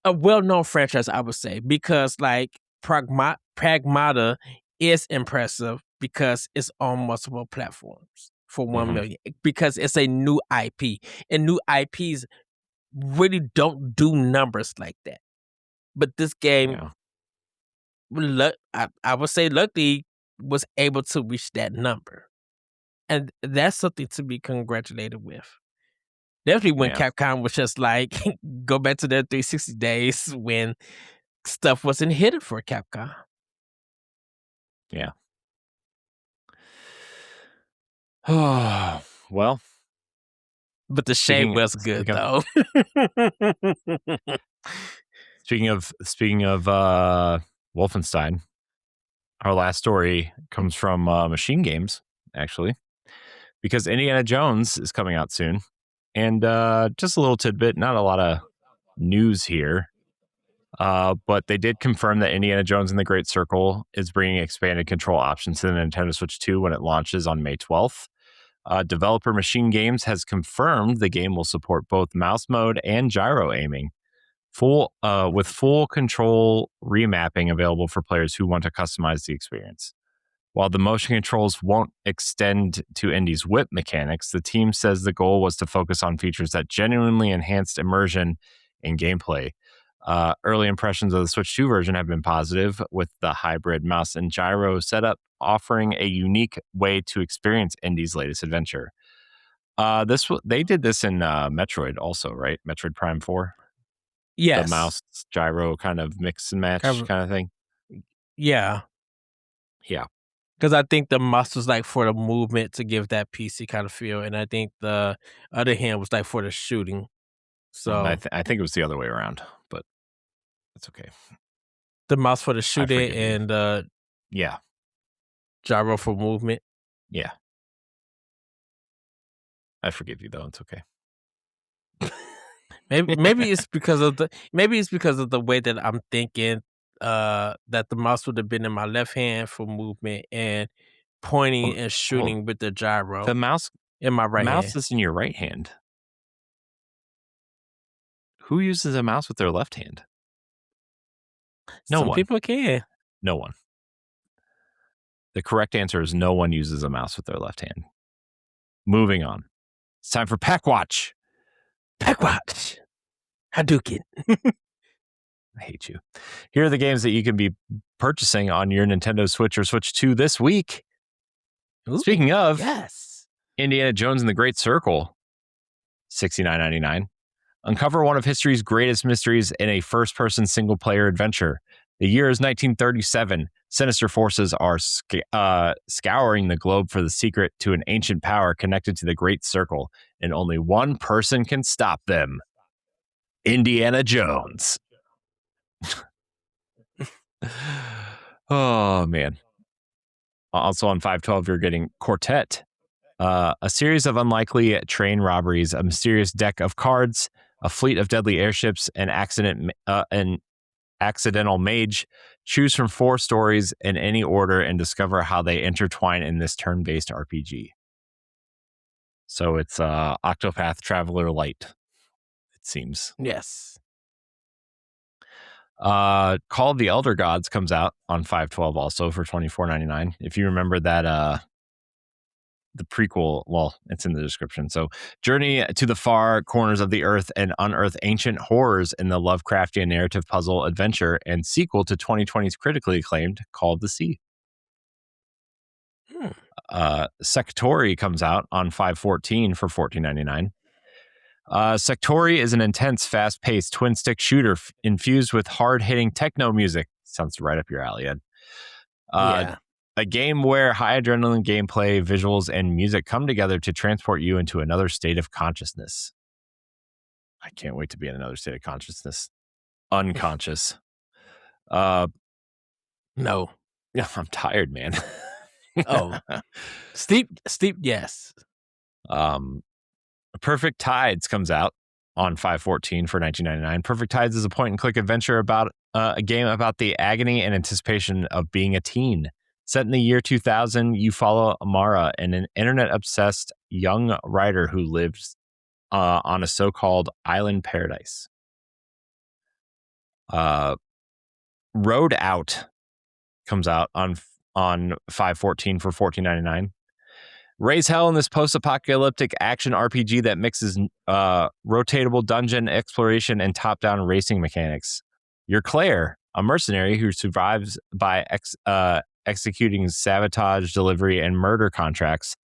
a well-known franchise, I would say, because like Pragmata is impressive because it's on multiple platforms for 1 million, because it's a new IP, and new IPs really don't do numbers like that. But this game, I would say, luckily was able to reach that number, and that's something to be congratulated with. Definitely when Capcom was just like, go back to their 360 days when stuff wasn't hidden for Capcom. Yeah. Well. But the shade was good, though. Speaking of Wolfenstein, our last story comes from Machine Games, actually, because Indiana Jones is coming out soon. And just a little tidbit, not a lot of news here, but they did confirm that Indiana Jones and the Great Circle is bringing expanded control options to the Nintendo Switch 2 when it launches on May 12th. Developer Machine Games has confirmed the game will support both mouse mode and gyro aiming, with full control remapping available for players who want to customize the experience. While the motion controls won't extend to Indy's whip mechanics, the team says the goal was to focus on features that genuinely enhanced immersion in gameplay. Early impressions of the Switch 2 version have been positive, with the hybrid mouse and gyro setup offering a unique way to experience Indy's latest adventure. They did this in Metroid also, right? Metroid Prime 4? Yes. The mouse gyro kind of mix and match kind of thing. Yeah. Yeah. Because I think the mouse was like for the movement to give that PC kind of feel, and I think the other hand was like for the shooting. So I think it was the other way around, but that's okay. The mouse for the shooting and gyro for movement. Yeah. I forgive you though. It's okay. maybe it's because of the way that I'm thinking, that the mouse would have been in my left hand for movement and pointing and shooting with the gyro. The mouse in my right hand. Mouse is in your right hand. Who uses a mouse with their left hand? Some people can. No one. The correct answer is no one uses a mouse with their left hand. Moving on. It's time for Pack Watch. Pack Watch. Hadouken. I hate you. Here are the games that you can be purchasing on your Nintendo Switch or Switch 2 this week. Ooh, Speaking of, yes. Indiana Jones and the Great Circle, $69.99. Uncover one of history's greatest mysteries in a first-person single-player adventure. The year is 1937. Sinister forces are scouring the globe for the secret to an ancient power connected to the Great Circle, and only one person can stop them. Indiana Jones. Oh, man. Also on 512, you're getting Quartet, a series of unlikely train robberies, a mysterious deck of cards, a fleet of deadly airships, an accidental mage. Choose from 4 stories in any order and discover how they intertwine in this turn-based RPG. So it's Octopath Traveler Light, it seems. Yes. Call of the Elder Gods comes out on 512 also for $24.99. If you remember that the prequel, well, it's in the description. So journey to the far corners of the earth and unearth ancient horrors in the Lovecraftian narrative puzzle adventure and sequel to 2020's critically acclaimed Call of the Sea. Sectori comes out on 514 for $14.99. Sectori is an intense, fast-paced twin-stick shooter infused with hard-hitting techno music. Sounds right up your alley, Ed. Yeah. A game where high adrenaline gameplay, visuals, and music come together to transport you into another state of consciousness. I can't wait to be in another state of consciousness. Unconscious. No. Yeah, I'm tired, man. Oh. Steep, yes. Perfect Tides comes out on 514 for $19.99. Perfect Tides is a point-and-click adventure about a game about the agony and anticipation of being a teen. Set in the year 2000, you follow Amara, an internet-obsessed young writer who lives on a so-called island paradise. Road Out comes out on 514 for $14.99. Raise hell in this post-apocalyptic action RPG that mixes rotatable dungeon exploration and top-down racing mechanics. You're Claire, a mercenary who survives by executing sabotage, delivery, and murder contracts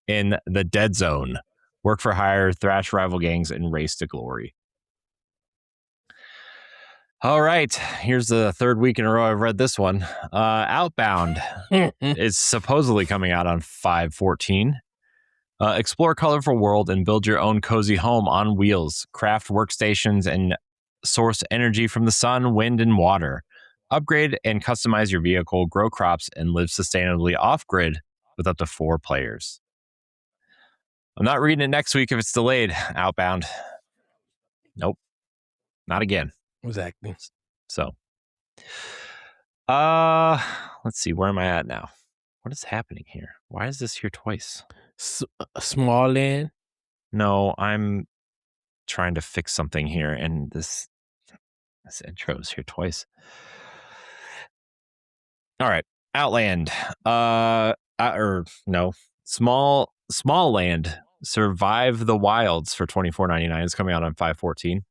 in the Dead Zone. Work for hire, thrash rival gangs, and race to glory. All right, here's the third week in a row I've read this one. Outbound is supposedly coming out on 5/14. Explore a colorful world and build your own cozy home on wheels. Craft workstations and source energy from the sun, wind, and water. Upgrade and customize your vehicle, grow crops, and live sustainably off-grid with up to 4 players. I'm not reading it next week if it's delayed. Outbound. Nope. Not again. Exactly. So, let's see. Where am I at now? What is happening here? Why is this here twice? Small land. No, I'm trying to fix something here, and this intro is here twice. All right, Outland. Small Land. Survive the Wilds for $24.99 is coming out on 5/14.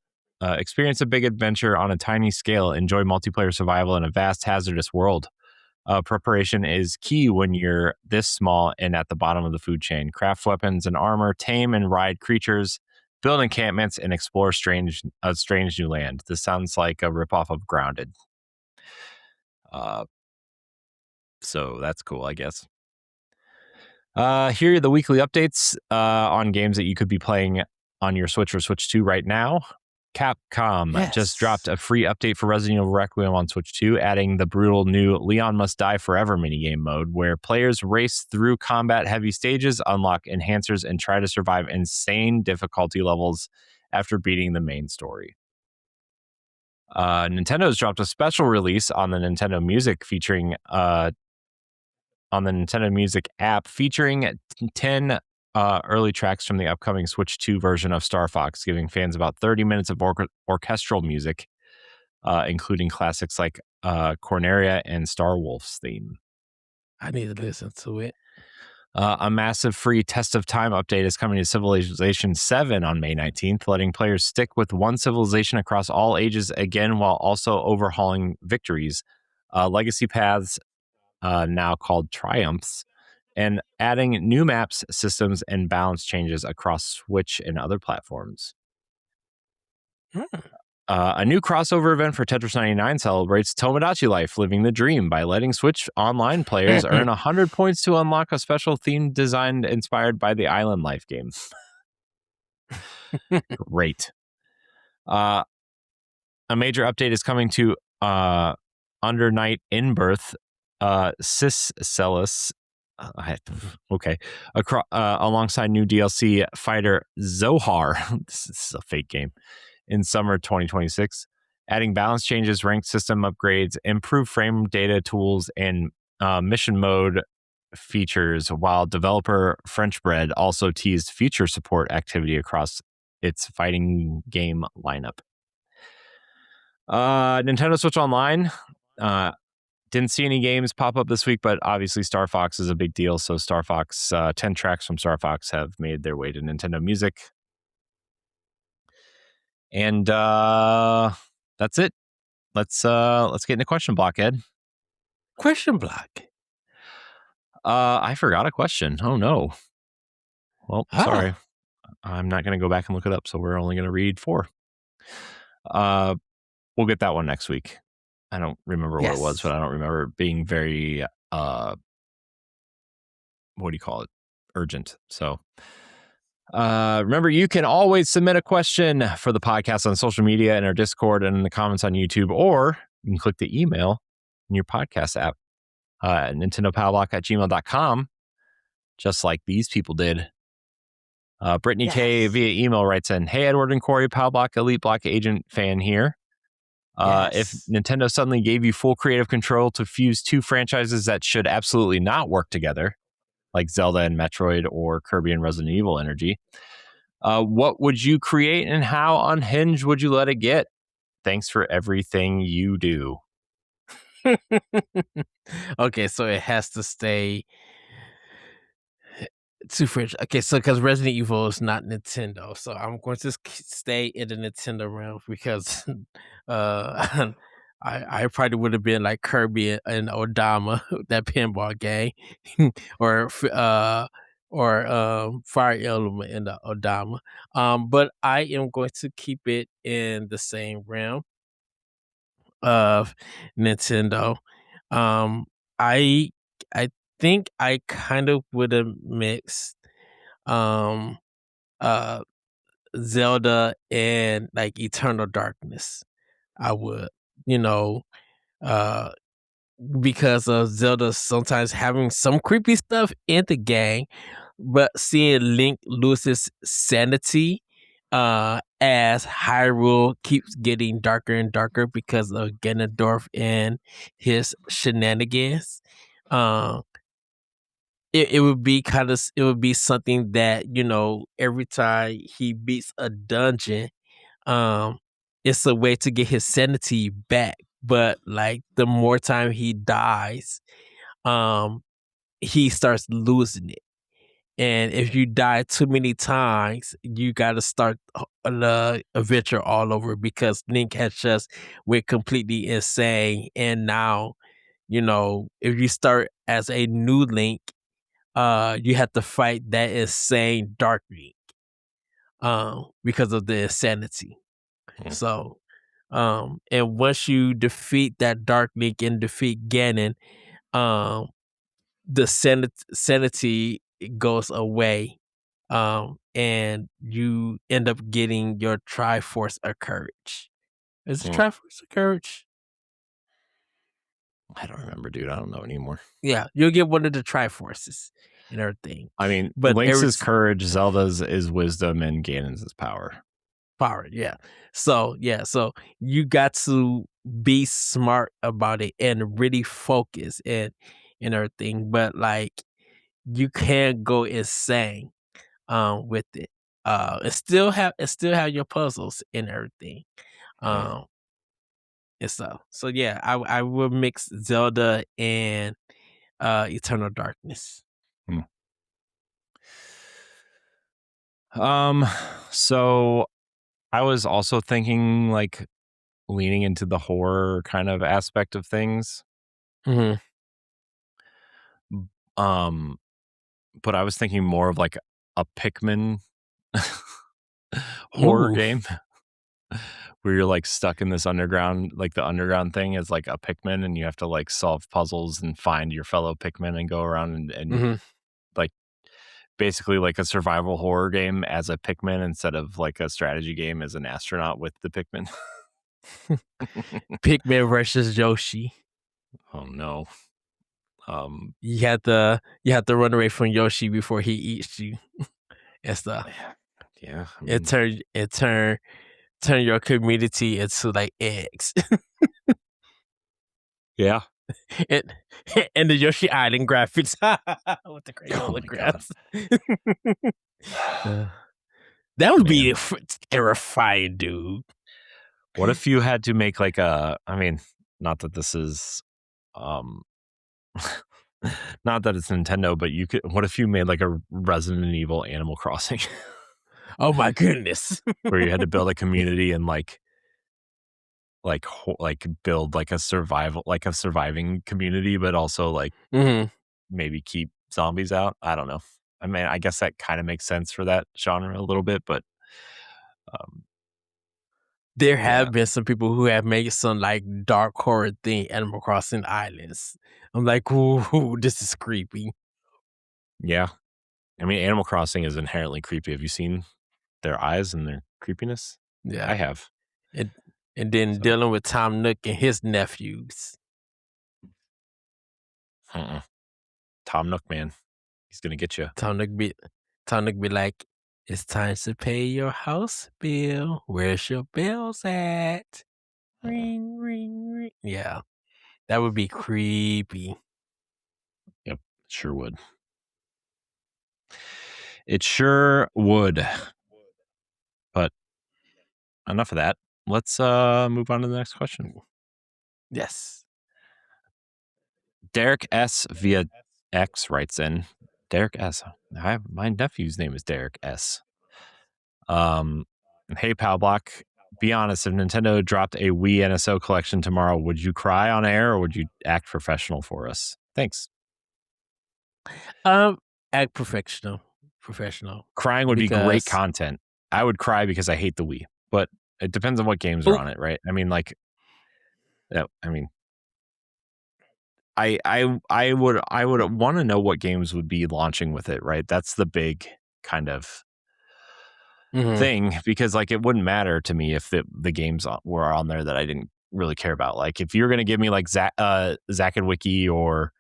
Experience a big adventure on a tiny scale. Enjoy multiplayer survival in a vast, hazardous world. Preparation is key when you're this small and at the bottom of the food chain. Craft weapons and armor, tame and ride creatures, build encampments, and explore a strange new land. This sounds like a ripoff of Grounded. So that's cool, I guess. Here are the weekly updates on games that you could be playing on your Switch or Switch 2 right now. Capcom just dropped a free update for Resident Evil Requiem on Switch 2, adding the brutal new Leon Must Die Forever minigame mode, where players race through combat-heavy stages, unlock enhancers, and try to survive insane difficulty levels after beating the main story. Nintendo's dropped a special release on the Nintendo Music on the Nintendo Music app, featuring 10 early tracks from the upcoming Switch 2 version of Star Fox, giving fans about 30 minutes of orchestral music, including classics like Corneria and Star Wolf's theme. I need to listen to it. A massive free Test of Time update is coming to Civilization 7 on May 19th, letting players stick with one civilization across all ages again while also overhauling victories, legacy paths, now called triumphs, and adding new maps, systems, and balance changes across Switch and other platforms. A new crossover event for Tetris 99 celebrates Tomodachi Life, living the dream by letting Switch Online players earn 100 points to unlock a special theme designed inspired by the Island Life game. Great. A major update is coming to Under Night in Birth, Ciscelis. Okay. Alongside new DLC fighter Zohar. This is a fake game. In summer 2026, adding balance changes, ranked system upgrades, improved frame data tools, and mission mode features, while developer French Bread also teased future support activity across its fighting game lineup. Nintendo Switch Online. Didn't see any games pop up this week, but obviously Star Fox is a big deal. So Star Fox, 10 tracks from Star Fox have made their way to Nintendo Music. And that's it. Let's get into question block, Ed. Question block. I forgot a question. Oh no. Well, sorry. I'm not going to go back and look it up. So we're only going to read 4. We'll get that one next week. I don't remember what it was, but I don't remember it being very what do you call it? Urgent. So remember, you can always submit a question for the podcast on social media, in our Discord, and in the comments on YouTube, or you can click the email in your podcast app, nintendopowblock@gmail.com, just like these people did. Brittany K via email writes in, "Hey, Edward and Corey, Pow Block Elite Block Agent fan here. If Nintendo suddenly gave you full creative control to fuse 2 franchises that should absolutely not work together, like Zelda and Metroid or Kirby and Resident Evil energy, what would you create and how unhinged would you let it get? Thanks for everything you do." Okay, so it has to stay 2 franchises. Okay, so because Resident Evil is not Nintendo, so I'm going to stay in the Nintendo realm because I probably would have been like Kirby and Odama, that pinball game, or Fire Emblem and the Odama. But I am going to keep it in the same realm of Nintendo. I think I kind of would have mixed Zelda and like Eternal Darkness. I would, you know, because of Zelda sometimes having some creepy stuff in the game, but seeing Link lose his sanity as Hyrule keeps getting darker and darker because of Ganondorf and his shenanigans. It would be it would be something that, every time he beats a dungeon, it's a way to get his sanity back. But like the more time he dies, he starts losing it. And if you die too many times, you got to start the adventure all over because Link has just went completely insane. And now, if you start as a new Link, you have to fight that insane Dark Link because of the insanity. So, and once you defeat that Dark Link and defeat Ganon, the sanity goes away, and you end up getting your Triforce of Courage. Is it Triforce of Courage? I don't remember, dude. I don't know anymore. Yeah, you'll get one of the Triforces and everything. I mean, but Link's is courage, Zelda's is wisdom, and Ganon's is power. Yeah. So you got to be smart about it and really focus and everything. But like, you can't go insane with it. It still have your puzzles and everything. And stuff. So yeah, I would mix Zelda and Eternal Darkness. So I was also thinking like leaning into the horror kind of aspect of things. Mm-hmm. But I was thinking more of like a Pikmin horror Ooh. game where you're like stuck in this underground, like the underground thing is like a Pikmin and you have to like solve puzzles and find your fellow Pikmin and go around and Mm-hmm. like basically like a survival horror game as a Pikmin instead of like a strategy game as an astronaut with the Pikmin. Pikmin versus Yoshi. Oh no. You have to run away from Yoshi before he eats you and stuff. Yeah, I mean, It turn your community into like eggs. yeah. and, and the Yoshi Island graphics with the great Oh my God. That would Man. be terrifying, dude. What if you had to make like I mean, not that this is not that it's Nintendo, but what if you made like a Resident Evil Animal Crossing Oh my goodness. where you had to build a community and like build like a surviving community, but also like Mm-hmm. maybe keep zombies out. I don't know. I mean, I guess that kind of makes sense for that genre a little bit, but There yeah. have been some people who have made some like dark horror thing Animal Crossing Islands. I'm like, ooh, this is creepy. Yeah. I mean, Animal Crossing is inherently creepy. Have you seen their eyes and their creepiness? Yeah. I have. And then So. dealing with Tom Nook and his nephews. Tom Nook, man. He's going to get you. Tom Nook be like, it's time to pay your house bill. Where's your bills at? Ring, ring, ring. Yeah. That would be creepy. Yep. Sure would. It sure would. But enough of that. Let's move on to the next question. Yes. Derek S via X writes in. Derek S. My nephew's name is Derek S. Hey, Pow Block. Be honest, if Nintendo dropped a Wii NSO collection tomorrow, would you cry on air or would you act professional for us? Thanks. Act professional. Crying would be great content. I would cry because I hate the Wii, but it depends on what games are on it, right? I mean, like, I mean, I would want to know what games would be launching with it, right? That's the big kind of thing, because like it wouldn't matter to me if the games were on there that I didn't really care about. Like if you're gonna give me like Zack and Wiki or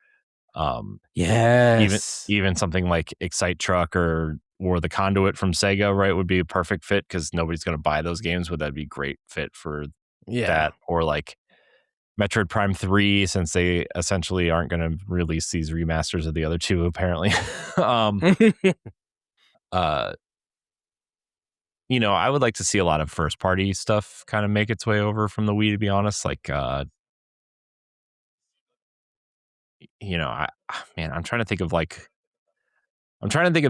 yes, even something like Excite Truck or the Conduit from Sega, right, would be a perfect fit because nobody's gonna buy those games, but that'd be a great fit for that. Or like Metroid Prime 3, since they essentially aren't going to release these remasters of the other two, apparently. You know, I would like to see a lot of first party stuff kind of make its way over from the Wii, to be honest. Like, you know, I'm trying to think of the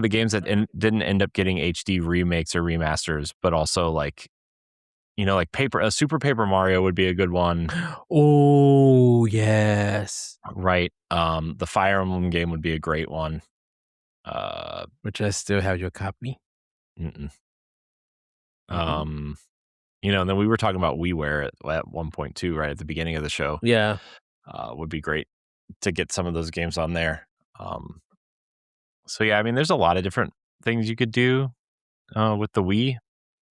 games that didn't end up getting HD remakes or remasters, but also like, you know, like Super Paper Mario would be a good one. Oh, yes. Right. The Fire Emblem game would be a great one. Which I still have your copy. You know, and then we were talking about WiiWare at one point too, right at the beginning of the show. Yeah. Would be great to get some of those games on there. So yeah, I mean, there's a lot of different things you could do with the Wii,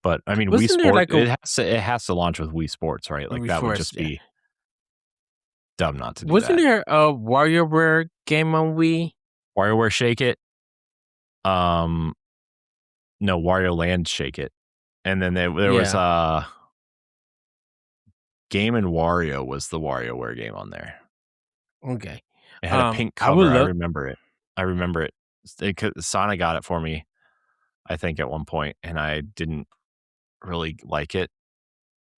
but I mean, Wii Sports, it has to launch with Wii Sports, right? Like that would just be dumb not to do that. Wasn't there a WarioWare game on Wii? WarioWare Shake It. No, Wario Land Shake It. And then there was Game and Wario was the WarioWare game on there. Okay. It had a pink cover. I remember it. Sonic got it for me, I think, at one point, and I didn't really like it.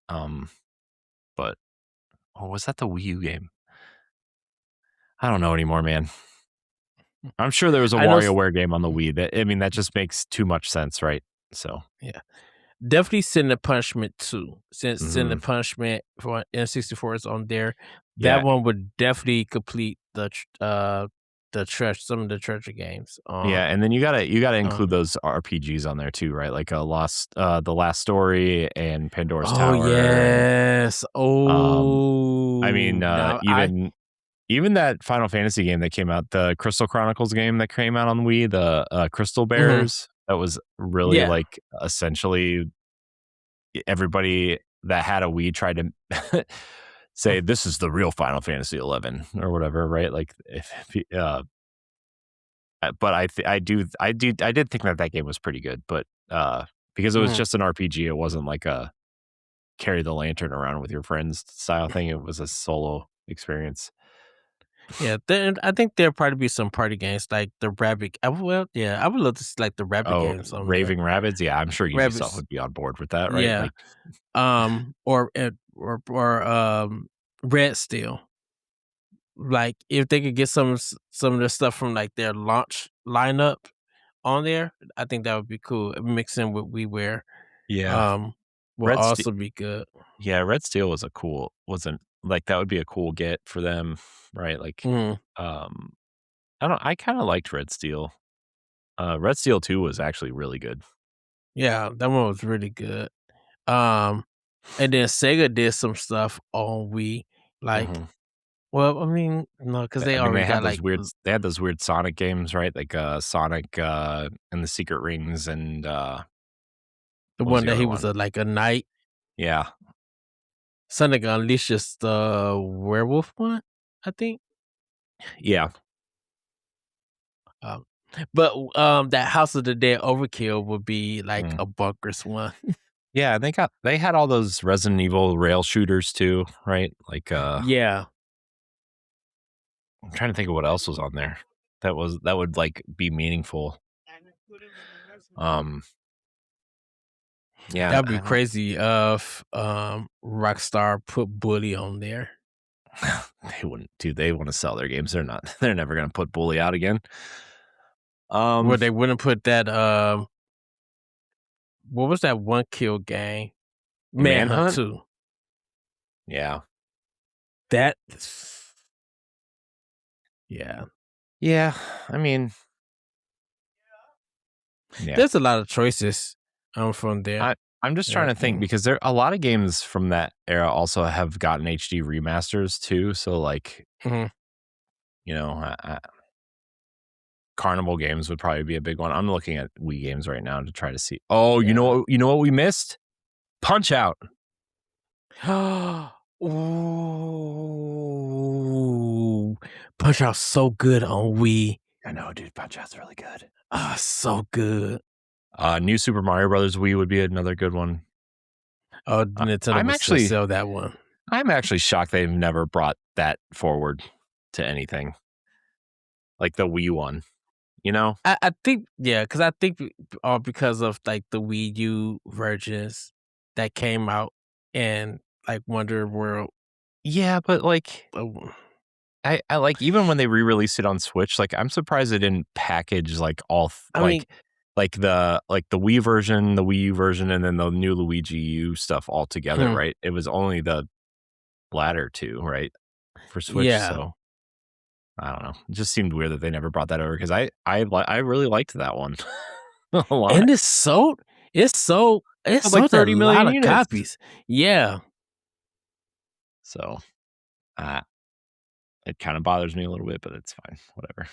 But was that the Wii U game? I don't know anymore, man. I'm sure there was a WarioWare game on the Wii. That just makes too much sense, right? So Yeah. Definitely Sin and Punishment 2. Since Sin Mhm. and Punishment for N64 is on there, Yeah. that one would definitely complete the some of the treasure games. Yeah, and then you gotta include those RPGs on there too, right? Like The Last Story and Pandora's Oh Tower. And, yes. I mean, Now even that Final Fantasy game that came out, the Crystal Chronicles game that came out on the Wii, the Crystal Mhm. Bears, that was really Yeah. like essentially everybody that had a Wii tried to say this is the real Final Fantasy 11 or whatever, right? Like but I did think that game was pretty good, but because it was Mhm. just an RPG, it wasn't like a carry the lantern around with your friends style thing. It was a solo experience. Yeah, then I think there'll probably be some party games like the rabbit. Well, yeah, I would love to see like the rabbit Oh, games on there. Raving Rabbids, yeah, I'm sure you yourself Rabbits, would be on board with that, right? yeah. Like, Or Red Steel. Like if they could get some of the stuff from like their launch lineup on there, I think that would be cool. Mixing with WiiWare, yeah, will Red Steel. also be good. Yeah, Red Steel wasn't like that would be a cool get for them, right? Like, Mhm. um, I kind of liked Red Steel. Red Steel 2 was actually really good. Yeah, that one was really good. Um, and then Sega did some stuff on Wii, like, Mhm. well, I mean, no, because they I mean, already got like they had those weird Sonic games, right? Like Sonic and the Secret Rings, and the what was one the that other he was one? like a knight. Yeah, Sonic Unleashes the werewolf one, I think. yeah, Um, but that House of the Dead Overkill would be like mm. a bunkers one. Yeah. They had all those Resident Evil rail shooters too, right? Like Yeah. I'm trying to think of what else was on there that would like be meaningful. Um, yeah, That'd be crazy if Rockstar put Bully on there. they wouldn't, dude. They want to sell their games. They're never gonna put Bully out again. Well, they wouldn't put that what was that one kill game? Manhunt Manhunt. 2. Yeah, That yeah. yeah. I mean, yeah. There's a lot of choices from there. I'm just trying to think because there a lot of games from that era also have gotten HD remasters too. So like, Mhm. you know, Carnival games would probably be a big one. I'm looking at Wii games right now to try to see. Oh, Yeah. you know what we missed? Punch Out. Ooh. Punch Out so good on Wii. I know, dude. Punch Out's really good. Ah, so good. New Super Mario Brothers Wii would be another good one. Oh, Nintendo would still sell that one. I'm actually shocked they've never brought that forward to anything like the Wii one. You know? I think, yeah, because I think because of like the Wii U versions that came out and like Wonder World. Yeah, but like Oh, I like even when they re-released it on Switch, like I'm surprised they didn't package like I mean, like the Wii version, the Wii U version, and then the new Luigi U stuff all together, right? It was only the latter two, right, for Switch. yeah. So I don't know. It just seemed weird that they never brought that over because I really liked that one a lot. And it's sold Sold like a 30 million lot of units. copies. Yeah. So it kind of bothers me a little bit, but it's fine. Whatever.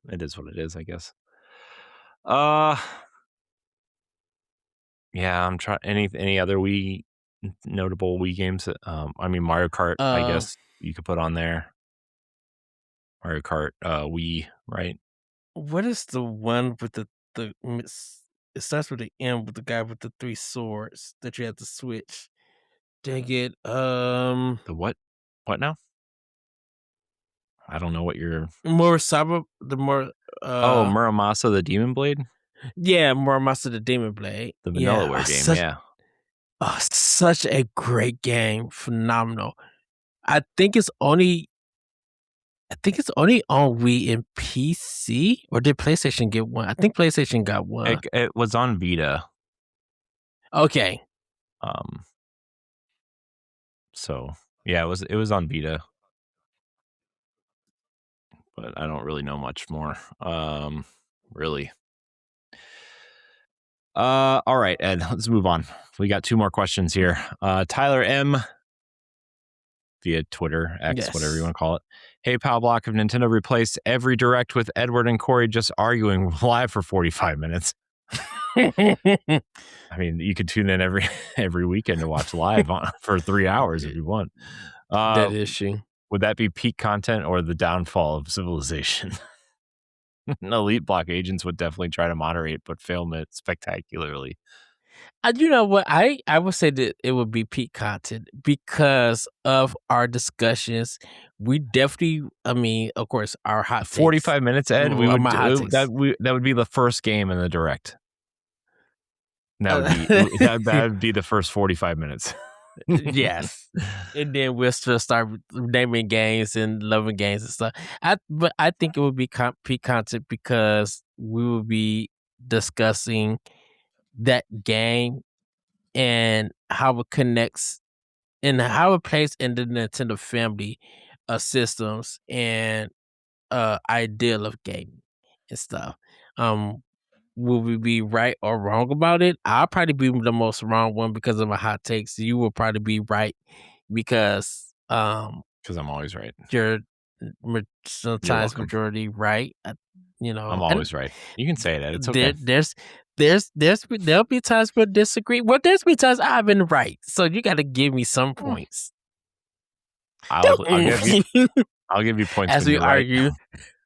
It is what it is, I guess. Yeah, I'm trying any other Wii notable Wii games. I mean Mario Kart, I guess you could put on there. Mario Kart, Wii, right? What is the one with it starts with the M with the guy with the 3 swords that you have to switch. Dang it. The what? What now? I don't know what you're. More Cyber the more Oh, Muramasa the Demon Blade, yeah, more Master the Demon Blade. the Yeah, Vanillaware game. Yeah, such a great game. Phenomenal. I think it's only I think it's only on Wii and PC, or did PlayStation get one? I think PlayStation got one. It was on Vita. Okay. So yeah, it was on Vita, but I don't really know much more. Really. All right, Ed, let's move on. We got 2 more questions here. Tyler M via Twitter, X, whatever you want to call it. Hey, Pow Block, if Nintendo replaced every direct with Edward and Corey just arguing live for 45 minutes. I mean, you could tune in every weekend to watch live for 3 hours if you want. That is she. Would that be peak content or the downfall of civilization? Elite Block agents would definitely try to moderate, but fail spectacularly. You know what? I would say that it would be peak content because of our discussions. We definitely, I mean, of course, our hot 45 takes. minutes, Ed. That would be the first game in the direct. That would be the first 45 minutes. Yes, and then we'll still start naming games and loving games and stuff. But I think it would be peak content because we will be discussing that game and how it connects and how it plays in the Nintendo family of systems and ideal of gaming and stuff. Will we be right or wrong about it? I'll probably be the most wrong one because of my hot takes. You will probably be right because I'm always right. You're sometimes majority right. You know, I'm always right. You can say that. It's okay. There'll be times we'll disagree. Well, there's been times I've been right. So you got to give me some points. I'll give you points as we argue.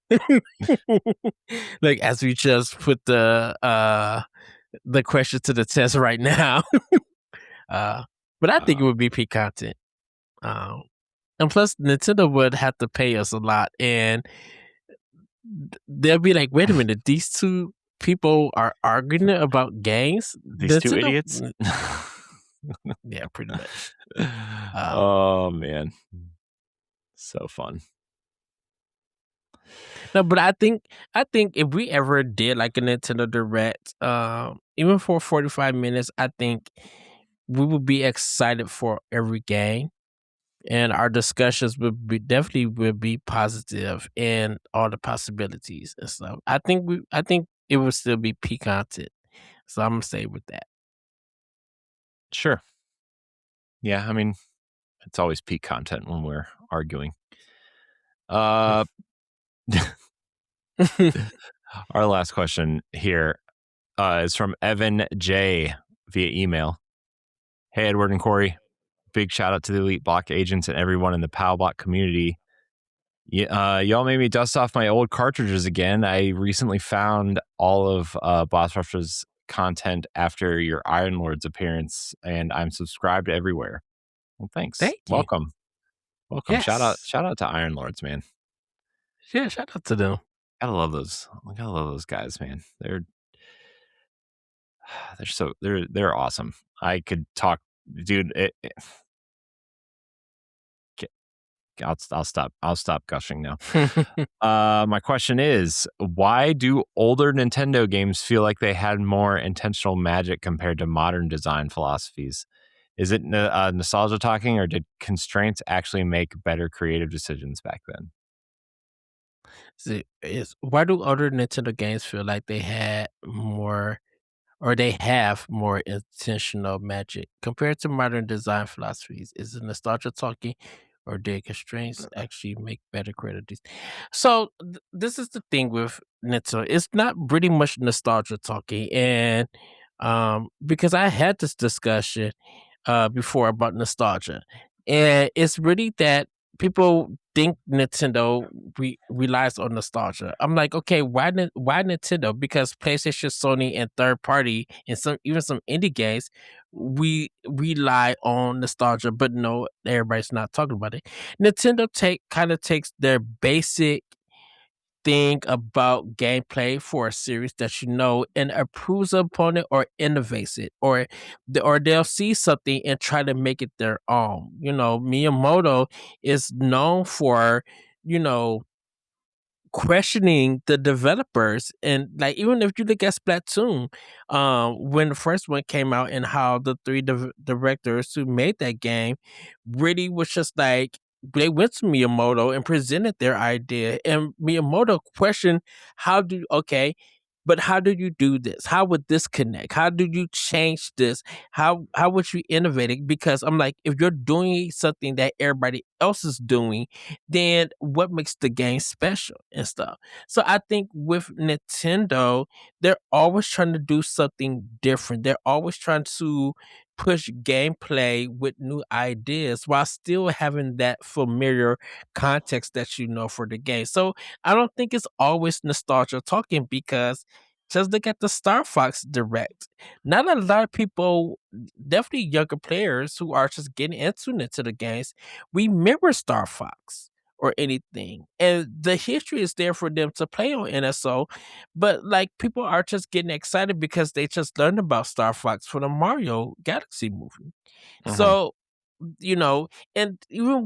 Right. Like as we just put the question to the test right now. But I think it would be peak content. And plus Nintendo would have to pay us a lot, and they'll be like, wait a minute, these 2 people are arguing about games? These Nintendo? 2 idiots? Yeah, pretty much. Oh man. So fun. No, but I think if we ever did like a Nintendo Direct, even for 45 minutes, I think we would be excited for every game, and our discussions would be positive and all the possibilities and stuff. I think it would still be peak content, so I'm gonna stay with that. Sure. Yeah, I mean, it's always peak content when we're arguing. Our last question here is from Evan J via email. Hey, Edward and Corey, big shout out to the Elite Block agents and everyone in the Pow Block community. Y'all made me dust off my old cartridges again. I recently found all of Boss Rush's content after your Iron Lords appearance, and I'm subscribed everywhere. Well, thanks. Thank you. Welcome. Yes. Shout out to Iron Lords, man. Yeah, shout out to them. Gotta love those guys, man. They're awesome. I could talk, dude. I'll stop gushing now. My question is, why do older Nintendo games feel like they had more intentional magic compared to modern design philosophies? Is it nostalgia talking, or did constraints actually make better creative decisions back then? Why do older Nintendo games feel like they had more, or they have more intentional magic compared to modern design philosophies? Is it nostalgia talking, or did constraints actually make better creative decisions? So this is the thing with Nintendo. It's not pretty much nostalgia talking, and because I had this discussion before about nostalgia, and it's really that people think Nintendo relies on nostalgia. I'm like, okay, why Nintendo? Because PlayStation, Sony, and third party, and even some indie games, we rely on nostalgia. But no, everybody's not talking about it. Nintendo takes their basic thing about gameplay for a series that and improves upon it or innovates it, or they'll see something and try to make it their own. Miyamoto is known for questioning the developers. And like, even if you look at Splatoon, when the first one came out, and how the three directors who made that game really was just like, they went to Miyamoto and presented their idea, and Miyamoto questioned, how do you do this? How would this connect? How do you change this? How would you innovate it? Because I'm like, if you're doing something that everybody else is doing, then what makes the game special and stuff? So I think with Nintendo, they're always trying to do something different. They're always trying to push gameplay with new ideas while still having that familiar context that you know for the game. So I don't think it's always nostalgia talking, because just look at the Star Fox Direct. Not a lot of people, definitely younger players who are just getting into the games, remember Star Fox or anything. And the history is there for them to play on NSO, but like, people are just getting excited because they just learned about Star Fox from the Mario Galaxy movie. Mhm. So, and even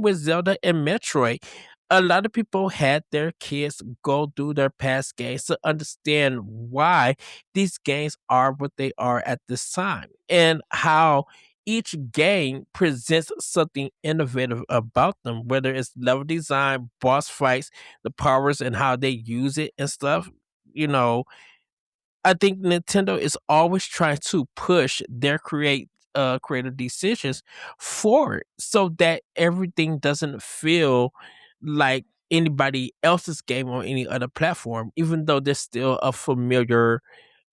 with Zelda and Metroid, a lot of people had their kids go through their past games to understand why these games are what they are at this time, and how each game presents something innovative about them, whether it's level design, boss fights, the powers and how they use it and stuff. You know, I think Nintendo is always trying to push their creative decisions forward, so that everything doesn't feel like anybody else's game on any other platform, even though there's still a familiar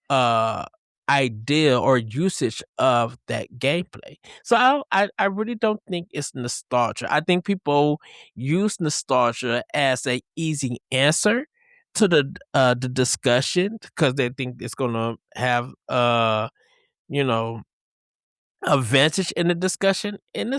uh idea or usage of that gameplay. So I really don't think it's nostalgia. I think people use nostalgia as a easy answer to the discussion, because they think it's gonna have you know advantage in the discussion, and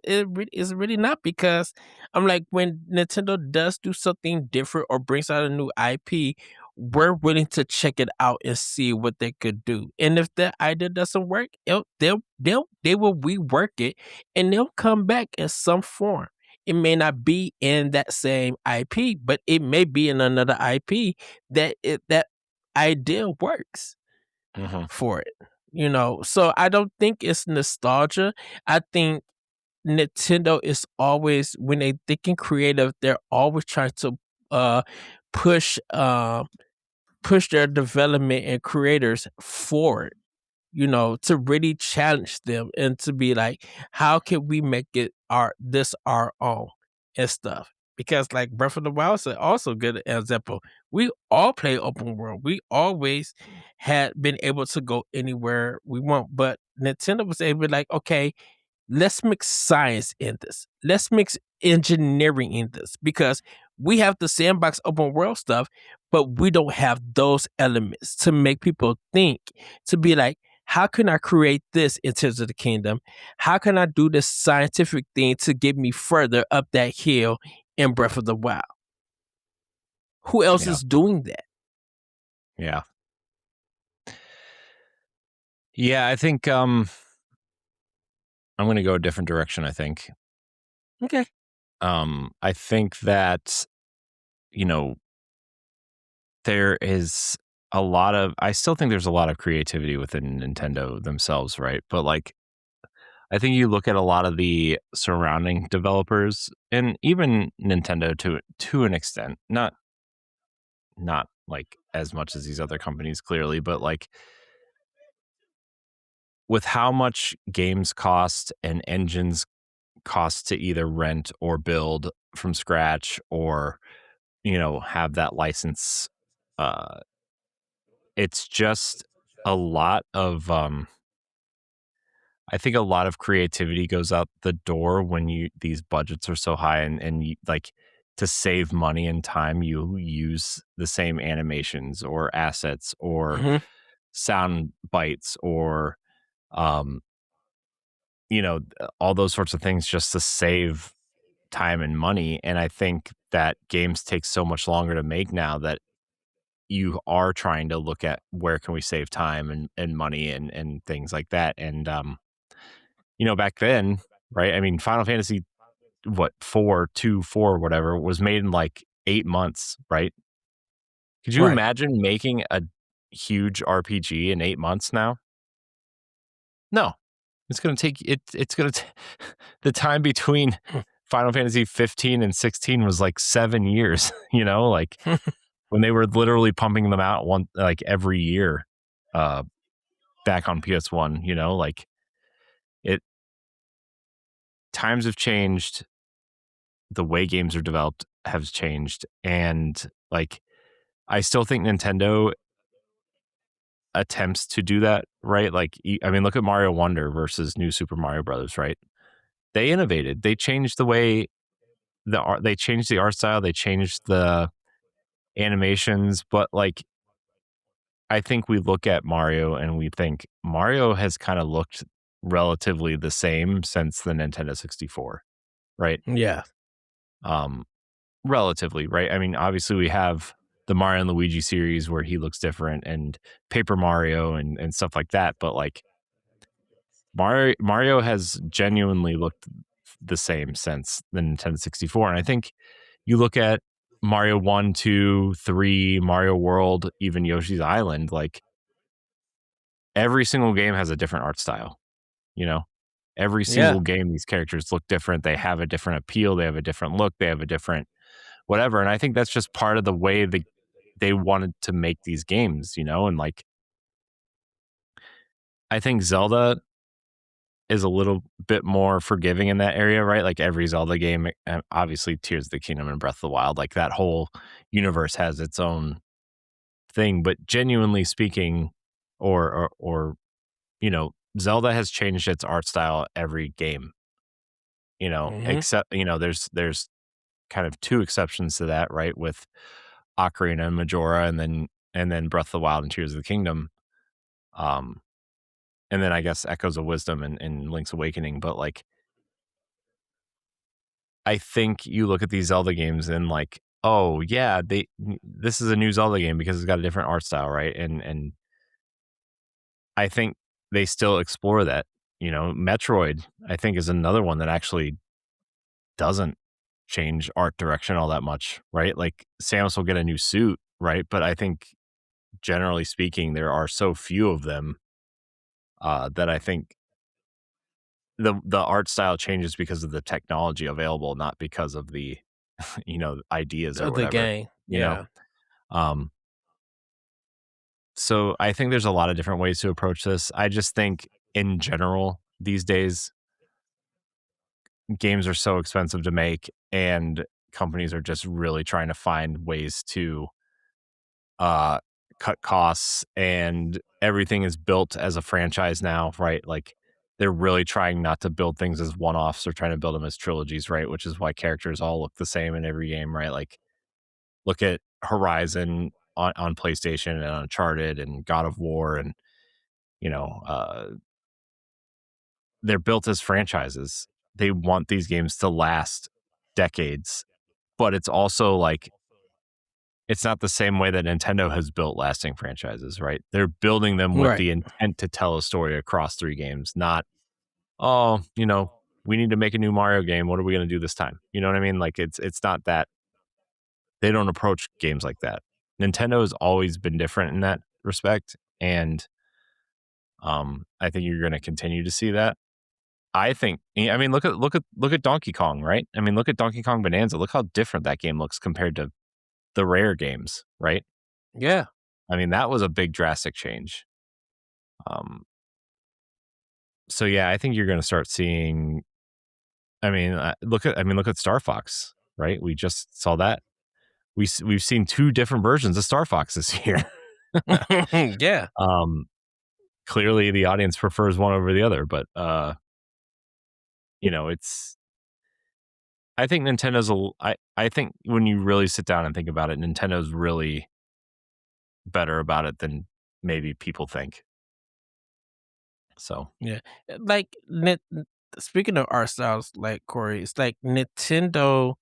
it's really not, because I'm like, when Nintendo does do something different or brings out a new IP, we're willing to check it out and see what they could do. And if the idea doesn't work, they will rework it, and they'll come back in some form. It may not be in that same IP, but it may be in another IP that idea works Mhm. for it. So I don't think it's nostalgia. I think Nintendo is always, when they thinking creative, they're always trying to uh push push their development and creators forward, to really challenge them, and to be like, how can we make it our own and stuff? Because like Breath of the Wild is also a good example. We all play open world. We always had been able to go anywhere we want, but Nintendo was able to, like, okay, let's mix science in this. Let's mix engineering in this, because we have the sandbox open world stuff, but we don't have those elements to make people think, to be like, how can I create this in Tears of the Kingdom? How can I do this scientific thing to get me further up that hill in Breath of the Wild? Who else Yeah. is doing that? Yeah. Yeah, I think I'm going to go a different direction, I think. Okay. I think that, you know, there is I still think there's a lot of creativity within Nintendo themselves, right? But like, I think you look at a lot of the surrounding developers, and even Nintendo to an extent, not like as much as these other companies clearly, but like, with how much games cost and engines cost to either rent or build from scratch, or have that license, uh it's just a lot of I think a lot of creativity goes out the door when these budgets are so high, and you, like, to save money and time, you use the same animations or assets or Hmm. sound bites, or um all those sorts of things, just to save time and money. And I think that games take so much longer to make now, that you are trying to look at where can we save time and money and things like that. And back then, right? I mean, Final Fantasy, what, 4, 2, 4, whatever, was made in like 8 months, right? Could you imagine making a huge RPG in 8 months now? No. It's gonna take it's gonna the time between Final Fantasy 15 and 16 was like 7 years, like when they were literally pumping them out every year back on PS1, like it times have changed, the way games are developed has changed, and like I still think Nintendo attempts to do that, right? Like I mean, look at Mario Wonder versus New Super Mario Brothers, right? They innovated. They changed the way they changed the art style, they changed the animations, but like I think we look at Mario and we think Mario has kind of looked relatively the same since the Nintendo 64, right? Yeah. Um Relatively, right? I mean, obviously we have the Mario and Luigi series where he looks different, and Paper Mario and stuff like that, but like Mario has genuinely looked the same since the Nintendo 64. And I think you look at Mario 1, 2, 3, Mario World, even Yoshi's Island, like every single game has a different art style, you know? Every single game, these characters look different. They have a different appeal. They have a different look. They have a different whatever. And I think that's just part of the way they wanted to make these games, and like I think Zelda is a little bit more forgiving in that area, right? Like every Zelda game, obviously Tears of the Kingdom and Breath of the Wild, like that whole universe has its own thing. But genuinely speaking, or Zelda has changed its art style every game, except there's kind of two exceptions to that, right? With Ocarina and Majora, and then Breath of the Wild and Tears of the Kingdom. Um, and then I guess Echoes of Wisdom and Link's Awakening. But like, I think you look at these Zelda games and like, oh yeah, this is a new Zelda game because it's got a different art style, right? And I think they still explore that. Metroid, I think, is another one that actually doesn't change art direction all that much, right? Like Samus will get a new suit, right? But I think generally speaking, there are so few of them that I think the art style changes because of the technology available, not because of the ideas or Of the whatever. game. You know, Yeah. um, so I think there's a lot of different ways to approach this. I just think in general these days, games are so expensive to make, and companies are just really trying to find ways to uh cut costs, and everything is built as a franchise now, right? Like they're really trying not to build things as one-offs. They're trying to build them as trilogies, right? Which is why characters all look the same in every game, right? Like look at Horizon on PlayStation, and Uncharted and God of War, and you know uh they're built as franchises. They want these games to last decades, but it's also like it's not the same way that Nintendo has built lasting franchises, right? They're building them with Right. the intent to tell a story across 3 games, not, "Oh, we need to make a new Mario game. What are we gonna do this time?" You know what I mean? Like, it's not that they don't approach games like that. Nintendo has always been different in that respect, and, I think you're gonna continue to see that. I mean, look at Donkey Kong, right? I mean, look at Donkey Kong Bonanza. Look how different that game looks compared to the Rare games, right? Yeah. I mean, that was a big drastic change. Um, so yeah, I think you're going to start seeing. Look at Star Fox, right? We just saw that. We've seen 2 different versions of Star Fox this year. Yeah. um, Clearly, the audience prefers one over the other, but it's. I think Nintendo's I think when you really sit down and think about it, Nintendo's really better about it than maybe people think. So Yeah. Like speaking of art styles, like Corey, it's like Nintendo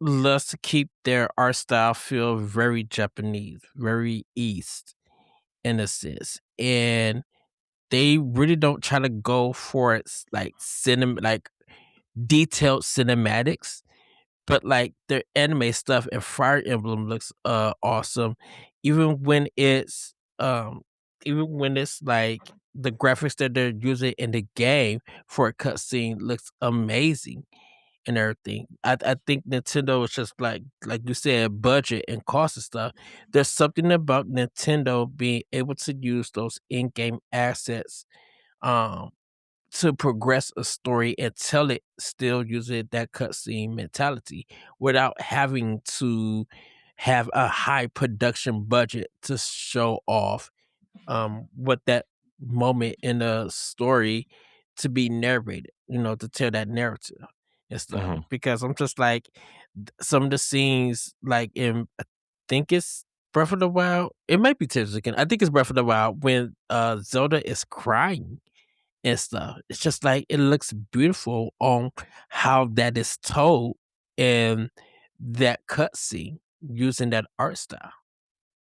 loves to keep their art style feel very Japanese, very East in a sense. And they really don't try to go for like detailed cinematics, but like their anime stuff and Fire Emblem looks awesome, even when it's um even when it's like the graphics that they're using in the game for a cutscene looks amazing and everything. I think Nintendo is just like you said, budget and cost and stuff. There's something about Nintendo being able to use those in-game assets um to progress a story and tell it still using that cutscene mentality without having to have a high production budget to show off what that moment in the story to be narrated, to tell that narrative and stuff. Mhm. Because I'm just like some of the scenes like in I think it's Breath of the Wild. It might be Tears of the Kingdom. I think it's Breath of the Wild when Zelda is crying and stuff. It's just like it looks beautiful on how that is told in that cutscene using that art style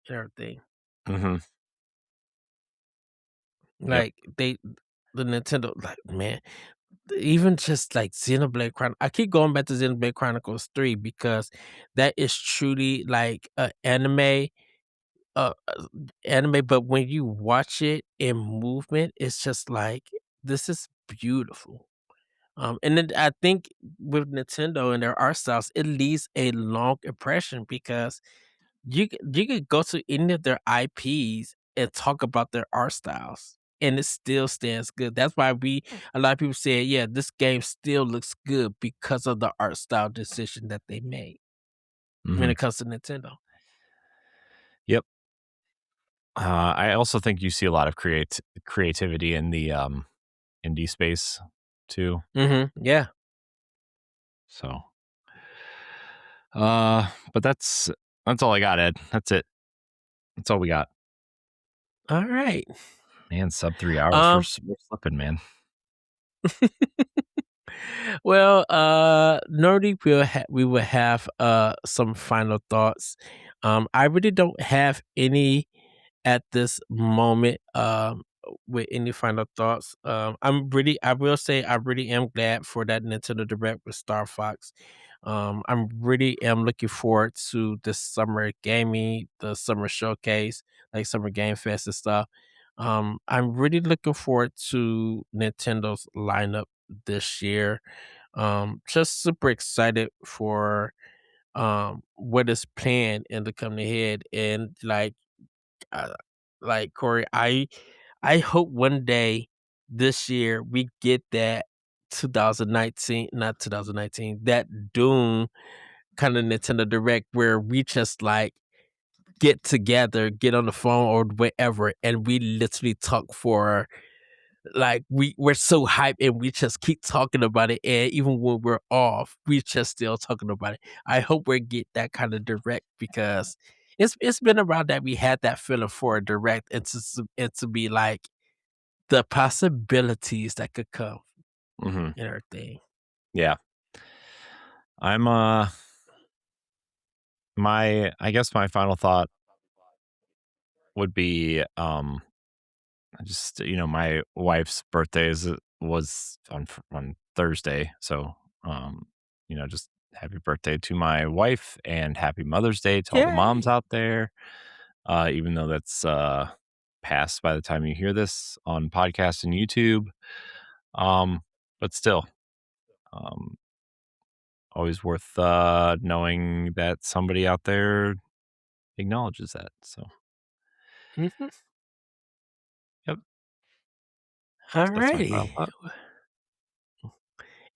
and everything. Mhm. Yep. Like the Nintendo, like man, even just like Xenoblade Chronicles. I keep going back to Xenoblade Chronicles 3 because that is truly like a uh, uh, anime. But when you watch it in movement, it's just like this is beautiful. And then I think with Nintendo and their art styles, it leaves a long impression because you could go to any of their IPs and talk about their art styles, and it still stands good. That's why a lot of people say, yeah, this game still looks good because of the art style decision that they made when Mhm. it comes to Nintendo. Yep. I also think you see a lot of creativity in the indie space too. Yeah. So, but that's all I got, Ed. That's it. That's all we got. All right. Man, sub 3 hours. Um. We're slipping, man. Well, normally we will have some final thoughts. I really don't have any at this moment with any final thoughts. I will say I really am glad for that Nintendo Direct with Star Fox. I'm really am looking forward to the summer gaming, the summer showcase, like Summer Game Fest and stuff. I'm really looking forward to Nintendo's lineup this year. Just super excited for what is planned in the coming ahead, and uh, like Corey, I hope one day this year we get that 2019, not 2019, that Doom kind of Nintendo Direct where we just like get together, get on the phone or whatever, and we literally talk for like we're so hyped and we just keep talking about it, and even when we're off, we just still talking about it. I hope we get that kind of direct because it's been around that we had that feeling for a direct and to be like the possibilities that could come Hmm. and everything. Yeah. I'm I guess my final thought would be just my wife's birthday was on Thursday, so just happy birthday to my wife and happy Mother's Day to all the moms Yay! out there. Even though that's past by the time you hear this on podcast and YouTube, um, but still, um, always worth knowing that somebody out there acknowledges that. So, Mhm. yep, that's my final Alrighty. thought.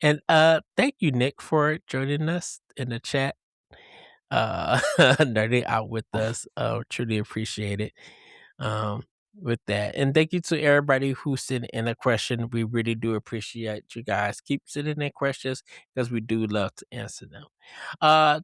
And thank you, Nick, for joining us in the chat. Nerding out with us. Truly appreciate it. Um, with that, and thank you to everybody who sent in a question. We really do appreciate you guys. Keep sending in questions because we do love to answer them.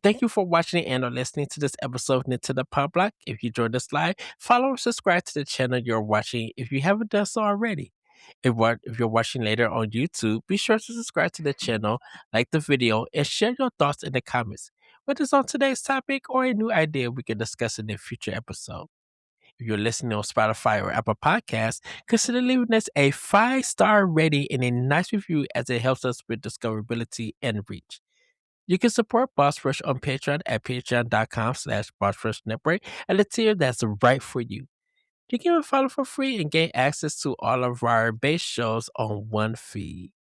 Thank you for watching and or listening to this episode of Nintendo Pow Block. If you joined us live, follow or subscribe to the channel you're watching if you haven't done so already. If you're watching later on YouTube, be sure to subscribe to the channel, like the video, and share your thoughts in the comments, whether it's on today's topic or a new idea we can discuss in a future episode. If you're listening on Spotify or Apple Podcasts, consider leaving us a 5-star rating and a nice review as it helps us with discoverability and reach. You can support Boss Rush on Patreon at patreon.com/BossRushNetwork at a tier that's right for you. You can even follow for free and gain access to all of our base shows on one feed.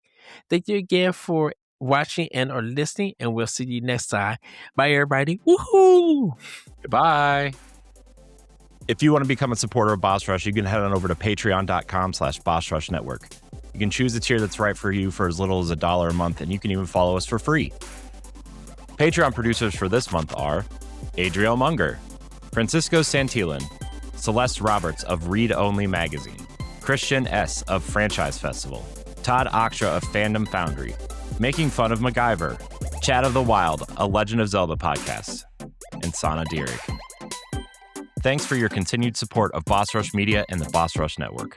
Thank you again for watching and or listening, and we'll see you next time. Bye, everybody. Woohoo! Goodbye. If you want to become a supporter of Boss Rush, you can head on over to patreon.com/BossRushNetwork. You can choose a tier that's right for you for as little as $1 a month, and you can even follow us for free. Patreon producers for this month are Adriel Munger, Francisco Santillan, Celeste Roberts of Read Only Magazine, Christian S. of Franchise Festival, Todd Aksha of Fandom Foundry, Making Fun of MacGyver, Chat of the Wild, a Legend of Zelda podcast, and Sana Dirrig. Thanks for your continued support of Boss Rush Media and the Boss Rush Network.